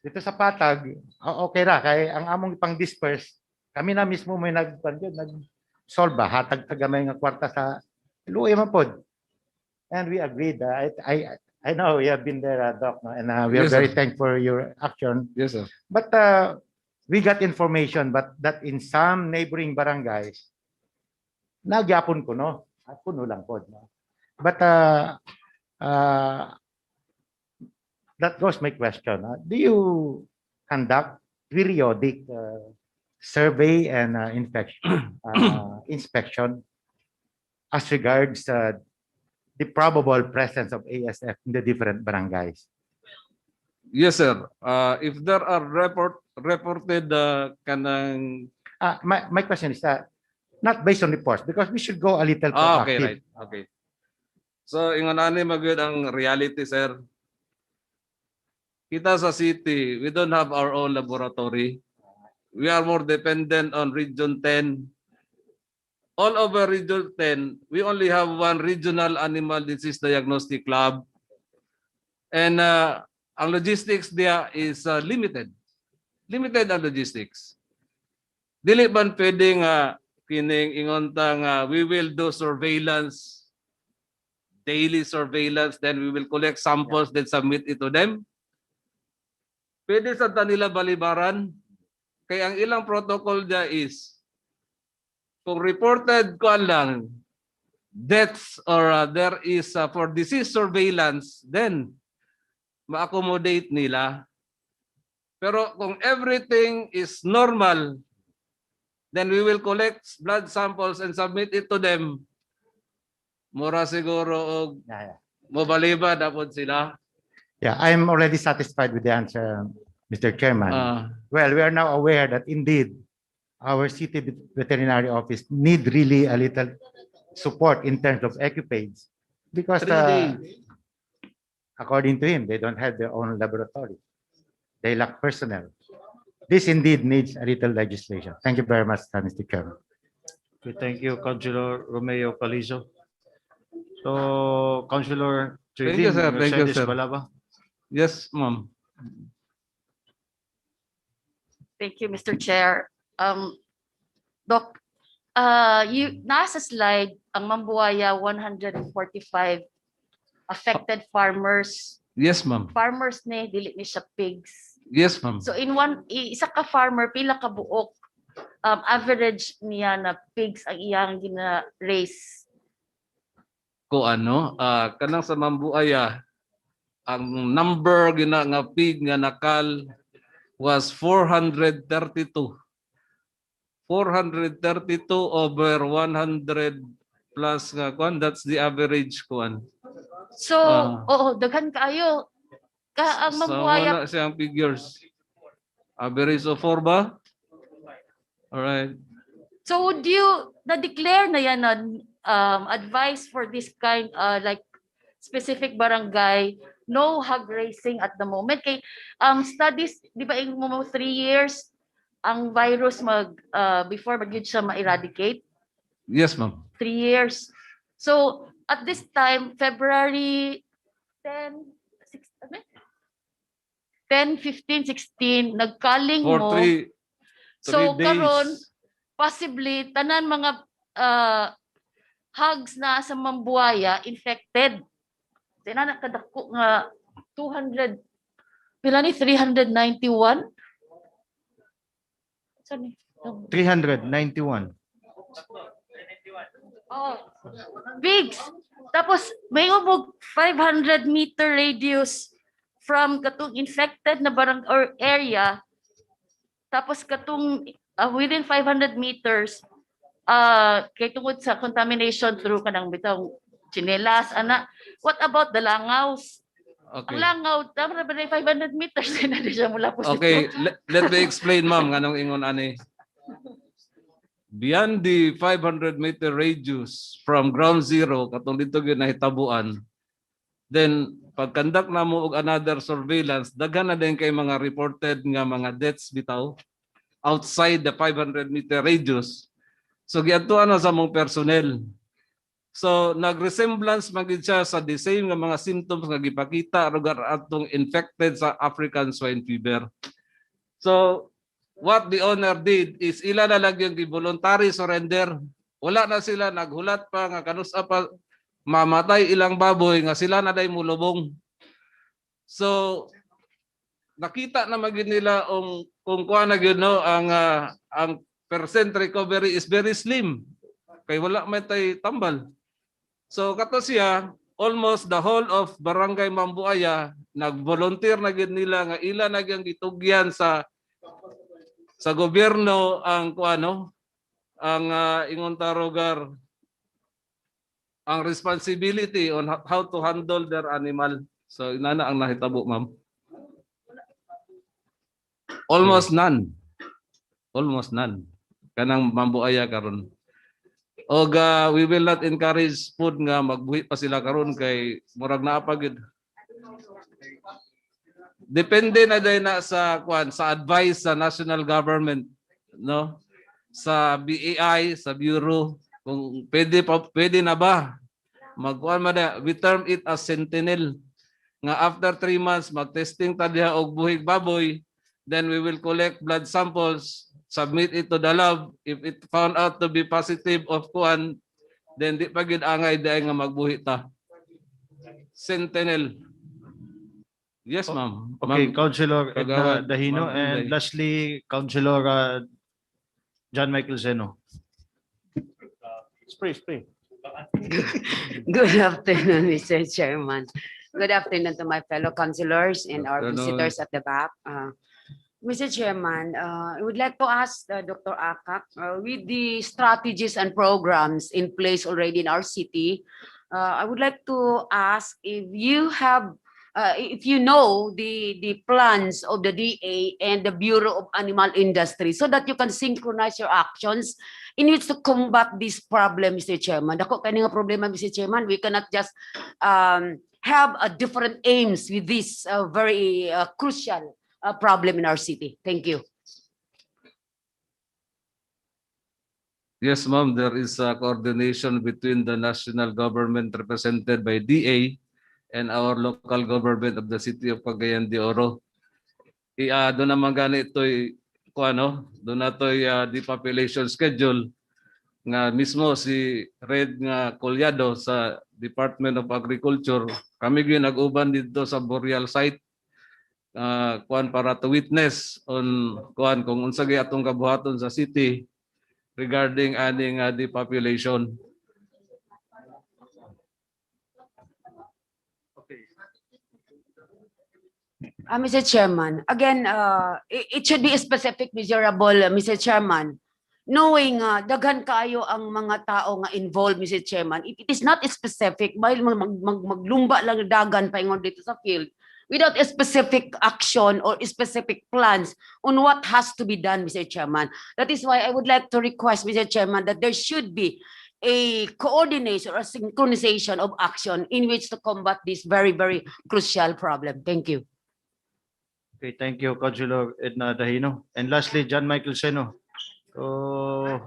sir. dito sa Patag, okay ra kay ang among ipang-disperse, kami na mismo may nag-solve hatag tagamay nga kwarta sa luoy man pod. And we agreed. I know you have been there, Doc, no? And we are Yes, very sir. thankful for your action. Yes, sir. But we got information that in some neighboring barangays, nagyapon ko, no? Puno lang po, no? But that goes my question. Do you conduct periodic survey and inspection as regards the probable presence of ASF in the different barangays? Yes, sir. If there are reported kanang My question is not based on reports because we should go a little okay, proactive. right. Okay. So ingon ani magyud ang reality, sir. Kita sa city, we don't have our own laboratory. We are more dependent on Region 10. All over Region 10, we only have one regional animal disease diagnostic lab. And ang logistics there is limited. Limited ang logistics. Dili man pwedeng kining ingon ta we will do surveillance, daily surveillance, then we will collect samples, then submit it to them. Pwede sa nila balibaran. Kaya ang ilang protocol dia is kung reported ko lang deaths or there is for disease surveillance, then ma-accommodate nila. Pero kung everything is normal, then we will collect blood samples and submit it to them. Mura siguro og mobaliba dapat sila. Yeah, I'm already satisfied with the answer, Mr. Chairman. Well, we are now aware that indeed our city veterinary office need really a little support in terms of equipage because 3 days. according to him, they don't have their own laboratory. They lack personnel. this indeed needs a little legislation. Thank you very much, Mr. Chairman. Okay, thank you, Councilor Romeo Calizo. So, Councilor Thank you, Tridin sir. Thank you, Mercedes sir. Balaba. Yes, ma'am. Thank you, Mr. Chair. Doc, nasa slide, ang Mambuaya, 145 affected farmers. Yes, ma'am. Farmers ni, dili ni siya pigs. Yes, ma'am. So isa ka farmer, pila ka buok, average niya na pigs ang iyang gina-raise. Ko ano, kanang sa Mambuaya, ang number gina nga pig nga nakal was 432. 432 over 100 plus nga kuan, that's the average kuan. So, oo, daghan kaayo. Ang So Mambuaya, wala siyang figures. Average of 4 ba? Alright. so would you na-declare na yan na advice for this kind, like specific barangay, no hog racing at the moment? Kay studies, di ba yung 3 years, ang virus before mag-yun siya ma-eradicate? Yes, ma'am. 3 years. So, at this time, February 10, 15, 16, nagkaling For mo. 3 So, days. karon possibly, tanan mga hogs na sa Mambuaya infected. Tanan kadako nga 200, pila ni 391? Saan ni? 391. Oh, pigs. Tapos may ubog 500-meter radius from katong infected na barang or area. Tapos katong within 500 meters kay tungod sa contamination through kanang bitong chinelas ana. What about the langaws? Okay. Ang langaw, tama na ba na 500 meters na siya mula po Okay, let me explain, ma'am, nganong ingon ani. Beyond the 500-meter radius from ground zero, katong dito gyud nahitabuan, then pagkandak na mo og another surveillance, daghan na din kay mga reported nga mga deaths bitaw outside the 500-meter radius. So giadtuan na sa mong personnel. So nagresemblance magid siya sa the same nga mga symptoms nga gipakita rugar atong infected sa African Swine Fever. So what the owner did is ila na lang yung voluntary surrender. Wala na sila naghulat pa nga kanusa pa mamatay ilang baboy nga sila na day mulubong. So nakita na magid nila kung kuha na gyud no ang percent recovery is very slim. Kay wala may tay tambal. So kato siya, almost the whole of Barangay Mambuaya nag-volunteer na gyud nila nga ila na gyang gitugyan sa gobyerno ang kuano ang ingon tarogar ang responsibility on how to handle their animal. So inana ang nahitabo, ma'am. Almost none. Almost none. Kanang Mambuaya karon. Og we will not encourage food nga magbuhi pa sila karon kay murag naa pa gid. Depende na din na sa advice sa national government, no? Sa BAI, sa bureau kung pwede na ba magkuan man na, we term it as sentinel nga after 3 months mag-testing ta diha og buhig baboy, then we will collect blood samples, submit it to the lab. If it found out to be positive of kuan, then di pa gid angay dai nga magbuhi ta. Sentinel. Yes, ma'am. Okay, Councilor Edna Kagawad, Dahino, Ma'am and Inday. lastly, Councilor John Michael Zeno. Spray. Good afternoon, Mr. Chairman. Good afternoon to my fellow councilors and our Afternoon. visitors at the back. Mr. Chairman, I would like to ask Dr. Akak, with the strategies and programs in place already in our city, I would like to ask if you have, if you know the plans of the DA and the Bureau of Animal Industry so that you can synchronize your actions in which to combat this problem, Mr. Chairman. Dako kani nga problema, Mr. Chairman, we cannot just have different aims with this very crucial problem in our city. Thank you. Yes, ma'am, there is a coordination between the national government represented by DA and our local government of the city of Cagayan de Oro. Doon naman gani ito'y doon na ito'y depopulation schedule nga mismo si Red nga Collado sa Department of Agriculture. Kami gyud nag-uban dito sa burial site para to witness on kung unsa gyud atong kabuhaton sa city regarding aning depopulation. Mr. Chairman, again, it should be specific, miserable, Mr. Chairman. Knowing daghan kayo ang mga tao nga involved, Mr. Chairman, it is not specific, maglumba lang dagan paingon dito sa field without a specific action or specific plans on what has to be done, Mr. Chairman. That is why I would like to request, Mr. Chairman, that there should be a coordination or a synchronization of action in which to combat this very, very crucial problem. Thank you. Okay, thank you, Councilor Edna Dahino. And lastly, John Michael Seno. So,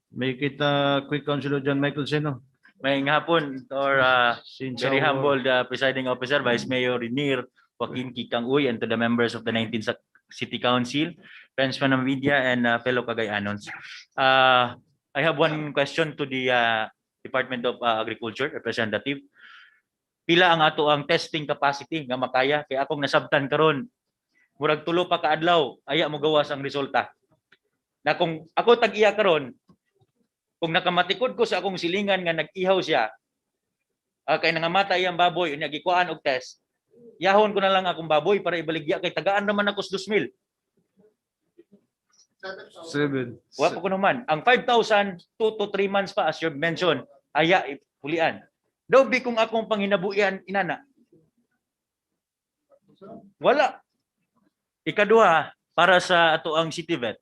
make it quick, Councilor John Michael Seno. May hapon or very humble presiding officer, Vice Mayor Rinir, Joaquin Kikang Uy, and to the members of the 19th City Council, friends from the media, and fellow Cagayanons. I have one question to the Department of Agriculture representative. Pila ang ato ang testing capacity nga makaya kay akong nasabtan karon murag tulo pa ka adlaw aya mo gawas ang resulta. Na kung ako tag-iya karon kung nakamatikod ko sa akong silingan nga nag-ihaw siya kay nangamatay ang baboy unya gikuan og test. Yahon ko na lang akong baboy para ibaligya kay tagaan naman ako sa 2,000. 7. Wa ko naman. Ang 5,000 2 to 3 months pa as you mentioned aya pulian. Daw bi kung akong panghinabuhian inana. Wala. Ikaduha, para sa ato ang city vet.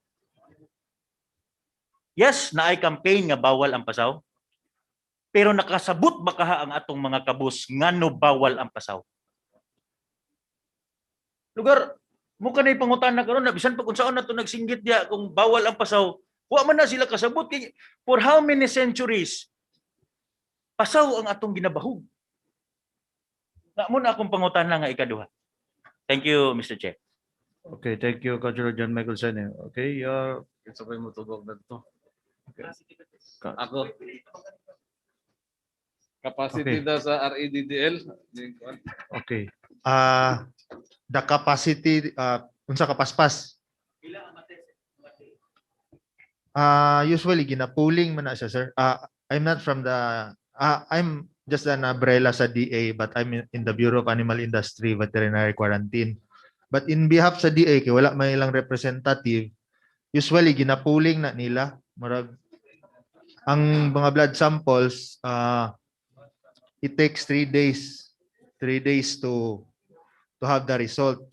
Yes, naay campaign nga bawal ang pasaw. Pero nakasabot ba kaha ang atong mga kabus ngano bawal ang pasaw? Lugar, mo kanay pangutana karon na bisan pag unsaon nato nagsinggit diya kung bawal ang pasaw, wa man na sila kasabot kay for how many centuries pasaw ang atong ginabahog. Namo na akong pangutana nga ikaduha. Thank you, Mr. Chair. Okay, thank you, Councilor John Michael Seno. Okay, Kinsa ko'y mutugog na to? Ako. Capacity Okay. daw sa REDDL. Okay. The capacity unsa kapaspas? Usually gina-pooling man na siya, sir. I'm not from the I'm just an umbrella sa DA, but I'm in the Bureau of Animal Industry Veterinary Quarantine. But in behalf sa DA kay wala may ilang representative, usually gina-pooling na nila. Marag ang mga blood samples it takes 3 days. 3 days to have the result.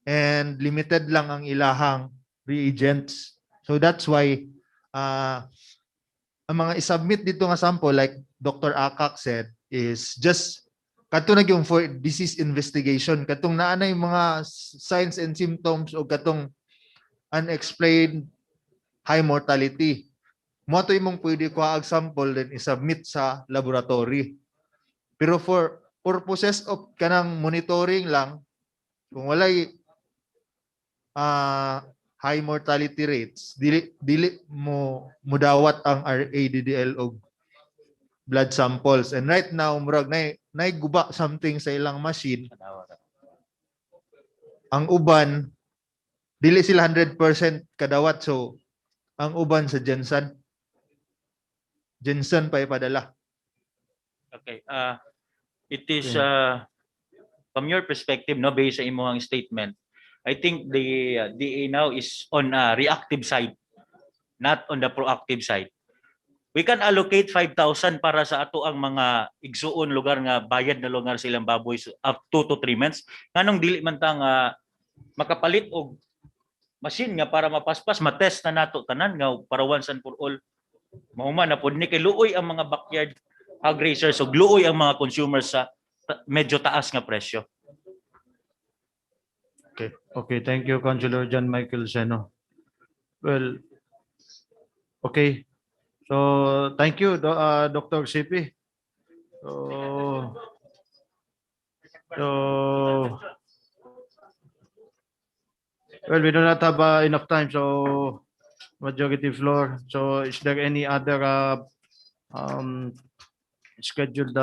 And limited lang ang ilahang reagents. So that's why ang mga isubmit dito nga sample like Dr. Akak said is just katong yung for disease investigation, katong naanay mga signs and symptoms o katong unexplained high mortality. Mo to imong pwede kuha og sample then isubmit sa laboratory. Pero for purposes of kanang monitoring lang, kung walay high mortality rates, dili mo mudawat ang RADDL og blood samples. And right now, murag nay guba something sa ilang machine. Ang uban, dili sila 100% kadawat. So, ang uban sa Jensen pa ipadala. Okay. It is from your perspective, no, based sa imong statement, I think the DA now is on a reactive side, not on the proactive side. We can allocate 5,000 para sa ato ang mga igsuon lugar nga bayad na lugar silang baboy up 2 to 3 months. Nganong dili man ta nga makapalit og machine nga para mapaspas, matest na nato tanan nga para once and for all. Mahuman na pud ni kay luoy ang mga backyard hog raisers ug luoy ang mga consumers sa medyo taas nga presyo. Okay, thank you, Councilor John Michael Seno. Well, Okay. So thank you, Dr. CP. So well, we do not have enough time, so majority floor. So is there any other um, scheduled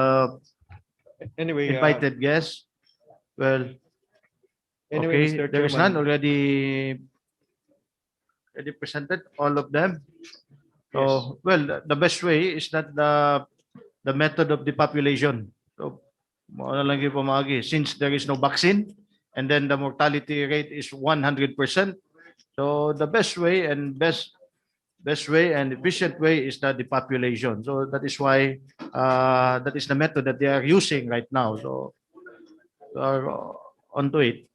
Anyway, invited guests? Well, anyway, okay, Mr. there is none Chairman, already presented, all of them. yes. So, well, the best way is that the method of depopulation. So, mo na lang yung pamagi. Since there is no vaccine, and then the mortality rate is 100%. So, the best way and best way and efficient way is the depopulation. So, that is why that is the method that they are using right now. So, we are onto it.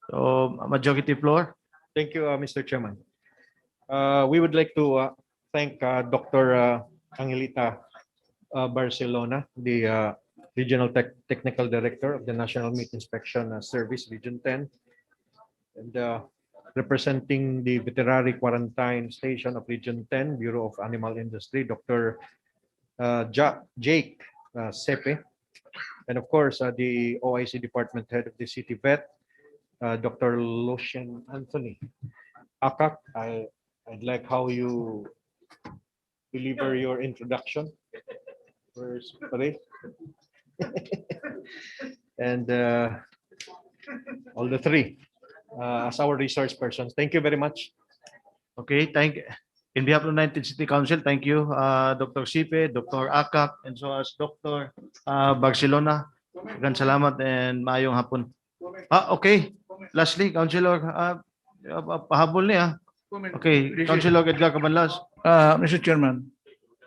So, majority floor. Thank you, Mr. Chairman. We would like to thank Dr. Angelita Barcelona, the Regional Technical Director of the National Meat Inspection Service, Region 10, and representing the Veterinary Quarantine Station of Region 10, Bureau of Animal Industry, Dr. Jake Sepe, and of course, the OIC Department Head of the City Vet, Dr. Lucian Anthony. Akak, I'd like how you deliver your introduction. Where's Pare? And all the three as our resource persons. Thank you very much. Okay, in behalf of 19th City Council, thank you, Dr. Sipe, Dr. Akak, and so as Dr. Barcelona. Maraming salamat and maayong hapon. Okay. Lastly, Councilor, pahabol niya. Okay, Councilor Edgar Cabanlas. Mr. Chairman,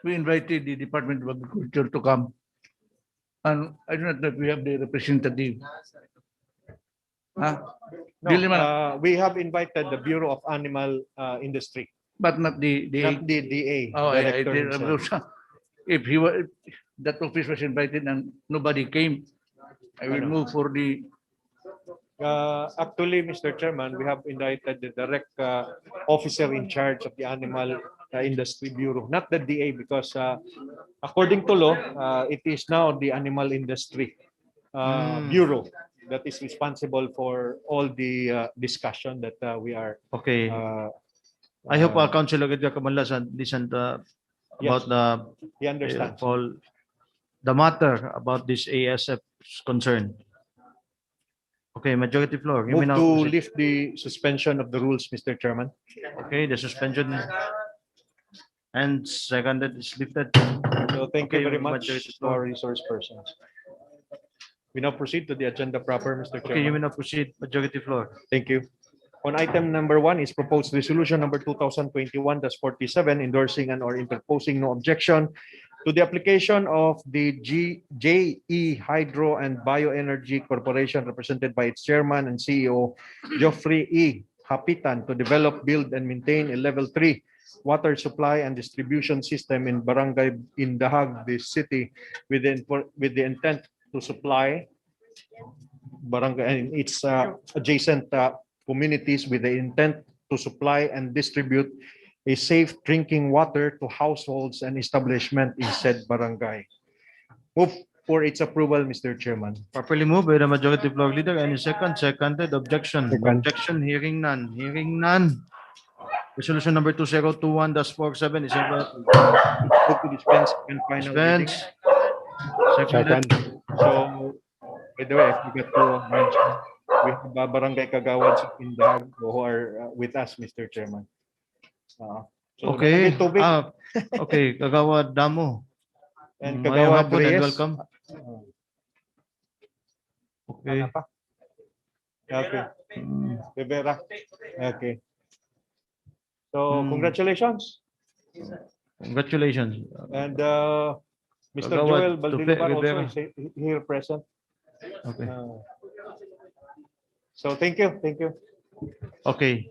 we invited the Department of Agriculture to come. And I do not know if we have the representative. No, we have invited the Bureau of Animal Industry. But not the Not the DA. Oh, director himself. if that office was invited and nobody came, I will move for the. Actually, Mr. Chairman, we have invited the direct officer in charge of the Animal Industry Bureau, not the DA, because according to law, it is now the Animal Industry Bureau that is responsible for all the discussion that we are. Okay. I hope Councilor Edgar Cabanlas listened about he understands. the matter about this ASF concern. Okay, majority floor. You Move may now to proceed. lift the suspension of the rules, Mr. Chairman. Okay, the suspension and seconded is lifted. So thank you Okay, very much majority to our floor. resource persons. We now proceed to the agenda proper, Mr. Okay, you may Chairman. now proceed. Majority floor. Thank you. On item number 1 is proposed resolution number 2021-47 endorsing and or interposing no objection to the application of the JE Hydro and Bioenergy Corporation represented by its chairman and CEO Geoffrey E. Hapitan to develop, build, and maintain a level 3 water supply and distribution system in Barangay Indahag, this city, with the intent to supply barangay and its adjacent communities with the intent to supply and distribute a safe drinking water to households and establishment in said barangay. Move for its approval, Mr. Chairman. Properly moved by the majority floor leader. Any second? Seconded. Objection. Second. Objection. Hearing none. Hearing none. Resolution number 2021-47 is adopted. Move to dispense and final reading. Dispense. Seconded. So, by the way, I forgot to mention, we have barangay Kagawads in Dahag who are with us, Mr. Chairman. So Okay. barangay Tubig Okay. Kagawad Damo. and Mayong Kagawad hapon and Reyes. welcome. Okay. Ano pa? Okay. Rivera. Okay. So, congratulations. Congratulations. And Mr. Kagawad Joel Baldilubar Rivera. also is here present. Okay. So, thank you. Thank you. Okay.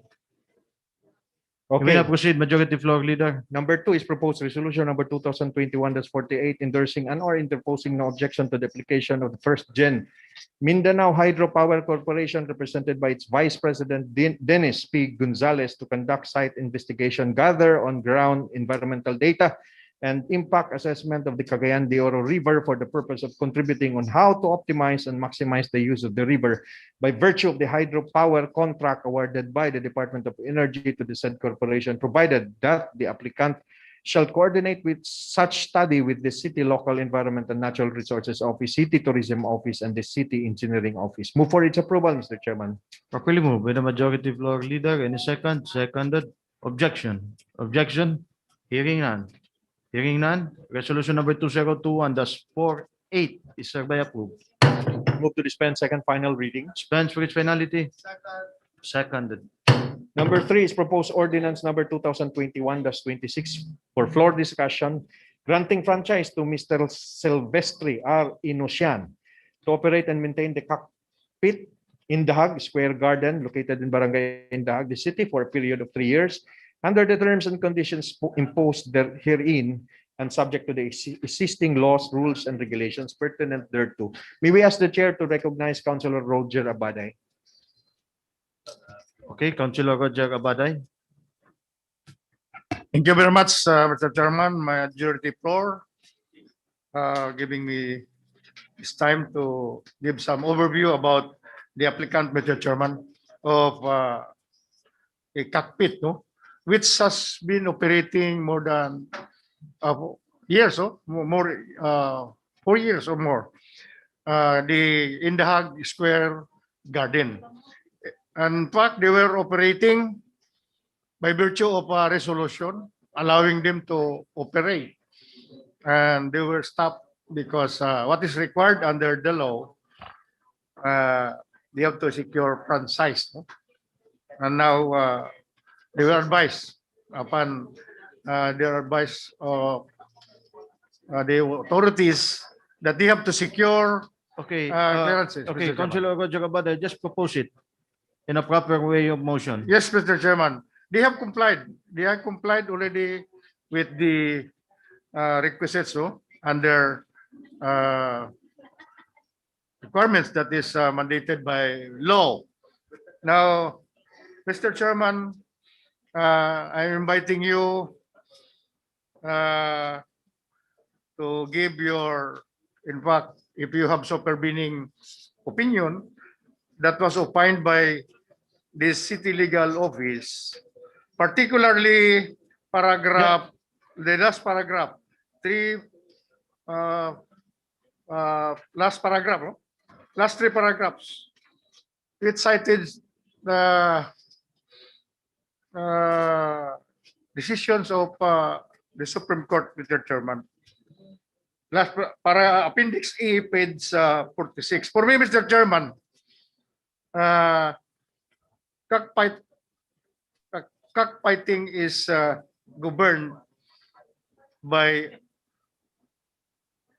You may Okay. now proceed, Majority Floor Leader. Number 2 is proposed resolution number 2021-48 endorsing and/or interposing no objection to the application of the first gen Mindanao Hydropower Corporation, represented by its Vice President Dennis P. Gonzalez, to conduct site investigation, gather on-ground environmental data, and impact assessment of the Cagayan de Oro River for the purpose of contributing on how to optimize and maximize the use of the river by virtue of the hydropower contract awarded by the Department of Energy to the said corporation, provided that the applicant shall coordinate with such study with the City Local Environment and Natural Resources Office, City Tourism Office, and the City Engineering Office. Move for its approval, Mr. Chairman. Properly moved by the Majority Floor Leader. Any second? Seconded. Objection? Objection? Hearing none. Hearing none. Resolution number 2021-48 is hereby approved. Move to dispense second final reading. Dispense for its finality. Seconded. Number 3 is proposed ordinance number 2021-26 for floor discussion, granting franchise to Mr. Silvestre R. Inosian to operate and maintain the cockpit in Dahag Square Garden located in Barangay Dahag, the city, for a period of 3 years under the terms and conditions imposed herein and subject to the existing laws, rules, and regulations pertinent thereto. May we ask the chair to recognize Councilor Roger Abaday? Okay, Councilor Roger Abaday. Thank you very much, Mr. Chairman, Majority Floor, giving me this time to give some overview about the applicant, Mr. Chairman, of a cockpit, no, which has been operating more than years, more 4 years or more. The Indahag Square Garden. In fact, they were operating by virtue of a resolution allowing them to operate. And they were stopped because what is required under the law, they have to secure franchise. No? And now they were advised upon their advice of the authorities that they have to secure clearances. Okay, Mr. Chairman. Councilor Roger Abaday, just propose it in a proper way of motion. Yes, Mr. Chairman. They have complied. They have complied already with the requisites under requirements that is mandated by law. Now, Mr. Chairman, I'm inviting you to give your, in fact, if you have supervening opinion that was opined by the City Legal Office, particularly paragraph, the last paragraph, last paragraph, no? Last 3 paragraphs, it cited the decisions of the Supreme Court, Mr. Chairman. Last para Appendix E, page 46. For me, Mr. Chairman, cockfighting is governed by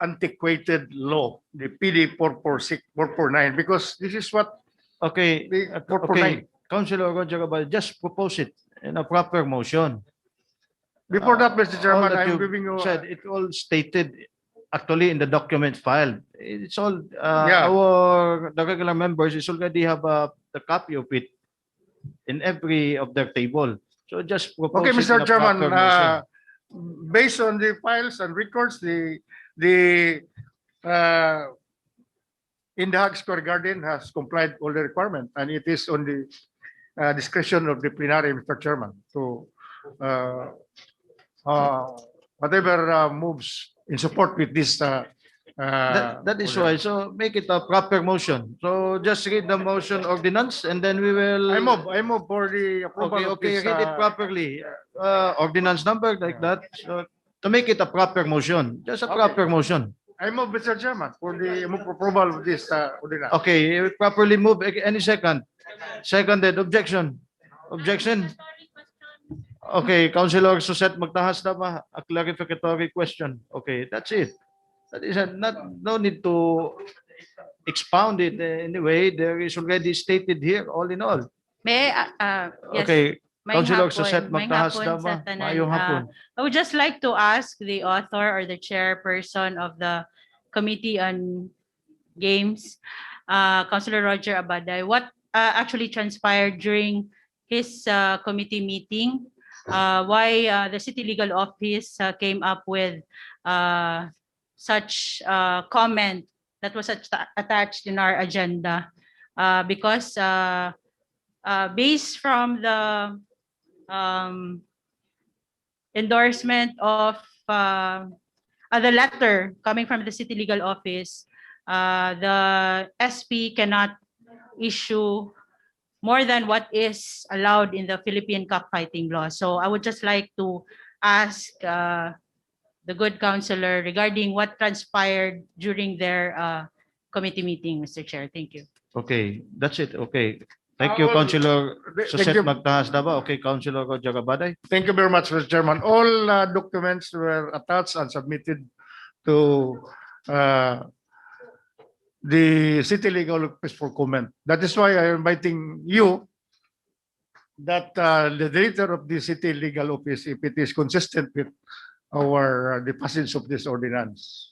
antiquated law, the PD 449, because this is what Okay, the 449. okay, Councilor Roger Abaday, just propose it in a proper motion. Before that, Mr. All Chairman, that I'm you giving you said, it all stated actually in the document filed. It's all, Yeah. the regular members is already have the copy of it in every of their table. So just propose Okay, it in Mr. a Chairman, proper motion. based on the files and records, the Indahag Square Garden has complied all the requirement, and it is on the discretion of the plenary, Mr. Chairman, to whatever moves in support with this. That is why. So make it a proper motion. So just read the motion ordinance and then we will. I move for the approval of Okay, this. read it properly. Ordinance number like that. So to make it a proper motion, just a proper motion. I move, Mr. Chairman, for the approval of this ordinance. Okay, properly move. Any second? Seconded. Objection. Objection. Okay, Councilor Suset Magtahas na ba? A clarificatory question. Okay, that's it. That is no need to expound it anyway. There is already stated here, all in all. May, yes. Okay, Councilor hapon, Sosette may Magtahas hapon Dama. sa tanan. Maayong hapon. I would just like to ask the author or the chairperson of the Committee on Games, Councilor Roger Abaday, what actually transpired during his committee meeting? Why the City Legal Office came up with such comment that was attached in our agenda? Because based from the endorsement of the letter coming from the City Legal Office, the SP cannot issue more than what is allowed in the Philippine cockfighting law. So I would just like to ask the good councilor regarding what transpired during their committee meeting, Mr. Chair. Thank you. Okay, that's it. Okay. Thank you, Councilor Sosette Magtahas Dama. Okay, Councilor Roger Abaday. Thank you very much, Mr. Chairman. All documents were attached and submitted to the City Legal Office for comment. That is why I am inviting you that the director of the City Legal Office, if it is consistent with our the passage of this ordinance,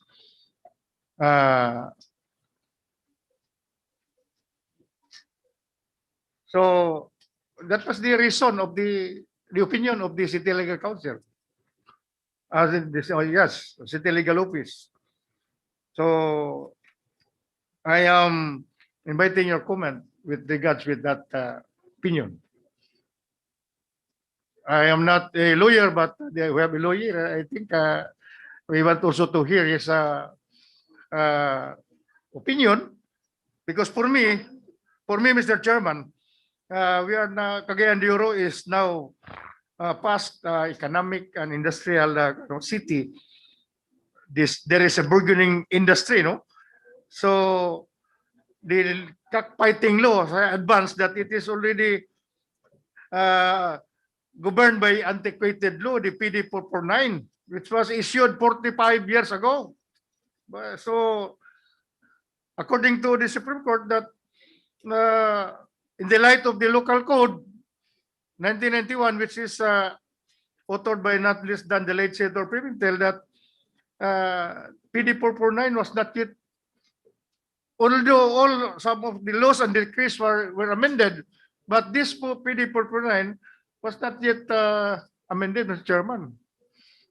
so that was the reason of the opinion of the City Legal Council. As in this, yes, City Legal Office. So I am inviting your comment with regards with that opinion. I am not a lawyer, but we have a lawyer. I think we want also to hear his opinion, because for me, Mr. Chairman, we are now, Cagayan de Oro is now past economic and industrial city. There is a burgeoning industry, no? So the cockfighting law advanced that it is already governed by antiquated law, the PD 449, which was issued 45 years ago. So according to the Supreme Court, that in the light of the local code 1991, which is authored by not less than the late Senator Pimentel, that PD 449 was not yet, although some of the laws and decrees were amended, but this PD 449 was not yet amended, Mr. Chairman.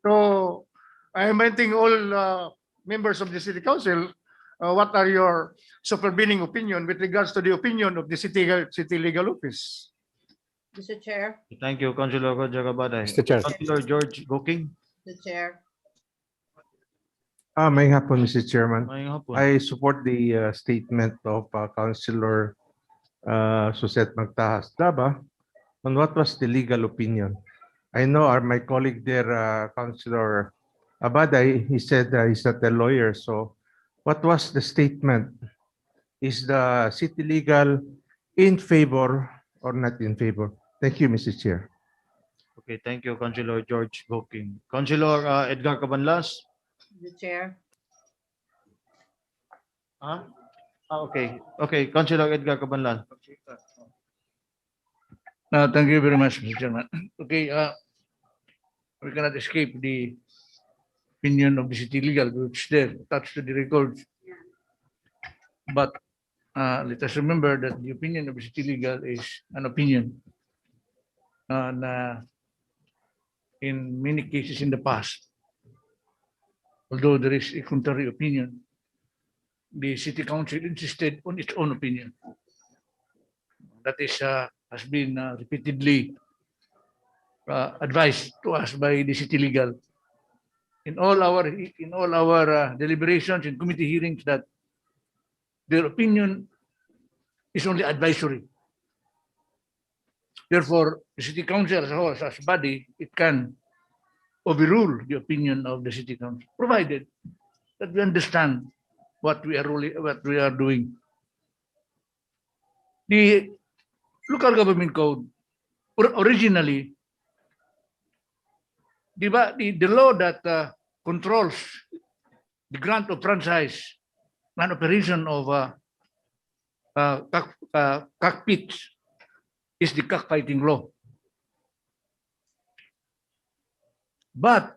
So I am inviting all members of the City Council, what are your supervening opinion with regards to the opinion of the City Legal Office? Mr. Chair. Thank you, Councilor Roger Abaday. Mr. Chair. Councilor George Goking. Mr. Chair. May hapon, Mr. Chairman. Maayong hapon. I support the statement of Councilor Sosette Magtahas Daba on what was the legal opinion. I know my colleague there, Councilor Abaday, he said he's not a lawyer. So what was the statement? Is the city legal in favor or not in favor? Thank you, Mr. Chair. Okay, thank you, Councilor George Goking. Councilor Edgar Cabanlas. Mr. Chair. Okay. Okay, Councilor Edgar Cabanlas. Thank you very much, Mr. Chairman. Okay, we cannot escape the opinion of the City Legal, which there attached to the record. But let us remember that the opinion of the City Legal is an opinion. And in many cases in the past, although there is a contrary opinion, the City Council insisted on its own opinion. That is has been repeatedly advised to us by the City Legal in all our deliberations and committee hearings, that their opinion is only advisory. Therefore, the City Council as a whole, as a body, it can overrule the opinion of the City Council, provided that we understand what we are doing. The local government code originally, the law that controls the grant of franchise and operation of cockpits is the cockfighting law. But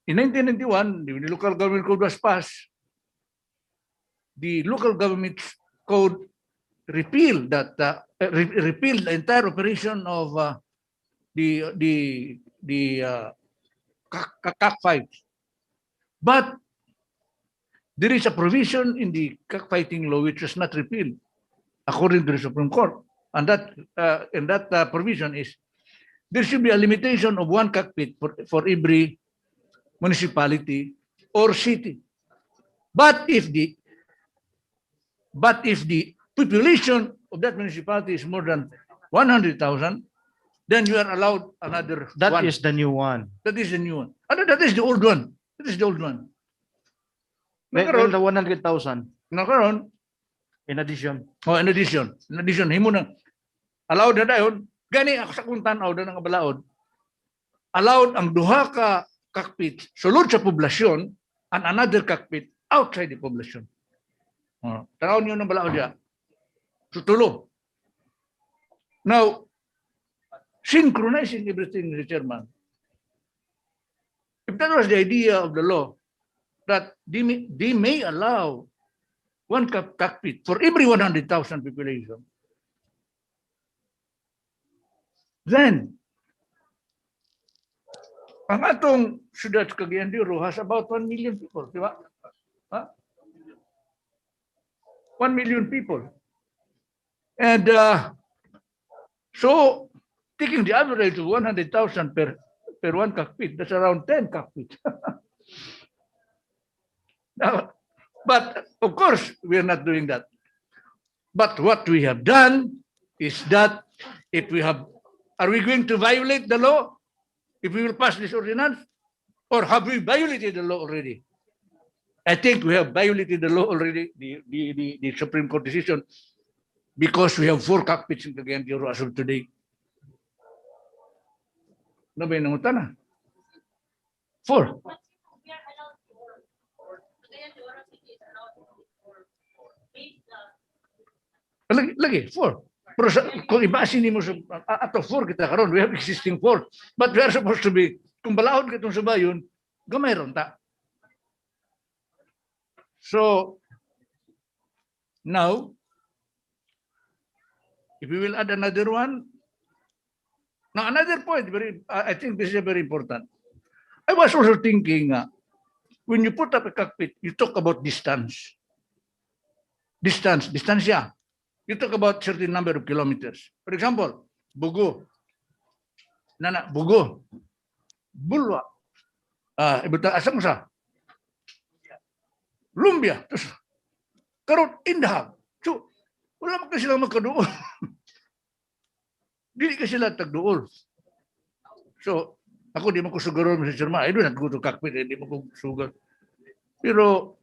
in 1991, when the local government code was passed, the local government code repealed repealed the entire operation of the cockfights. But there is a provision in the cockfighting law which was not repealed, according to the Supreme Court, and that provision is there should be a limitation of one cockpit for every municipality or city. But if the population of that municipality is more than 100,000, then you are allowed another That one. is the new one. That is the new one. That is the old one. That is the old one. Well, the 100,000 Nakaroon, in addition. oh, in addition, himo na allowed na dayon, gani ako sa kung tanaw na ng balaod, allowed ang duha ka cockpit sulod sa poblasyon and another cockpit outside the population. Tanaw niyo ng balaod ya. Tutulo. Now, synchronizing everything, Mr. Chairman. If that was the idea of the law, that they may allow one cockpit for every 100,000 population, then ang atong syudad sa Cagayan de Oro has about 1 million people, di ba? 1 million people. And so, taking the average of 100,000 per one cockpit, that's around 10 cockpits. Now, but of course, we are not doing that. But what we have done is that if we have, are we going to violate the law if we will pass this ordinance? Or have we violated the law already? I think we have violated the law already, the Supreme Court decision, because we have 4 cockpits in Cagayan de Oro as of today. Ano ba yung nangutan na? 4. Lagi, 4. Pero kung ibasin mo sa ato 4 kita karon, we have existing 4. But we are supposed to be, kung balaod ka itong subayon, gamay ron ta. So, now, if we will add another one, now another point, I think this is very important. I was also thinking, when you put up a cockpit, you talk about distance. Distance, yeah. You talk about certain number of kilometers. For example, Bugo. Bugo. Bulwa. Ibuta asang sa? Lumbia. Terus, karon Indahag. So, wala mo kasi lang magkaduol. Dili kasi sila tagduol. So, ako di mo ko sugaron, Mr. Chairman. I do not go to cockpit, di mo ko sugar. Pero,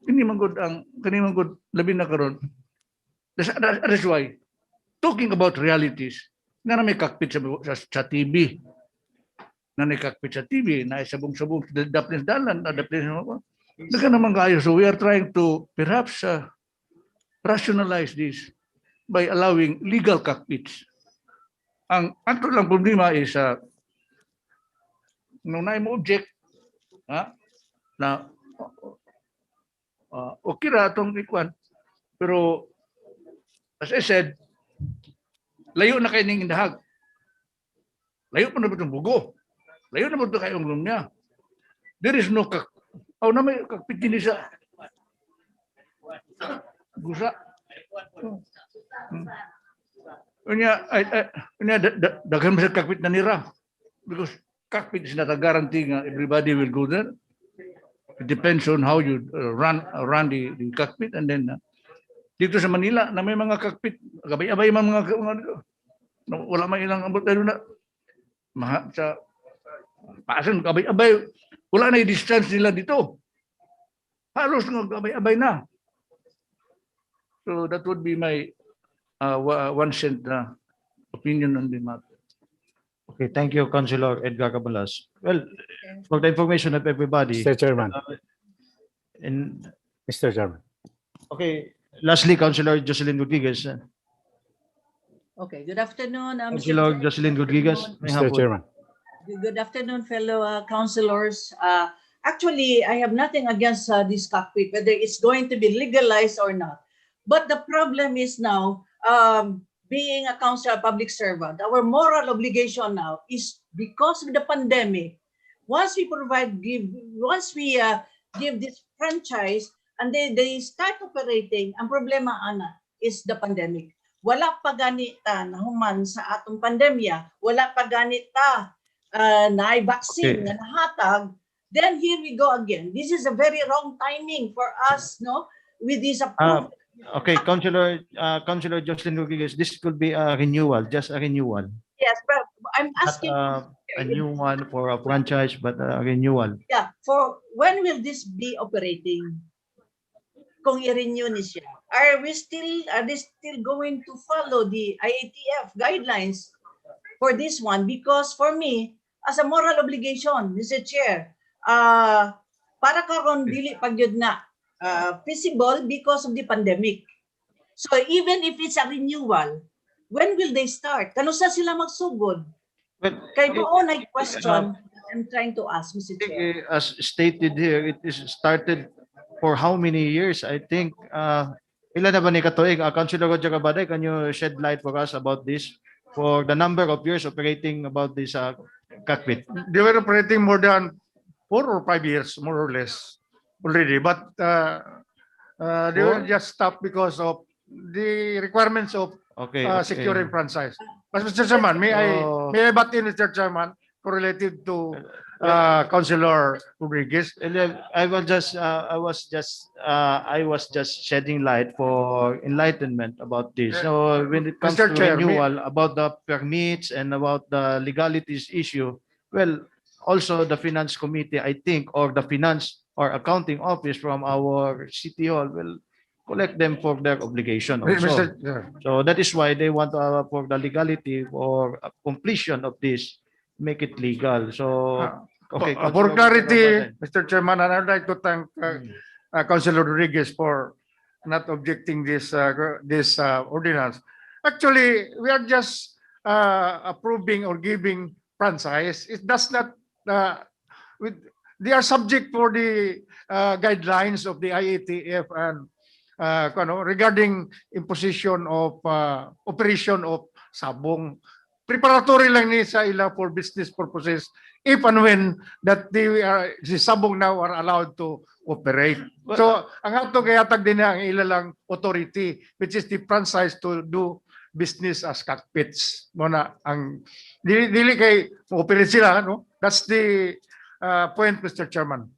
hindi man good ang, kanimang good, labi na karon. That's why, talking about realities, na may cockpit sa TV, na may cockpit sa TV, na sabong-sabong, daplins dalan, daplins mo. Naka naman kayo. So we are trying to perhaps rationalize this by allowing legal cockpits. Ang ato lang problema is, nung na mo object, na okay ra itong ikwan, pero as I said, layo na kayo ng Indahag. Layo pa na ba itong Bugo? Layo na ba ito kayong Lumya? There is no na may cockpit din sa Gusa. Daghan mo sa cockpit na nira. Because cockpit is not a guarantee nga everybody will go there. It depends on how you run the cockpit, and then dito sa Manila na may mga cockpit, gabay-abay mga wala man ilang ambot na sa paasan gabay-abay, wala na yung distance nila dito. Halos gabay-abay na. So that would be my 1 cent opinion on the matter. Okay, thank you, Councilor Edgar Cabalas. Well, for the information of everybody. Mr. Chairman. And Mr. Chairman. okay, lastly, Councilor Jocelyn Rodriguez. Okay, good afternoon. Councilor Jocelyn Rodriguez. Mr. Chairman. Good afternoon, fellow councilors. Actually, I have nothing against this cockpit, whether it's going to be legalized or not. But the problem is now, being a council, a public servant, our moral obligation now is because of the pandemic. Once we give this franchise and they start operating, ang problema ana is the pandemic. Wala pa ganita na human sa atong pandemya, wala pa ganita na vaccine na nahatag, then here we go again. This is a very wrong timing for us, no? With this approval. Okay, Councilor Jocelyn Rodriguez, this could be a renewal, just a renewal. Yes, but I'm asking. Not a new one for a franchise, but a renewal. Yeah, for when will this be operating? Kung i-renew ni siya. Are they still going to follow the IATF guidelines for this one? Because for me, as a moral obligation, Mr. Chair, para karon dili pagyud na feasible because of the pandemic. So even if it's a renewal, when will they start? Kanusa sila magsugod? Kay doon ay question I'm trying to ask, Mr. Chair. As stated here, it is started for how many years? I think, ilan na ba ni katuig? Councilor Roger Cabaday, can you shed light for us about this? For the number of years operating about this cockpit? They were operating more than 4 or 5 years, more or less, already. But they were just stopped because of the requirements of securing franchise. But Mr. Chairman, may I butt in, Mr. Chairman, correlated to Councilor Rodriguez? I was just shedding light for enlightenment about this. So when it comes Mr. to Chair, renewal, about the permits and about the legalities issue, well, also the finance committee, I think, or the finance or accounting office from our city hall will collect them for their obligation also. So that is why they want for the legality or completion of this, make it legal. So okay. For clarity, Mr. Chairman, and I'd like to thank Councilor Rodriguez for not objecting this ordinance. Actually, we are just approving or giving franchise. It does not. They are subject for the guidelines of the IATF and regarding imposition of operation of sabong. Preparatory lang ni sa ila for business purposes if and when that si sabong now are allowed to operate. So ang ato kayatag din ang ilalang authority which is the franchise to do business as cockpits. Muna ang dili kay operate sila, no? That's the point, Mr. Chairman.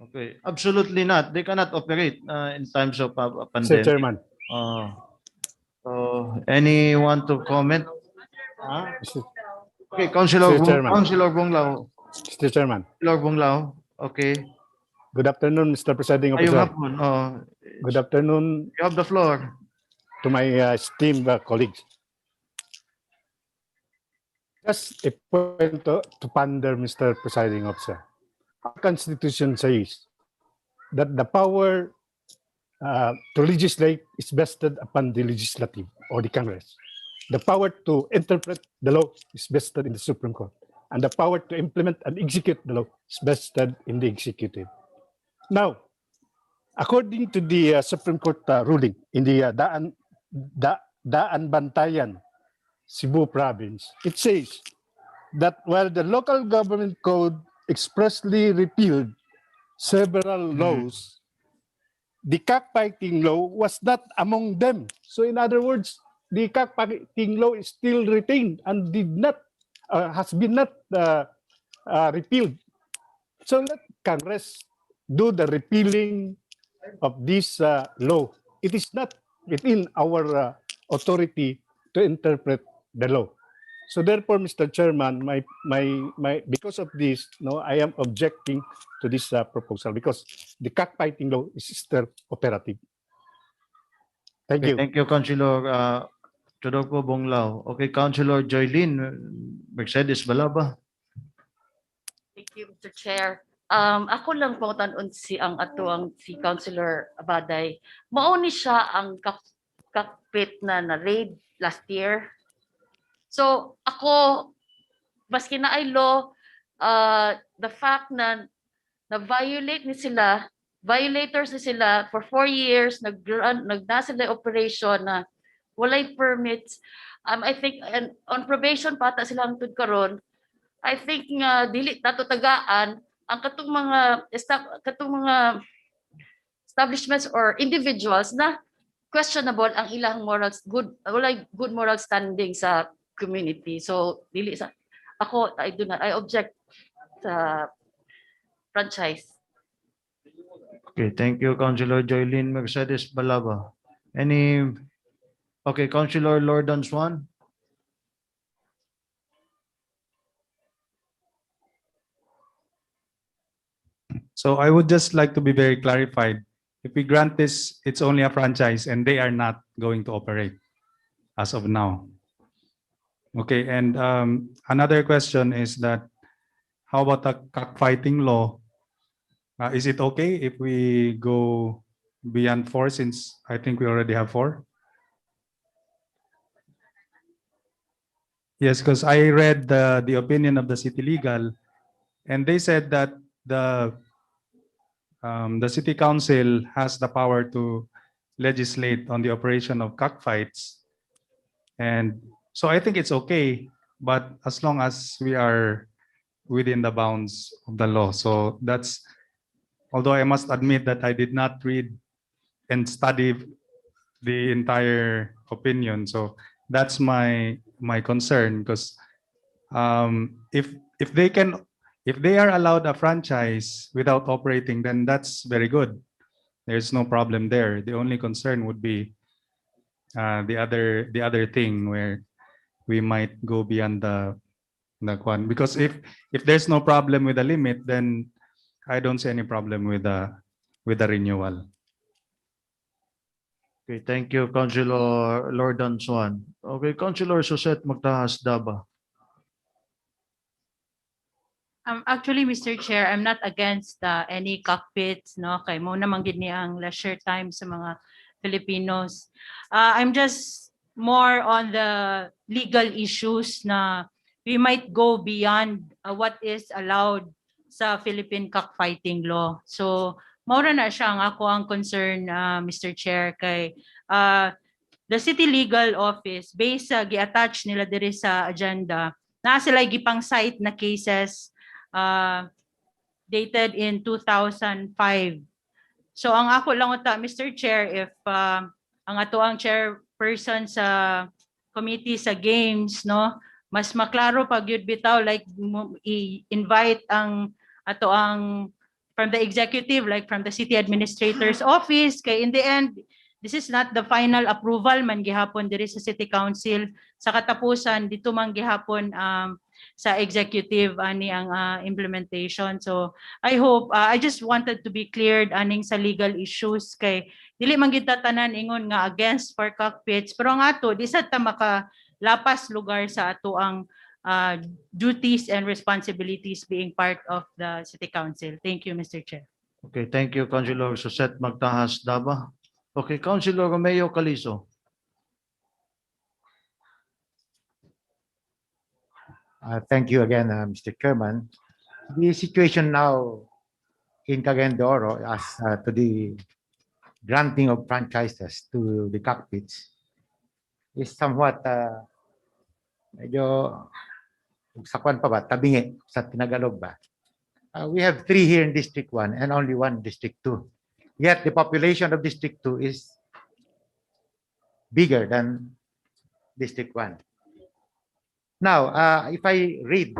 Okay, absolutely not. They cannot operate in times of pandemic. Mr. Chairman. Anyone to comment? Okay, Councilor Bonglao. Mr. Chairman. Councilor Bonglao. Okay. Good afternoon, Mr. Presiding Officer. Good afternoon. You have the floor. To my esteemed colleagues. Just a point to ponder, Mr. Presiding Officer. Our Constitution says that the power to legislate is vested upon the legislative or the Congress. The power to interpret the law is vested in the Supreme Court. And the power to implement and execute the law is vested in the executive. Now, according to the Supreme Court ruling in the Daan Bantayan, Cebu province, it says that while the local government code expressly repealed several laws, the cockfighting law was not among them. So in other words, the cockfighting law is still retained and has been not repealed. So let Congress do the repealing of this law. It is not within our authority to interpret the law. So therefore, Mr. Chairman, because of this, I am objecting to this proposal because the cockfighting law is still operative. Thank you. Thank you, Councilor Chodoko Bonglao. Okay, Councilor Joylyn Mercedes Balaba. Thank you, Mr. Chair. Ako lang po tanon si Councilor Abaday. Mauni siya ang cockpit na raid last year. So ako, maski na ay law, the fact na violators ni sila for 4 years, nagda sila operation na walay permits. I think and on probation pata sila hangtod karon. I think nga dili nato tagaan ang katong mga establishments or individuals na questionable ang ilang morals, walay good moral standing sa community. So dili sa ako, I object sa franchise. Okay, thank you, Councilor Joylene Mercedes Balaba. Okay, Councilor Lordan Swan. So I would just like to be very clarified. If we grant this, it's only a franchise and they are not going to operate as of now. Okay, and another question is that how about the cockfighting law? Is it okay if we go beyond 4 since I think we already have 4? Yes, because I read the opinion of the city legal and they said that the city council has the power to legislate on the operation of cockfights. And so I think it's okay, but as long as we are within the bounds of the law. So that's, although I must admit that I did not read and study the entire opinion. So that's my concern because if they are allowed a franchise without operating, then that's very good. There's no problem there. The only concern would be the other thing where we might go beyond the one, because if there's no problem with the limit, then I don't see any problem with the renewal. Okay, thank you, Councilor Lordan Swan. Okay, Councilor Suset Magtahas Daba. Actually, Mr. Chair, I'm not against any cockpits, no? Kay mo namang gid ni ang leisure time sa mga Filipinos. I'm just more on the legal issues na we might go beyond what is allowed sa Philippine cockfighting law. So, maura na siya ang ako ang concern, Mr. Chair, kay the City Legal Office, based sa gi-attach nila diri sa agenda, na sila gipang cite na cases dated in 2005. So ang ako lang uta, Mr. Chair, if ang ato ang chairperson sa committee sa games, no, mas maklaro pag yun bitaw, like i-invite ang ato ang from the executive, like from the city administrator's office, kay in the end, this is not the final approval man gihapon diri sa city council. Sa katapusan dito man gihapon sa executive ani ang implementation. So I hope I just wanted to be cleared aning sa legal issues kay dili man gid tanan ingon nga against for cockpits, pero ang ato di sad ta makalapas lugar sa ato ang duties and responsibilities being part of the city council. Thank you, Mr. Chair. Okay, thank you, Councilor Suset Magtahas Daba. Okay, Councilor Romeo Calizo. Thank you again, Mr. Chairman. The situation now in Cagayan de Oro as to the granting of franchises to the cockpits is somewhat medyo sakwan pa ba, tabingi sa Tinagalog ba. We have 3 here in District 1 and only 1 District 2. Yet the population of District 2 is bigger than District 1. Now, if I read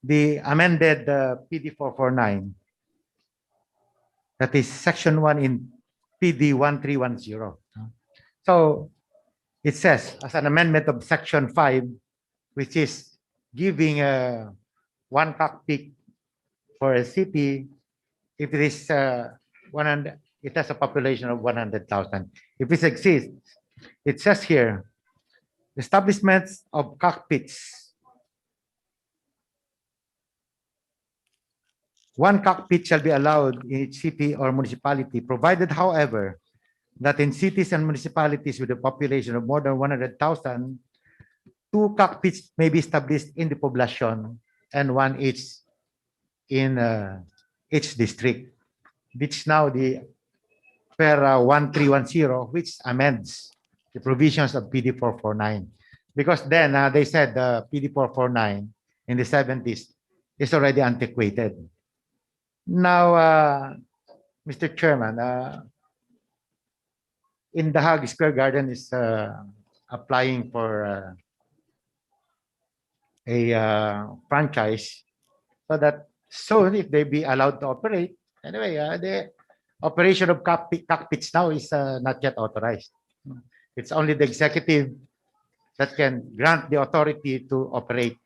the amended PD 449, that is section 1 in PD 1310. So it says, as an amendment of section 5, which is giving one cockpit for a city, if it is 100, it has a population of 100,000. If it exists, it says here, establishments of cockpits. One cockpit shall be allowed in each city or municipality, provided, however, that in cities and municipalities with a population of more than 100,000, 2 cockpits may be established in the population and one each in each district. Which now the per 1310, which amends the provisions of PD 449. Because then they said the PD 449 in the 70s is already antiquated. Now, Mr. Chairman, in the Hague Square Garden is applying for a franchise so that soon, if they be allowed to operate, anyway, the operation of cockpits now is not yet authorized. It's only the executive that can grant the authority to operate.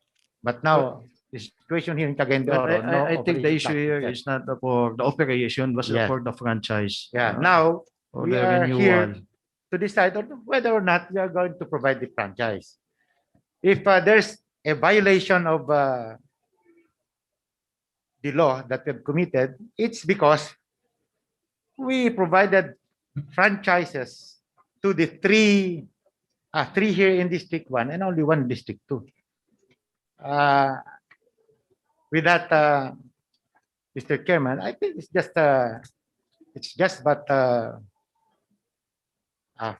But now, the situation here in Cagayan de But Oro, no I think the operation issue here cockpits is not for the operation, but yet. for the franchise. Yeah, now for we the are renewal. here to decide whether or not we are going to provide the franchise. If there's a violation of the law that we've committed, it's because we provided franchises to the three here in District 1 and only one in District 2. With that, Mr. Chairman, I think it's just but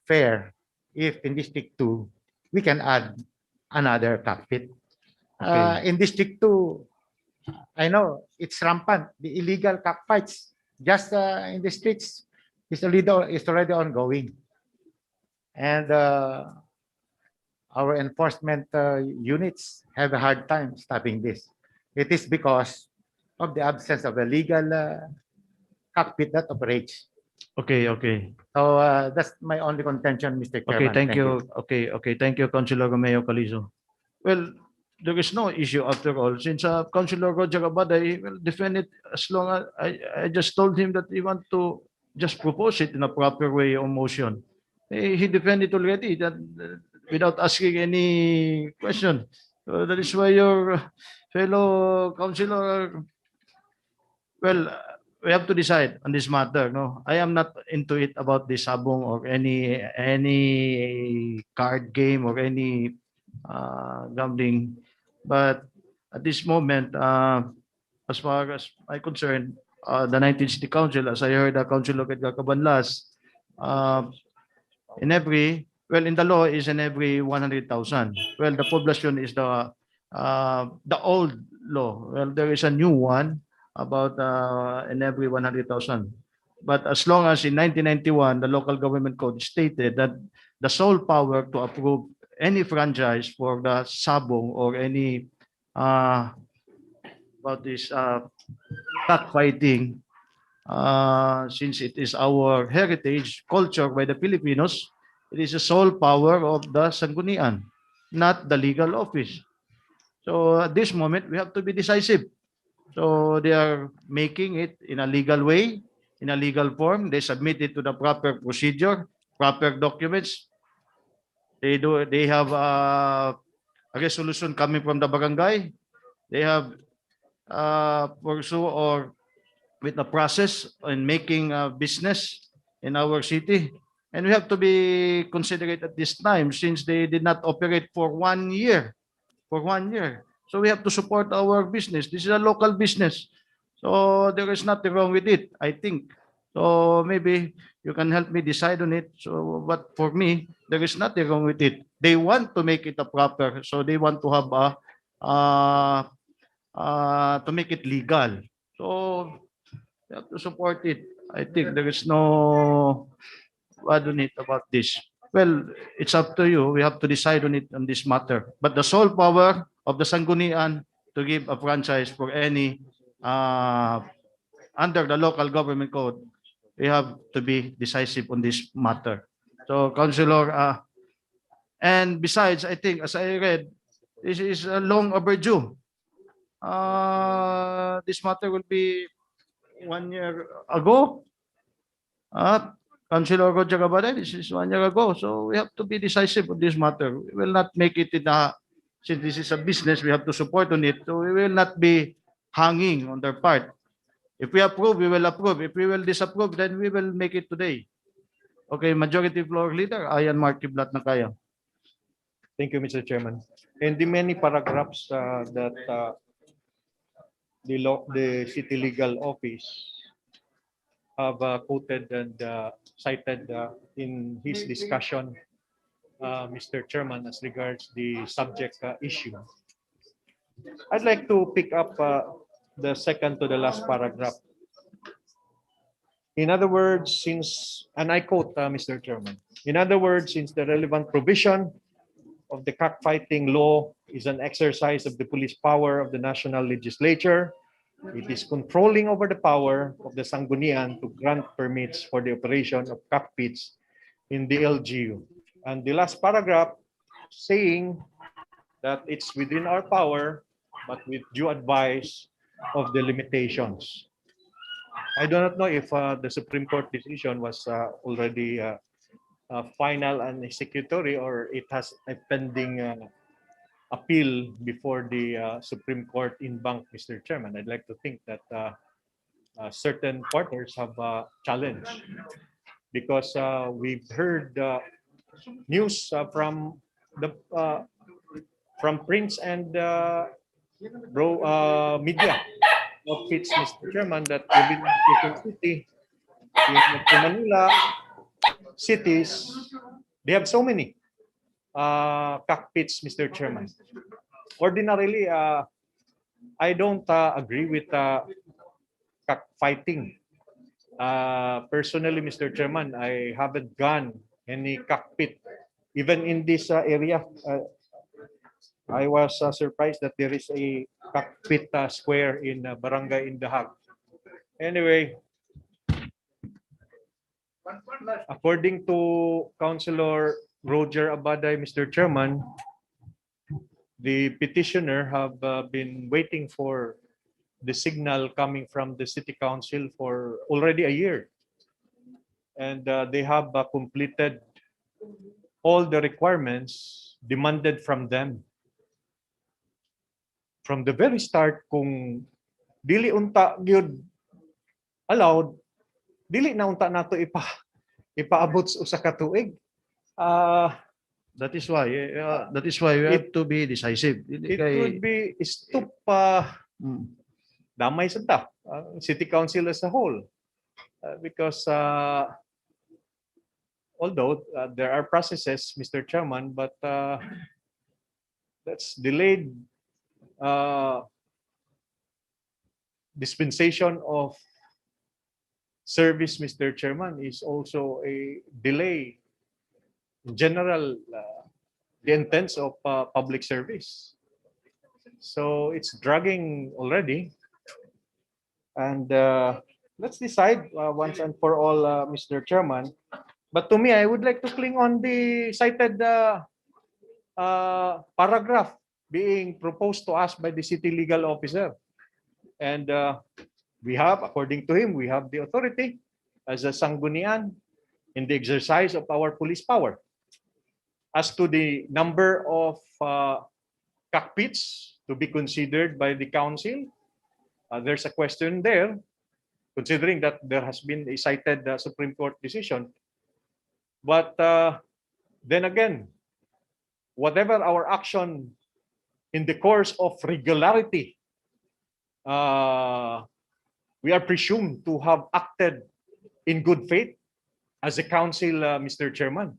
fair if in District 2 we can add another cockpit. In District 2, I know it's rampant. The illegal cockfights just in the streets is already ongoing. And our enforcement units have a hard time stopping this. It is because of the absence of a legal cockpit that operates. Okay, okay. So that's my only contention, Mr. Chairman. Okay, thank you. Okay, okay. Thank you, Councilor Romeo Calizo. Well, there is no issue after all. Since Councilor Roger Abaday will defend it as long as I just told him that he want to just propose it in a proper way or motion. He defended already that without asking any question. So that is why your fellow councilor, well, we have to decide on this matter. No, I am not into it about this sabong or any card game or any gambling. But at this moment, as far as I'm concerned, the 19th City Council, as I heard Councilor Edgar Cabanlas, in the law is in every 100,000. Well, the population is the old law. Well, there is a new one about in every 100,000. But as long as in 1991, the local government code stated that the sole power to approve any franchise for the sabong or any about this cockfighting, since it is our heritage culture by the Filipinos, it is the sole power of the Sanggunian, not the legal office. So at this moment, we have to be decisive. So they are making it in a legal way, in a legal form. They submit it to the proper procedure, proper documents. They have a resolution coming from the barangay. They have pursue or with the process in making a business in our city. And we have to be considerate at this time since they did not operate for 1 year. For 1 year. So we have to support our business. This is a local business. So there is nothing wrong with it, I think. So maybe you can help me decide on it. So, but for me, there is nothing wrong with it. They want to make it a proper, so they want to have to make it legal. So you have to support it. I think there is no what on it about this. Well, it's up to you. We have to decide on it on this matter. But the sole power of the Sanggunian to give a franchise for any under the local government code, we have to be decisive on this matter. So, Councilor, and besides, I think as I read, this is long overdue. This matter will be 1 year ago. Councilor Roger Cabaday, this is 1 year ago. So we have to be decisive on this matter. We will not make it in a, since this is a business, we have to support on it. So we will not be hanging on their part. If we approve, we will approve. If we will disapprove, then we will make it today. Okay, Majority Floor Leader, Ayan Marky Blat na kaya. Thank you, Mr. Chairman. And the many paragraphs that the city legal office have quoted and cited in his discussion, Mr. Chairman, as regards the subject issue. I'd like to pick up the second to the last paragraph. In other words, and I quote, Mr. Chairman, in other words, since the relevant provision of the cockfighting law is an exercise of the police power of the national legislature, it is controlling over the power of the Sanggunian to grant permits for the operation of cockpits in the LGU. And the last paragraph saying that it's within our power, but with due advice of the limitations. I do not know if the Supreme Court decision was already final and executory, or it has a pending appeal before the Supreme Court in bank, Mr. Chairman. I'd like to think that certain quarters have challenged, because we've heard news from Prince and media of its, Mr. Chairman, that within Quezon City, in Manila cities, they have so many cockpits, Mr. Chairman. Ordinarily, I don't agree with cockfighting. Personally, Mr. Chairman, I haven't gone any cockpit, even in this area. I was surprised that there is a cockpit square in Barangay Indahag. Anyway, according to Councilor Roger Abaday, Mr. Chairman, the petitioner have been waiting for the signal coming from the City Council for already a year. And they have completed all the requirements demanded from them. From the very start, kung dili unta gyud allowed, dili na unta nato ipaabot sa usa ka tuig. That is why we have to be decisive. It would be damay sa ta, City Council as a whole, because although there are processes, Mr. Chairman, but that's delayed dispensation of service, Mr. Chairman, is also a delay in general the intents of public service. So it's dragging already. And let's decide once and for all, Mr. Chairman. But to me, I would like to cling on the cited paragraph being proposed to us by the city legal officer. And we have, according to him, we have the authority as a Sanggunian in the exercise of our police power. As to the number of cockpits to be considered by the council, there's a question there, considering that there has been a cited Supreme Court decision. But then again, whatever our action in the course of regularity, we are presumed to have acted in good faith as a council, Mr. Chairman.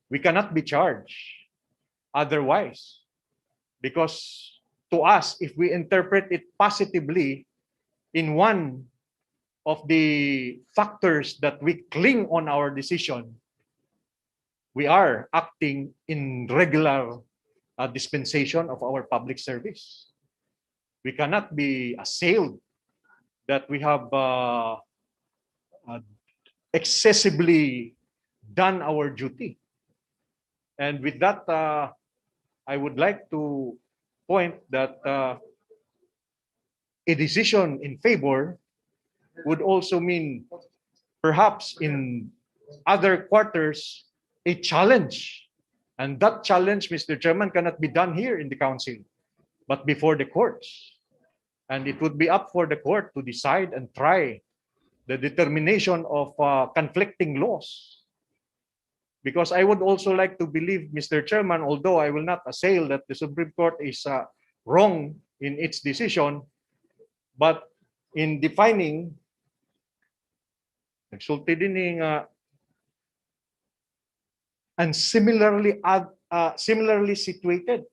We cannot be charged otherwise, because to us, if we interpret it positively in one of the factors that we cling on our decision, we are acting in regular dispensation of our public service. We cannot be assailed that we have excessively done our duty. And with that, I would like to point that a decision in favor would also mean perhaps in other quarters a challenge. And that challenge, Mr. Chairman, cannot be done here in the council, but before the courts. And it would be up for the court to decide and try the determination of conflicting laws. Because I would also like to believe, Mr. Chairman, although I will not assail that the Supreme Court is wrong in its decision, But in defining, nagsulti din ni nga and similarly situated.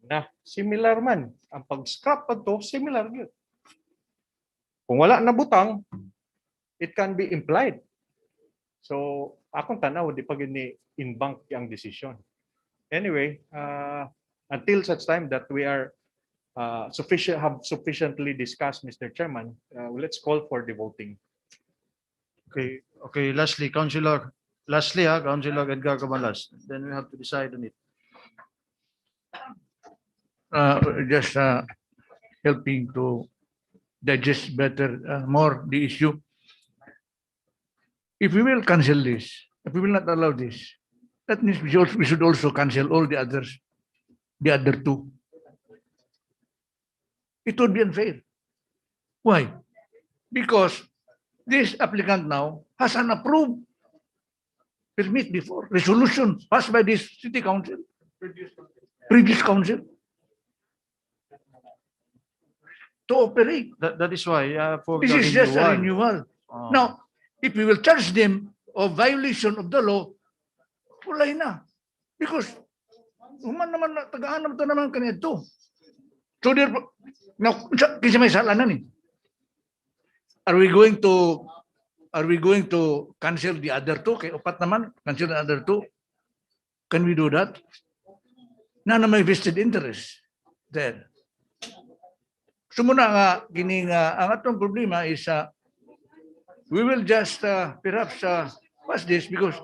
Na similar man ang pag-scrap to, similar yun. Kung wala na butang, it can be implied. So akong tanaw di pag ni in-bank yung decision. Anyway, until such time that we are sufficiently discussed, Mr. Chairman, let's call for the voting. Okay, lastly, Councilor Edgar Camalas. Then we have to decide on it. Just helping to digest better, more the issue. If we will cancel this, if we will not allow this, that means we should also cancel all the others, the other two. It would be unfair. Why? Because this applicant now has an approved permit before, resolution passed by this city council, previous council, to operate. That is why for This the is just a renewal. renewal. Now, if we will charge them of violation of the law, wala na. Because human naman tagaan to naman kanito. So therefore, now kasi may sala na ni. Are we going to cancel the other two? Kay upat naman, cancel the other two. Can we do that? Na may vested interest there. Sumuna nga kini nga ang atong problema is we will just perhaps pass this because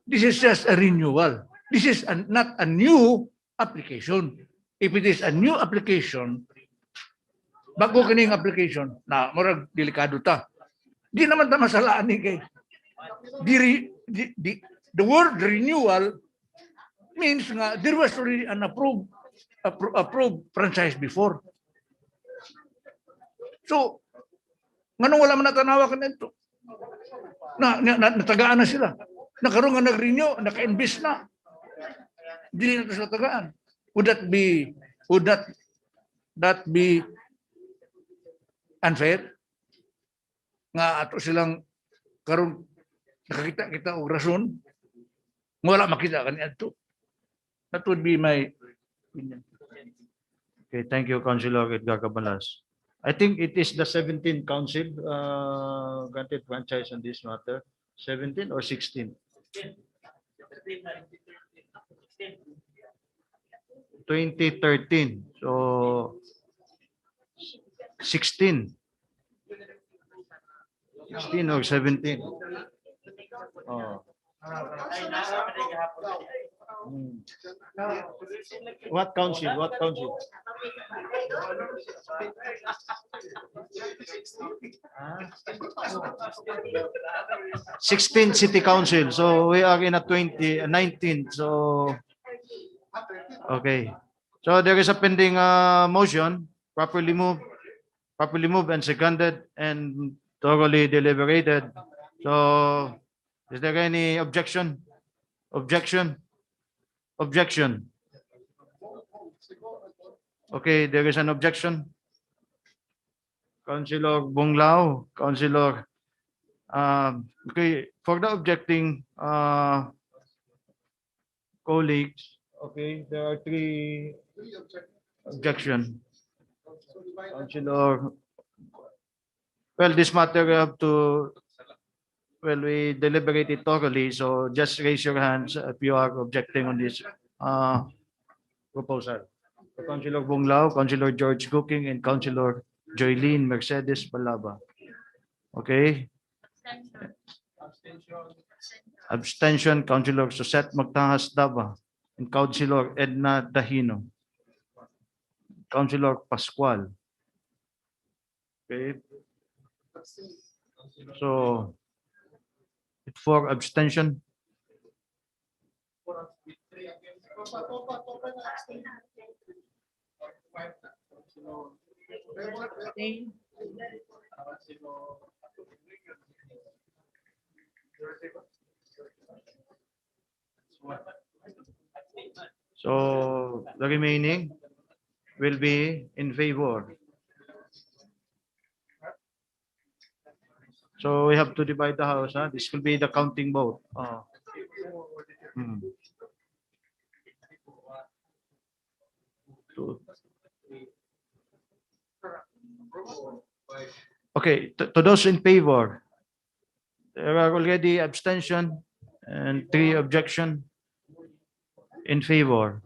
this is just a renewal. This is not a new application. If it is a new application, bago kining application na murag delikado ta. Di naman ta masalaan ni kay the word renewal means nga there was already an approved franchise before. So, nganong wala man natanawa ka nito? Natagaan na sila. Nakaroon nga nag-renew, naka-invest na. Dili na sila tagaan. Would that be unfair? Nga ato silang karon nakakita kita og rason wala makita kaniadto. That would be my opinion. Okay, thank you, Councilor Edgar Cabalas. I think it is the 17th council granted franchise on this matter. 17 or 16? 2013. So 16. 16 or 17. Oh. What council? What council? 16 city council. So we are in a 19. So okay. So there is a pending motion, properly moved and seconded and thoroughly deliberated. So is there any objection? Objection? Okay, there is an objection. Councilor Bunglao, Councilor. Okay, for the objecting colleagues, okay, there are three objections. Councilor, well, this matter we have to, well, we deliberate it thoroughly, so just raise your hands if you are objecting on this proposal. Councilor Bunglao, Councilor George Cooking, and Councilor Joylene Mercedes Balaba. Okay. Abstention, Councilor Suzette Magtahas Daba, and Councilor Edna Dahino. Councilor Pascual. Okay. So, for abstention. So the remaining will be in favor. So we have to divide the house. Huh? This will be the counting vote. Oh. Hmm. Two. Okay, to those in favor, there are already abstention and 3 objection in favor.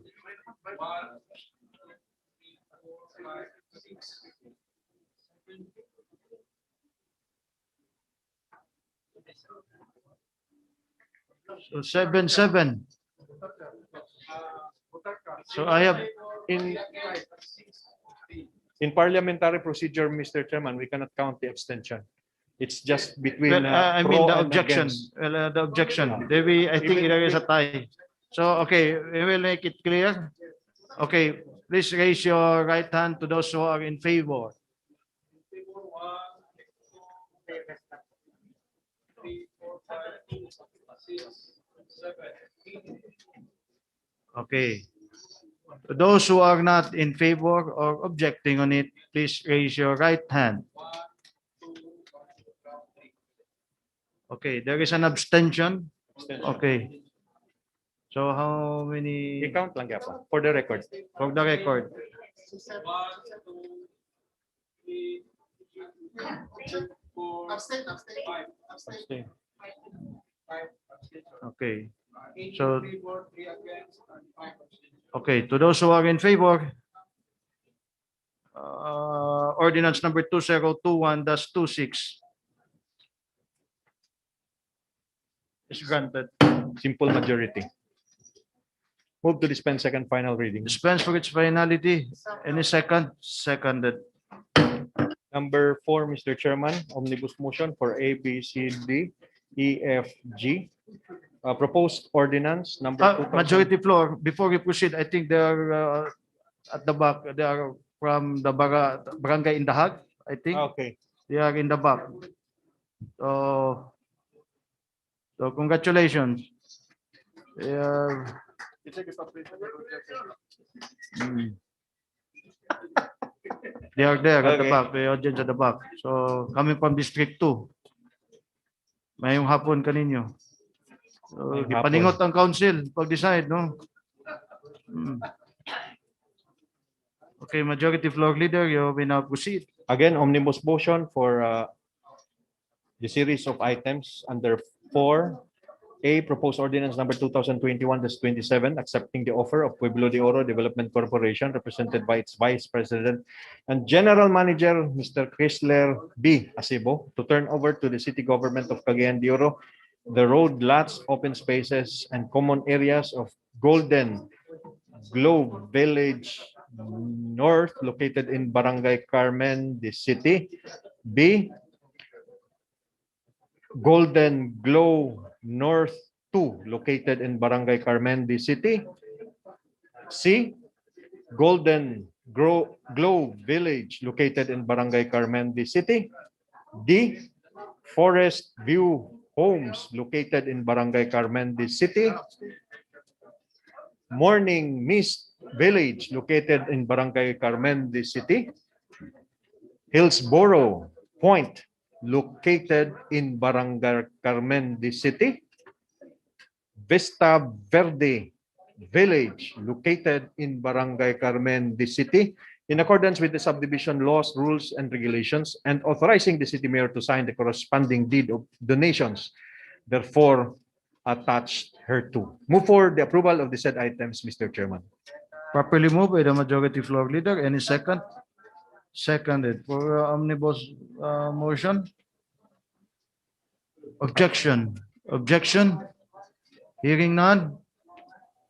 So 7-7. So I have In parliamentary procedure, Mr. Chairman, we cannot count the abstention. It's just between I mean pro the and objection. against. The objection. Maybe I think Even- there is a tie. So okay, we will make it clear. Okay, please raise your right hand to those who are in favor. Okay. Those who are not in favor or objecting on it, please raise your right hand. Okay, there is an abstention. Okay. So how many? I-count lang yapon for the record. For the record. Abstain. Okay. So, okay, to those who are in favor, ordinance number 2021-26 is granted. Simple majority. Move to dispense second final reading. Dispense for its finality. Any second? Seconded. Number 4, Mr. Chairman, omnibus motion for A, B, C, D, E, F, G. Proposed ordinance number 2000. Majority floor, before we proceed, I think they are at the back. They are from the barangay in Dahag, I think. Okay. They are in the back. So congratulations. They are, they are there at the Okay. back. The audience at the back. So coming from District 2. Mayong hapon kaninyo. So, Mayong ipaningot hapon. ang council pag-decide, no? Okay, majority floor leader, you may now proceed. Again, omnibus motion for the series of items under 4A, proposed ordinance number 2021-27, accepting the offer of Pueblo de Oro Development Corporation, represented by its Vice President and General Manager, Mr. Chrysler B. Acebo, to turn over to the city government of Cagayan de Oro the road lots, open spaces, and common areas of Golden Globe Village North, located in Barangay Carmen de City. B, Golden Glow North 2, located in Barangay Carmen de City. C, Golden Glow Village, located in Barangay Carmen de City. D, Forest View Homes, located in Barangay Carmen de City. Morning Mist Village, located in Barangay Carmen de City. Hillsboro Point, located in Barangay Carmen de City. Vista Verde Village, located in Barangay Carmen de City, in accordance with the subdivision laws, rules, and regulations, and authorizing the city mayor to sign the corresponding deed of donations, therefore attached hereto. Move for the approval of the said items, Mr. Chairman. Properly moved by the majority floor leader. Any second? Seconded. For omnibus motion. Objection. Objection. Hearing none.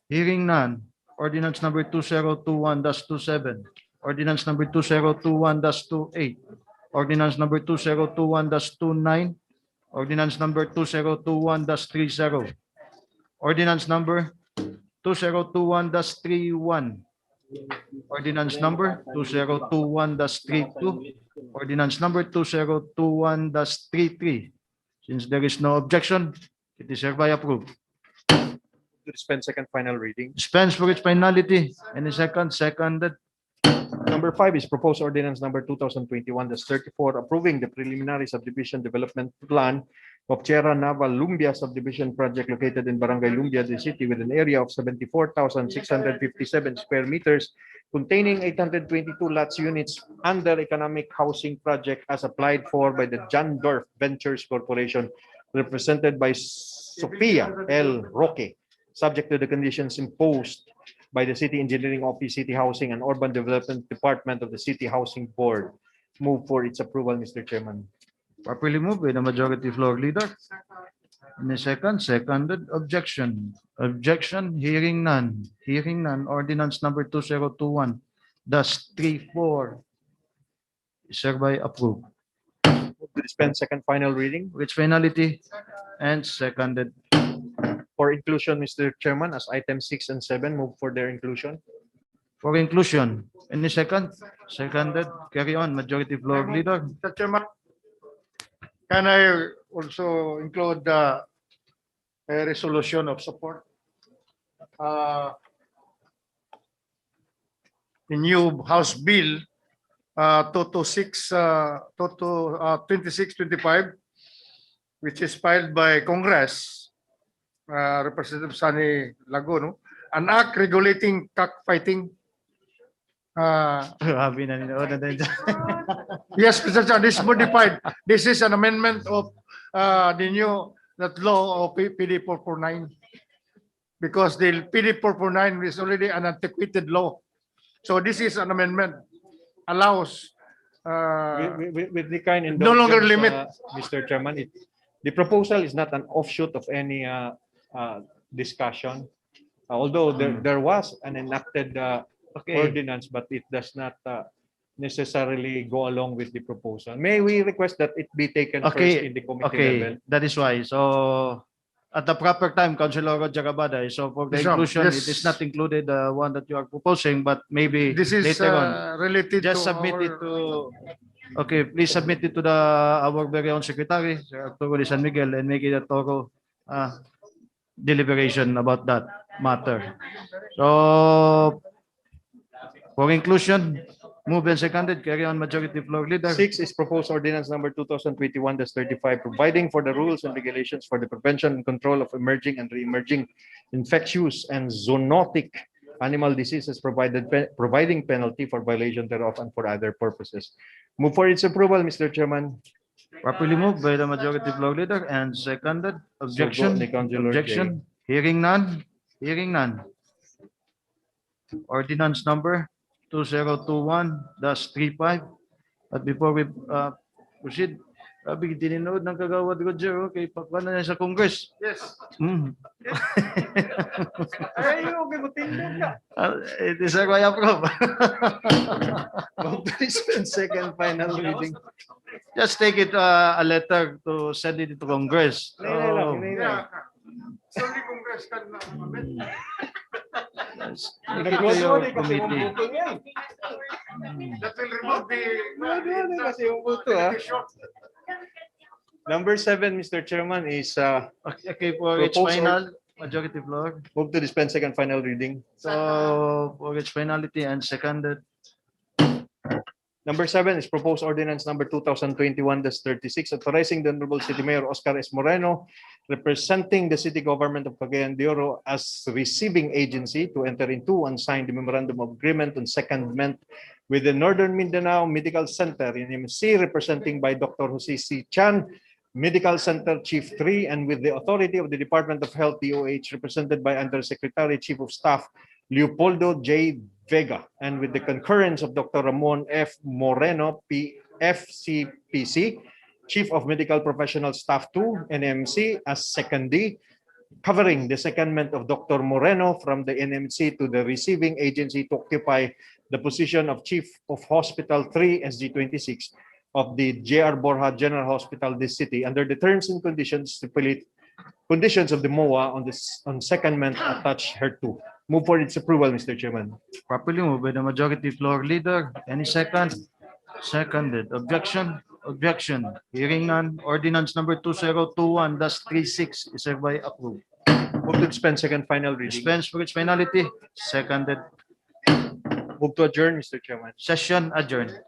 Hearing none. Ordinance number 2021-27. Ordinance number 2021-28. Ordinance number 2021-29. Ordinance number 2021-30. Ordinance number 2021-31. Ordinance number 2021-32. Ordinance number 2021-33. Since there is no objection, it is hereby approved. To dispense second final reading. Dispense for its finality. Any second? Seconded. Number 5 is proposed ordinance number 2021-34, approving the preliminary subdivision development plan of Sierra Naval Lumbia subdivision project located in Barangay Lumbia de City with an area of 74,657 square meters, containing 822 lots units under economic housing project as applied for by the John Dorf Ventures Corporation, represented by Sophia L. Roque, subject to the conditions imposed by the City Engineering Office, City Housing and Urban Development Department of the City Housing Board. Move for its approval, Mr. Chairman. Properly moved by the majority floor leader. Any second? Seconded. Objection. Objection. Hearing none. Hearing none. Ordinance number 2021-34 is hereby approved. Move to dispense second final reading. Which finality and seconded. For inclusion, Mr. Chairman, as item 6 and 7, move for their inclusion. For inclusion. Any second? Seconded. Carry on. Majority floor leader. Mr. Chairman, can I also include a resolution of support? The new House Bill 2625, which is filed by Congress, Representative Sani Lagono, an act regulating cockfighting. Yes, Mr. Chair, this is modified. This is an amendment of the new law of PD 449, because the PD 449 is already an antiquated law. So this is an amendment, allows with the kind indulgence, no longer limit. Mr. Chairman, the proposal is not an offshoot of any discussion, although there was an enacted ordinance, but it does not necessarily go along with the proposal. May we request that it be taken first in the committee level? That is why. So at the proper time, Councilor Roger Abaday, so for the inclusion, yes. it is not included the one that you are proposing, but maybe This is later on. related Just to submit our, it to. Okay, please submit it to our very own secretary, Sir Arturo San Miguel, and make it a thorough deliberation about that matter. So, for inclusion, move and seconded, carry on, majority floor leader. 6 is proposed ordinance number 2021-35, providing for the rules and regulations for the prevention and control of emerging and re-emerging infectious and zoonotic animal diseases, providing penalty for violation thereof and for other purposes. Move for its approval, Mr. Chairman. Properly moved by the majority floor leader and seconded. Objection. So, Councilor Objection. Hearing none. Hearing none. Ordinance number 2021-35. But before we proceed, sabi tininood ng kagawad Roger, okay, pakwan na niya sa Congress. yes. It is a kaya approve. Second final reading. Just take it a letter to send it to Congress. Yeah. Sorry, Congress can amend. Take it to your committee. That will remove the Number 7, Mr. Chairman, is okay for its proposed final majority floor. move to dispense second final reading. So for its finality and seconded. Number 7 is proposed ordinance number 2021-36, authorizing the Honorable City Mayor Oscar S. Moreno, representing the city government of Cagayan de Oro as receiving agency, to enter into and sign the memorandum of agreement on secondment with the Northern Mindanao Medical Center, NMC, representing by Dr. Jose C. Chan, Medical Center Chief 3, and with the authority of the Department of Health, DOH, represented by Undersecretary Chief of Staff Leopoldo J. Vega, and with the concurrence of Dr. Ramon F. Moreno, FCPC, Chief of Medical Professional Staff 2, NMC, as secondee, covering the secondment of Dr. Moreno from the NMC to the receiving agency to occupy the position of Chief of Hospital 3, SG26, of the J.R. Borja General Hospital, this city, under the terms and conditions stipulate conditions of the MOA on secondment attached hereto. Move for its approval, Mr. Chairman. Properly moved by the majority floor leader. Any second? Seconded. Objection? Objection. Hearing none. Ordinance number 2021-36 is hereby approved. Move to dispense second final reading. Dispense for its finality. Seconded. Move to adjourn, Mr. Chairman. Session adjourned.